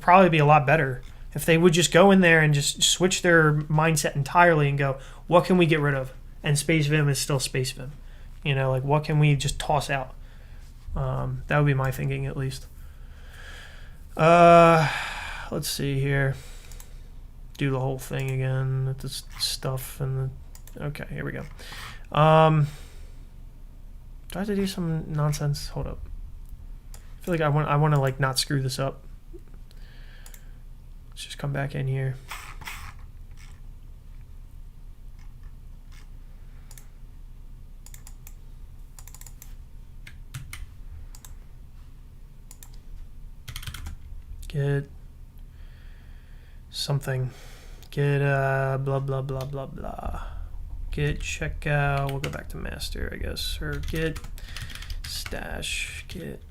probably be a lot better if they would just go in there and just switch their mindset entirely and go, what can we get rid of? And SpaceVim is still SpaceVim. You know, like, what can we just toss out? That would be my thinking, at least. Let's see here. Do the whole thing again with this stuff and okay, here we go. Do I have to do some nonsense? Hold up. I feel like I want to like not screw this up. Let's just come back in here. Get something. Get blah blah blah blah blah. Get checkout. We'll go back to master, I guess, or get stash. Get.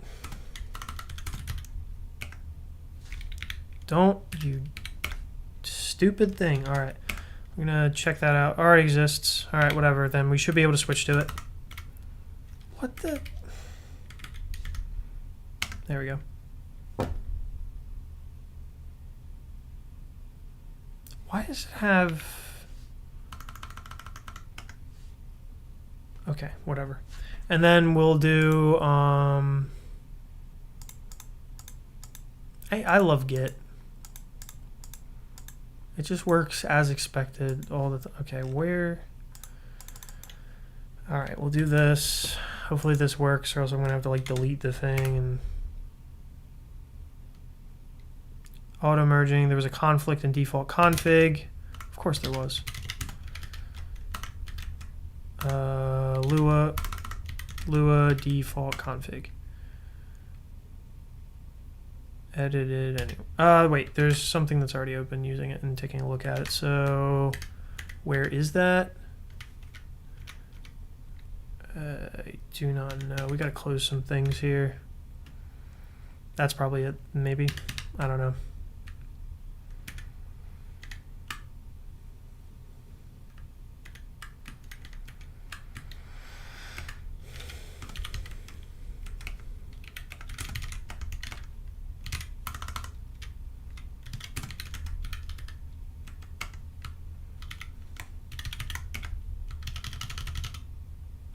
Don't you stupid thing. All right, I'm gonna check that out. Already exists. All right, whatever. Then we should be able to switch to it. What the? There we go. Why does it have... Okay, whatever. And then we'll do... I love Git. It just works as expected all the time. Okay, where... Alright, we'll do this. Hopefully this works, or else I'm going to have to like delete the thing. And auto merging. There was a conflict in default config. Of course there was. Lua default config. edited wait, there's something that's already open using it and taking a look at it. So where is that? I do not know. We got to close some things here. That's probably it, maybe. I don't know.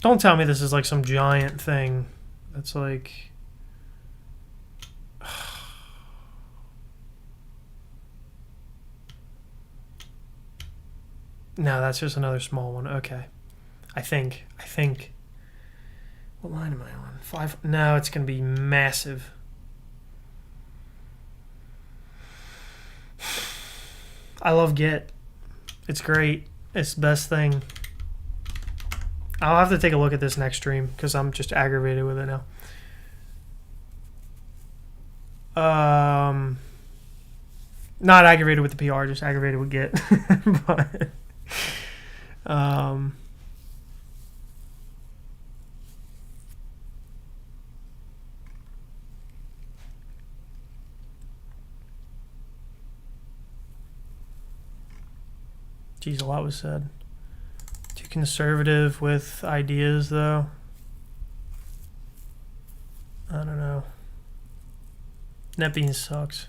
Don't tell me this is like some giant thing that's like... No, that's just another small one. Okay. I think. What line am I on? 5? No, it's going to be massive. I love Git. It's great. It's the best thing. I'll have to take a look at this next stream because I'm just aggravated with it now. Not aggravated with the PR, just aggravated with Git. But, geez, a lot was said. Too conservative with ideas, though. I don't know. NetBeans sucks.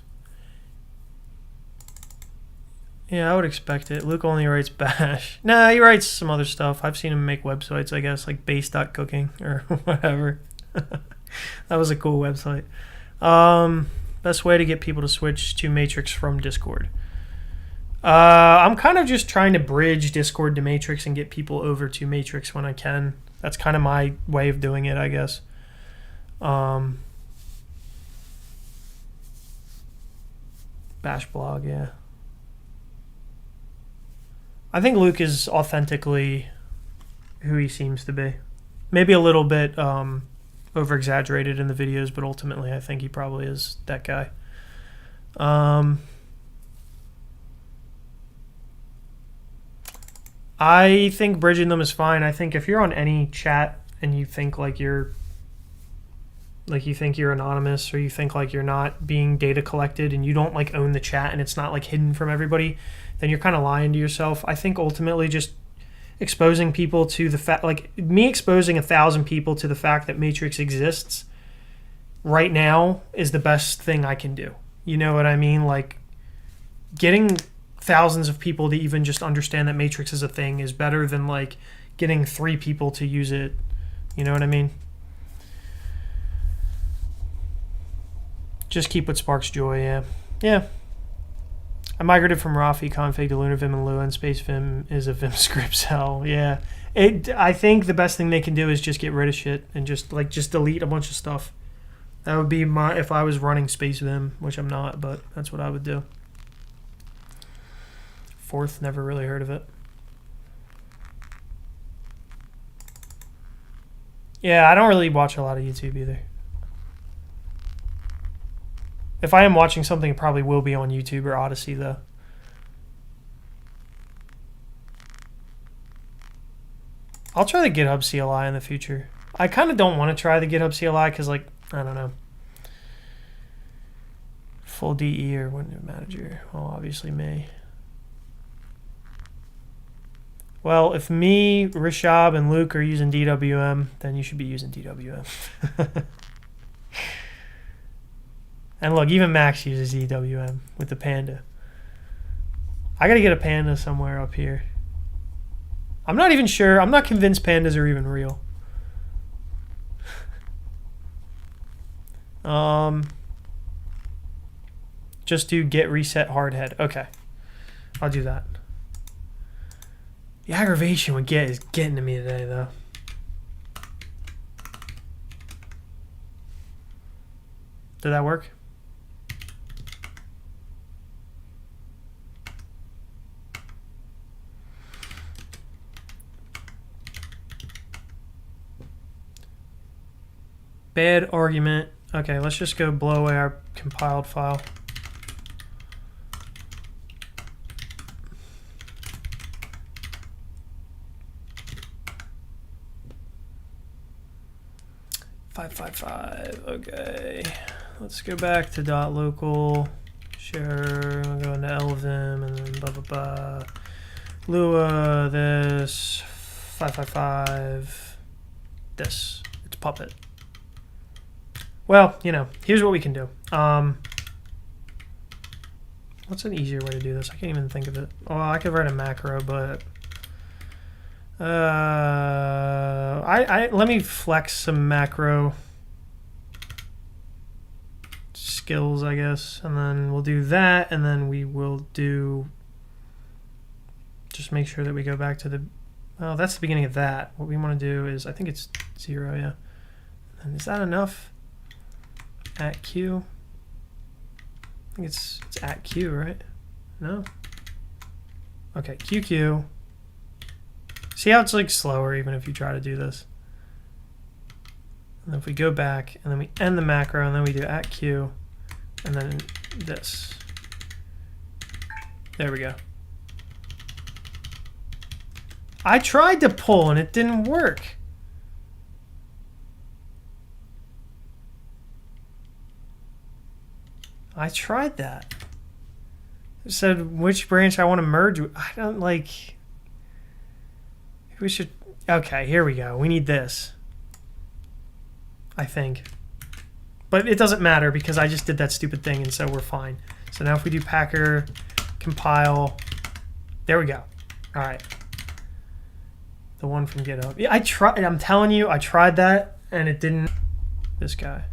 Yeah, I would expect it. Luke only writes bash. Nah, he writes some other stuff. I've seen him make websites, I guess, like base.cooking or whatever. That was a cool website. Best way to get people to switch to Matrix from Discord. I'm kind of just trying to bridge Discord to Matrix and get people over to Matrix when I can. That's kind of my way of doing it, I guess. Bash blog, yeah. I think Luke is authentically who he seems to be. Maybe a little bit over-exaggerated in the videos, but ultimately I think he probably is that guy. I think bridging them is fine. I think if you're on any chat and you think like you're anonymous, or you think like you're not being data collected and you don't like own the chat and it's not like hidden from everybody, then you're kind of lying to yourself. I think ultimately just exposing people to the fact, like me exposing 1,000 people to the fact that Matrix exists right now is the best thing I can do. You know what I mean? Like getting thousands of people to even just understand that Matrix is a thing is better than like getting 3 people to use it. You know what I mean? Just keep what sparks joy, yeah. Yeah. I migrated from Rafi config to LunarVim and Lua, and SpaceVim is a Vim scripts hell. Yeah. I think the best thing they can do is just get rid of shit and just delete a bunch of stuff. That would be if I was running SpaceVim, which I'm not, but that's what I would do. Fourth, never really heard of it. Yeah, I don't really watch a lot of YouTube either. If I am watching something, it probably will be on YouTube or Odyssey, though. I'll try the GitHub CLI in the future. I kind of don't want to try the GitHub CLI because, like, I don't know. Full DE or window manager? Well, obviously me. Well, if me, Rishab, and Luke are using DWM, then you should be using DWM. And look, even Max uses DWM with the Panda. I gotta get a Panda somewhere up here. I'm not even sure. I'm not convinced pandas are even real. Just do get reset hardhead. Okay. I'll do that. The aggravation with get is getting to me today, though. Did that work? Bad argument. Okay, let's just go blow away our compiled file. .555, okay. Let's go back to .local, share, we'll go into LVim, and then blah, blah, blah. Lua, this, 555, this. It's Puppet. Well, you know, here's what we can do. What's an easier way to do this? I can't even think of it. Oh, I could write a macro, but let me flex some macro skills, I guess, and then we'll do that, and then we will do, just make sure that we go back to the, oh, that's the beginning of that. What we want to do is, I think it's 0, yeah. And is that enough? At Q? I think it's at Q, right? No? Okay, QQ. See how it's like slower even if you try to do this? And then if we go back, and then we end the macro, and then we do at Q, and then this. There we go. I tried to pull and it didn't work. I tried that. It said which branch I want to merge with. I don't like. We should. Okay, here we go. We need this. I think. But it doesn't matter because I just did that stupid thing and so we're fine. So now if we do packer, compile. There we go. All right. The one from GitHub. Yeah, I tried. I'm telling you, I tried that and it didn't. This guy.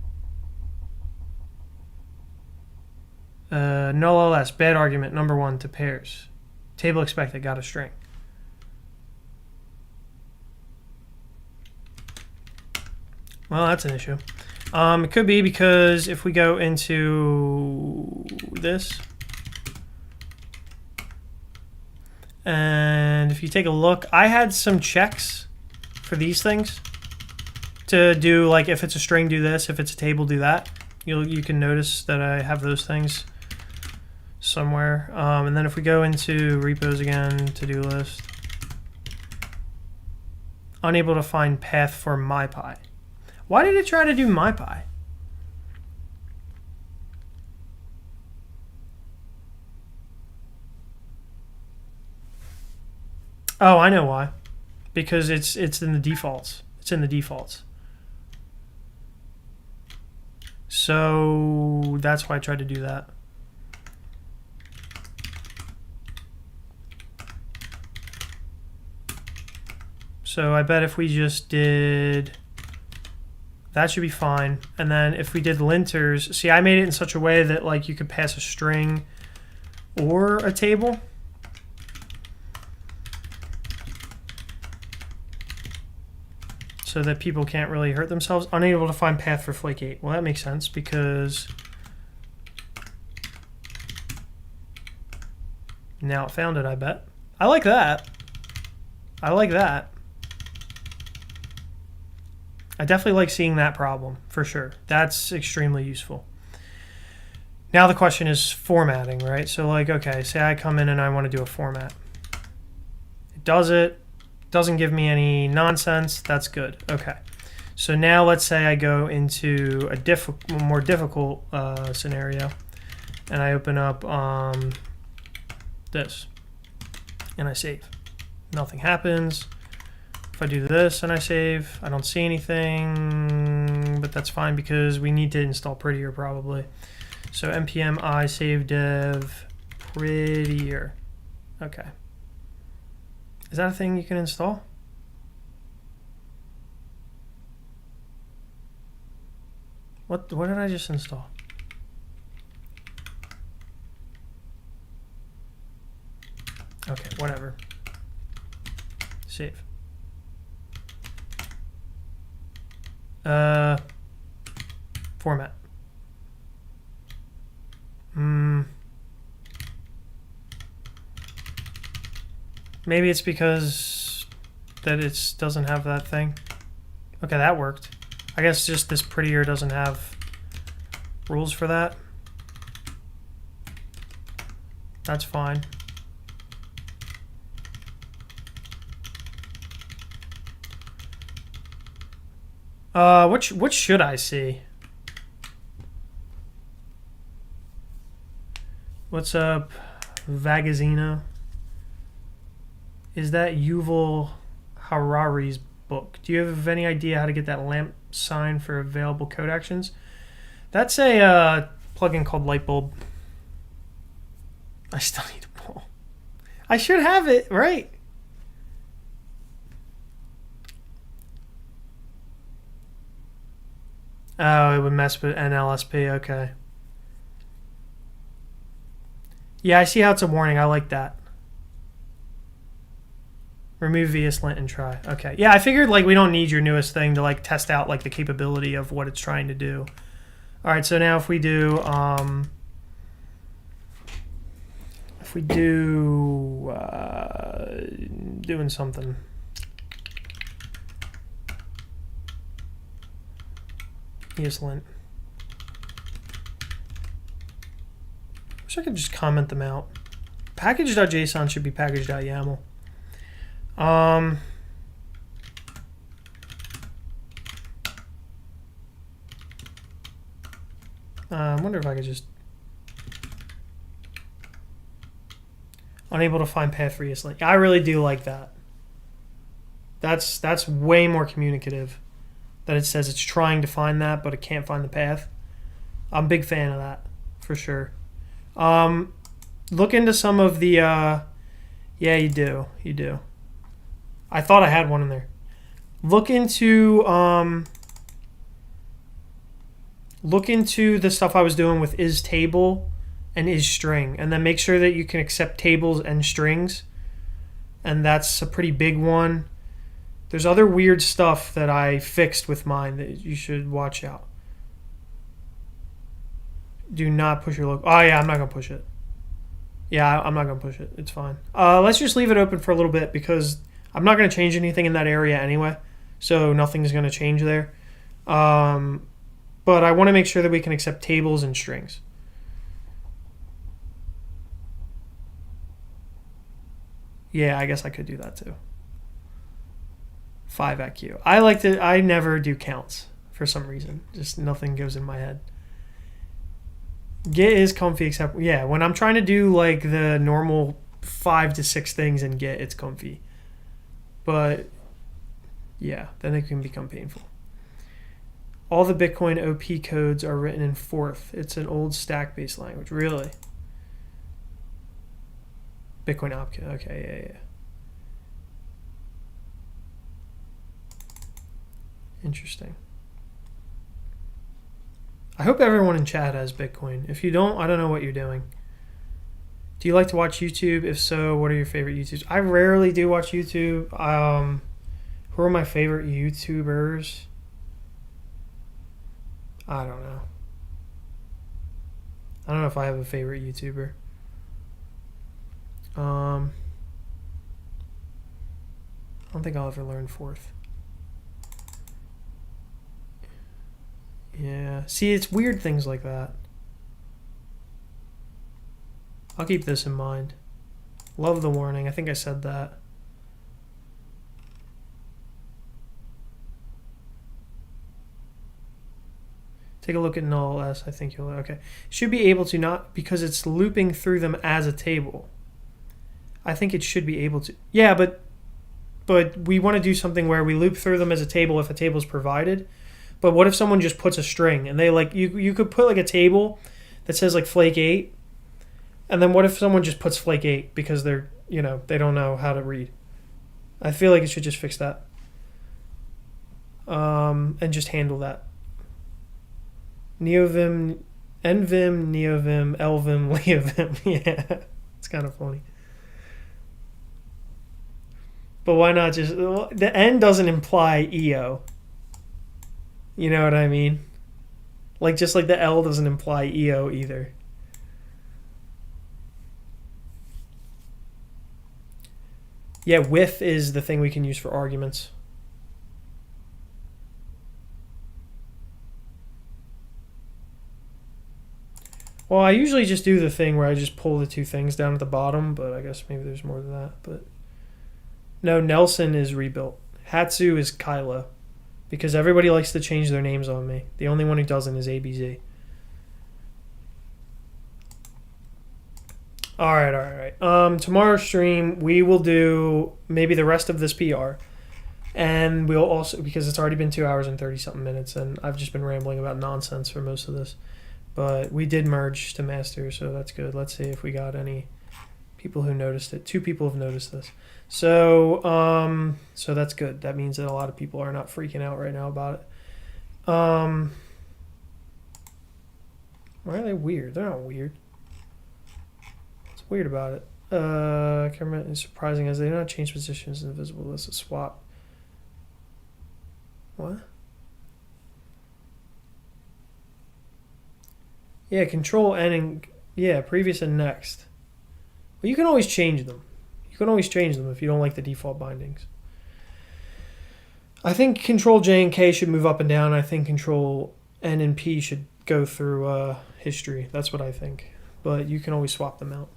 Null-ls, bad argument, number 1 to pairs. Table expected, got a string. Well, that's an issue. It could be because if we go into this, and if you take a look, I had some checks for these things to do, like if it's a string, do this, if it's a table, do that. You can notice that I have those things somewhere. And then if we go into repos again, to-do list, unable to find path for MyPy. Why did it try to do MyPy? Oh, I know why. Because it's in the defaults. It's in the defaults. So that's why I tried to do that. So I bet if we just did, that should be fine. And then if we did linters, see, I made it in such a way that like you could pass a string or a table. So that people can't really hurt themselves. Unable to find path for flake 8. Well, that makes sense because now it found it, I bet. I like that. I like that. I definitely like seeing that problem, for sure. That's extremely useful. Now the question is formatting, right? So like, okay, say I come in and I want to do a format. It does it. Doesn't give me any nonsense. That's good. Okay. So now let's say I go into a more difficult scenario, and I open up this, and I save. Nothing happens. If I do this and I save, I don't see anything, but that's fine because we need to install Prettier probably. So npm I save dev Prettier. Okay. Is that a thing you can install? What did I just install? Okay, whatever. Save. Format. Maybe it's because that it doesn't have that thing. Okay, that worked. I guess just this Prettier doesn't have rules for that. That's fine. What should I see? What's up, Vagazino? Is that Yuval Harari's book? Do you have any idea how to get that lamp sign for available code actions? That's a plugin called Lightbulb. I still need to pull. I should have it, right? Oh, it would mess with an LSP, okay. Yeah, I see how it's a warning. I like that. Remove vslint and try. Okay. Yeah, I figured like we don't need your newest thing to like test out like the capability of what it's trying to do. All right, so now if we do doing something. Vslint. Wish I could just comment them out. Package.json should be package.yaml. I wonder if I could just... Unable to find path for ESLint. I really do like that. That's way more communicative. That it says it's trying to find that, but it can't find the path. I'm a big fan of that, for sure. Look into some of the... yeah, you do. You do. I thought I had one in there. Look into the stuff I was doing with isTable and isString, and then make sure that you can accept tables and strings, and that's a pretty big one. There's other weird stuff that I fixed with mine that you should watch out. Do not push your local... Oh yeah, I'm not gonna push it. Yeah, I'm not gonna push it. It's fine. Let's just leave it open for a little bit because I'm not gonna change anything in that area anyway, so nothing's gonna change there. But I want to make sure that we can accept tables and strings. Yeah, I guess I could do that too. 5IQ. I never do counts for some reason. Just nothing goes in my head. Git is comfy except, yeah, when I'm trying to do like the normal 5 to 6 things in Git, it's comfy. But yeah, then it can become painful. All the Bitcoin OP codes are written in Forth. It's an old stack-based language. Really? Bitcoin OP. Okay, yeah. Interesting. I hope everyone in chat has Bitcoin. If you don't, I don't know what you're doing. Do you like to watch YouTube? If so, what are your favorite YouTubers? I rarely do watch YouTube. Who are my favorite YouTubers? I don't know. I don't know if I have a favorite YouTuber. I don't think I'll ever learn Forth. Yeah. See, it's weird things like that. I'll keep this in mind. Love the warning. I think I said that. Take a look at null-ls. I think you'll... Okay. Should be able to not... Because it's looping through them as a table. I think it should be able to... Yeah, but we want to do something where we loop through them as a table if a table is provided. But what if someone just puts a string and they like... You could put like a table that says like flake 8. And then what if someone just puts flake 8 because they're, you know, they don't know how to read? I feel like it should just fix that. And just handle that. NeoVim, NVim, NeoVim, LVim, LeoVim. Yeah, it's kind of funny. But why not just... The N doesn't imply EO. You know what I mean? Like, just like the L doesn't imply EO either. Yeah, with is the thing we can use for arguments. Well, I usually just do the thing where I just pull the two things down at the bottom, but I guess maybe there's more than that. But no, Nelson is rebuilt. Hatsu is Kylo. Because everybody likes to change their names on me. The only one who doesn't is ABZ. Alright. Tomorrow's stream, we will do maybe the rest of this PR. And we'll also, because it's already been 2 hours and 30-something minutes, and I've just been rambling about nonsense for most of this. But we did merge to master, so that's good. Let's see if we got any people who noticed it. 2 people have noticed this. So that's good. That means that a lot of people are not freaking out right now about it. Why are they weird? They're not weird. What's weird about it? Camera is surprising as they do not change positions in the visible list of swap. What? Yeah, control and yeah, previous and next. Well, you can always change them. You can always change them if you don't like the default bindings. I think Control J and K should move up and down. I think Control N and P should go through history. That's what I think. But you can always swap them out.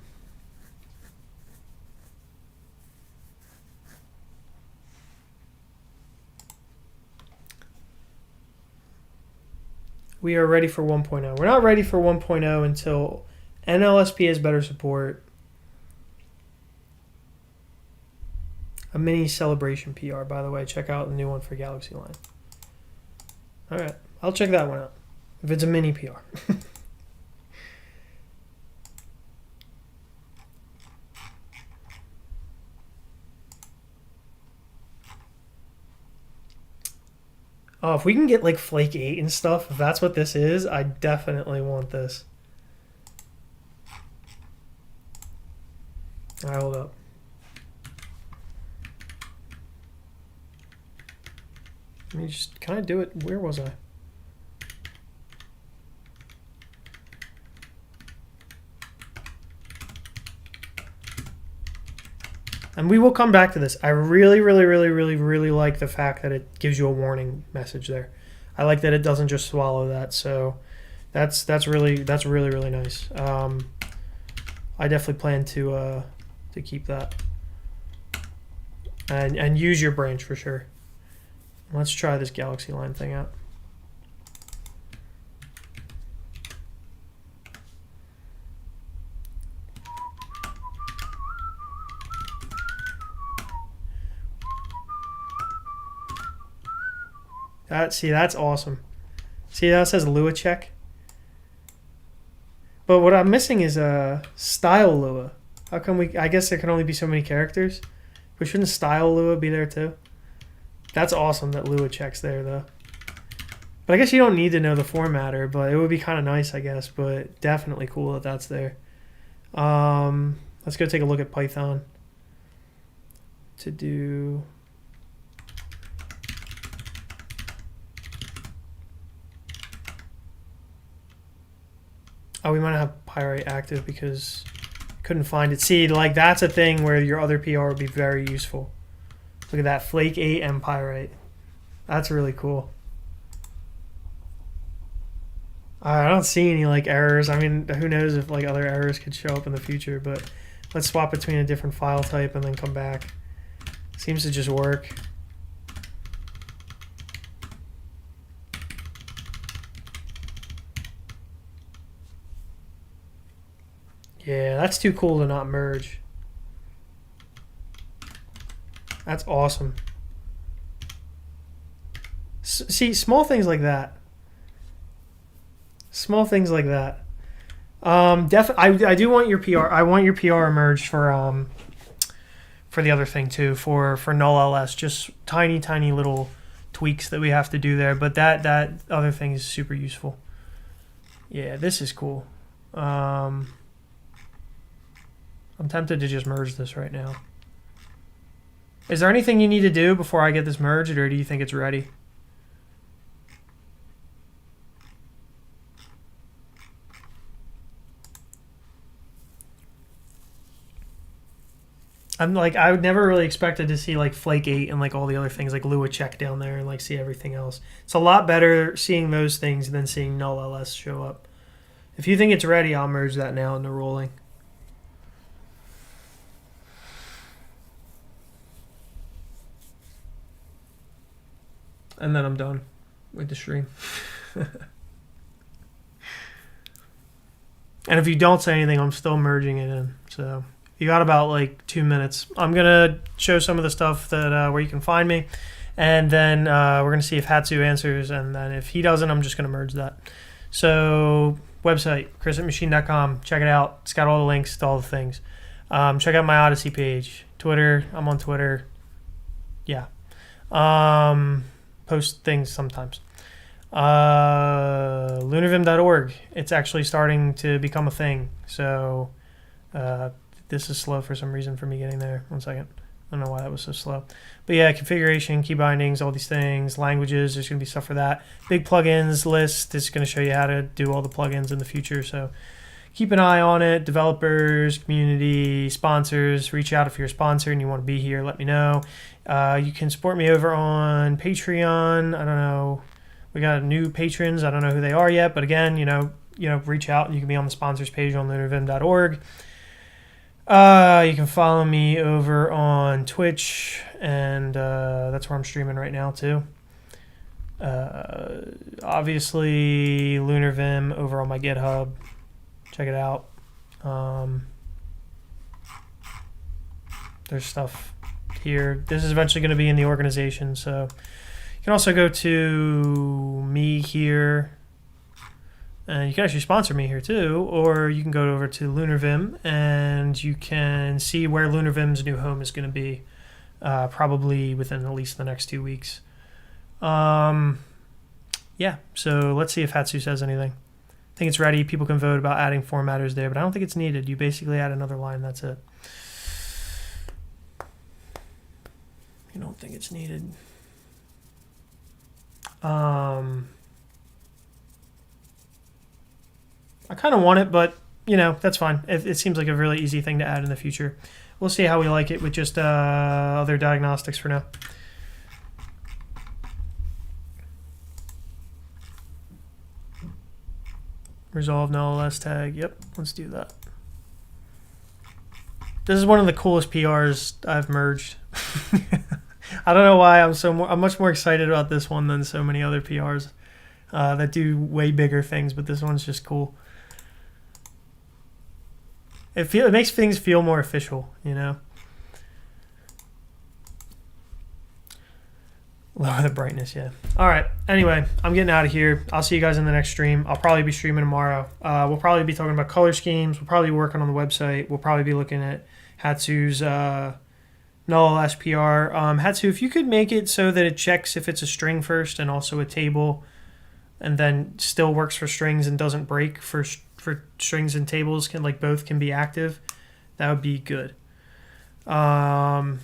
We are ready for 1.0. We're not ready for 1.0 until NLSP has better support. A mini celebration PR, by the way. Check out the new one for Galaxy Line. All right. I'll check that one out. If it's a mini PR. Oh, if we can get like Flake 8 and stuff, if that's what this is, I definitely want this. All right, hold up. Let me just, can I do it? Where was I? And we will come back to this. I really like the fact that it gives you a warning message there. I like that it doesn't just swallow that. So that's really nice. I definitely plan to keep that and use your branch for sure. Let's try this Galaxy Line thing out. See, that's awesome. See, that says Lua check. But what I'm missing is a style Lua. How come we? I guess there can only be so many characters. But shouldn't style Lua be there too? That's awesome that Lua checks there though. But I guess you don't need to know the formatter. But it would be kind of nice, I guess. But definitely cool that that's there. Let's go take a look at Python. To do. Oh, we might have Pyrite active because couldn't find it. See, like that's a thing where your other PR would be very useful. Look at that, Flake 8 and Pyrite. That's really cool. I don't see any like errors. I mean, who knows if like other errors could show up in the future, but let's swap between a different file type and then come back. Seems to just work. Yeah, that's too cool to not merge. That's awesome. See, small things like that. Small things like that. I do want your PR. I want your PR merged for the other thing too, for null-ls. Just tiny little tweaks that we have to do there. But that other thing is super useful. Yeah, this is cool. I'm tempted to just merge this right now. Is there anything you need to do before I get this merged, or do you think it's ready? I'm like, I would never really expected to see like Flake 8 and like all the other things like Lua check down there and like see everything else. It's a lot better seeing those things than seeing null-ls show up, If you think it's ready, I'll merge that now into rolling. And then I'm done with the stream. And if you don't say anything, I'm still merging it in. So you got about like 2 minutes. I'm going to show some of the stuff that where you can find me. And then we're going to see if Hatsu answers. And then if he doesn't, I'm just going to merge that. So website, chris@machine.com. Check it out. It's got all the links to all the things. Check out my Odyssey page. Twitter. I'm on Twitter. Yeah. Post things sometimes. LunarVim.org. It's actually starting to become a thing. So this is slow for some reason for me getting there. 1 second. I don't know why that was so slow. But yeah, configuration, key bindings, all these things, languages, there's going to be stuff for that. Big plugins list is going to show you how to do all the plugins in the future. So keep an eye on it. Developers, community, sponsors, reach out if you're a sponsor and you want to be here, let me know. You can support me over on Patreon. I don't know. We got new patrons. I don't know who they are yet, but again, reach out and you can be on the sponsors page on lunarvim.org. You can follow me over on Twitch, and that's where I'm streaming right now too. Obviously, LunarVim over on my GitHub. Check it out. There's stuff here. This is eventually going to be in the organization, so you can also go to me here. And you can actually sponsor me here too, or you can go over to LunarVim and you can see where LunarVim's new home is going to be, probably within at least the next 2 weeks. Yeah, so let's see if Hatsu says anything. I think it's ready. People can vote about adding formatters there, but I don't think it's needed. You basically add another line, that's it. You don't think it's needed. I kind of want it, but, that's fine. It seems like a really easy thing to add in the future. We'll see how we like it with just other diagnostics for now. Resolve null-ls tag. Yep, let's do that. This is one of the coolest PRs I've merged. I don't know why I'm much more excited about this one than so many other PRs that do way bigger things, but this one's just cool. It makes things feel more official, Lower the brightness, yeah. All right. Anyway, I'm getting out of here. I'll see you guys in the next stream. I'll probably be streaming tomorrow. We'll probably be talking about color schemes. We'll probably be working on the website. We'll probably be looking at Hatsu's null-ls PR. Hatsu, if you could make it so that it checks if it's a string first and also a table, and then still works for strings and doesn't break for strings and tables, both can be active, that would be good. But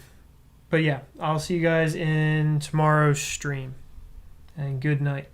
yeah, I'll see you guys in tomorrow's stream, and good night.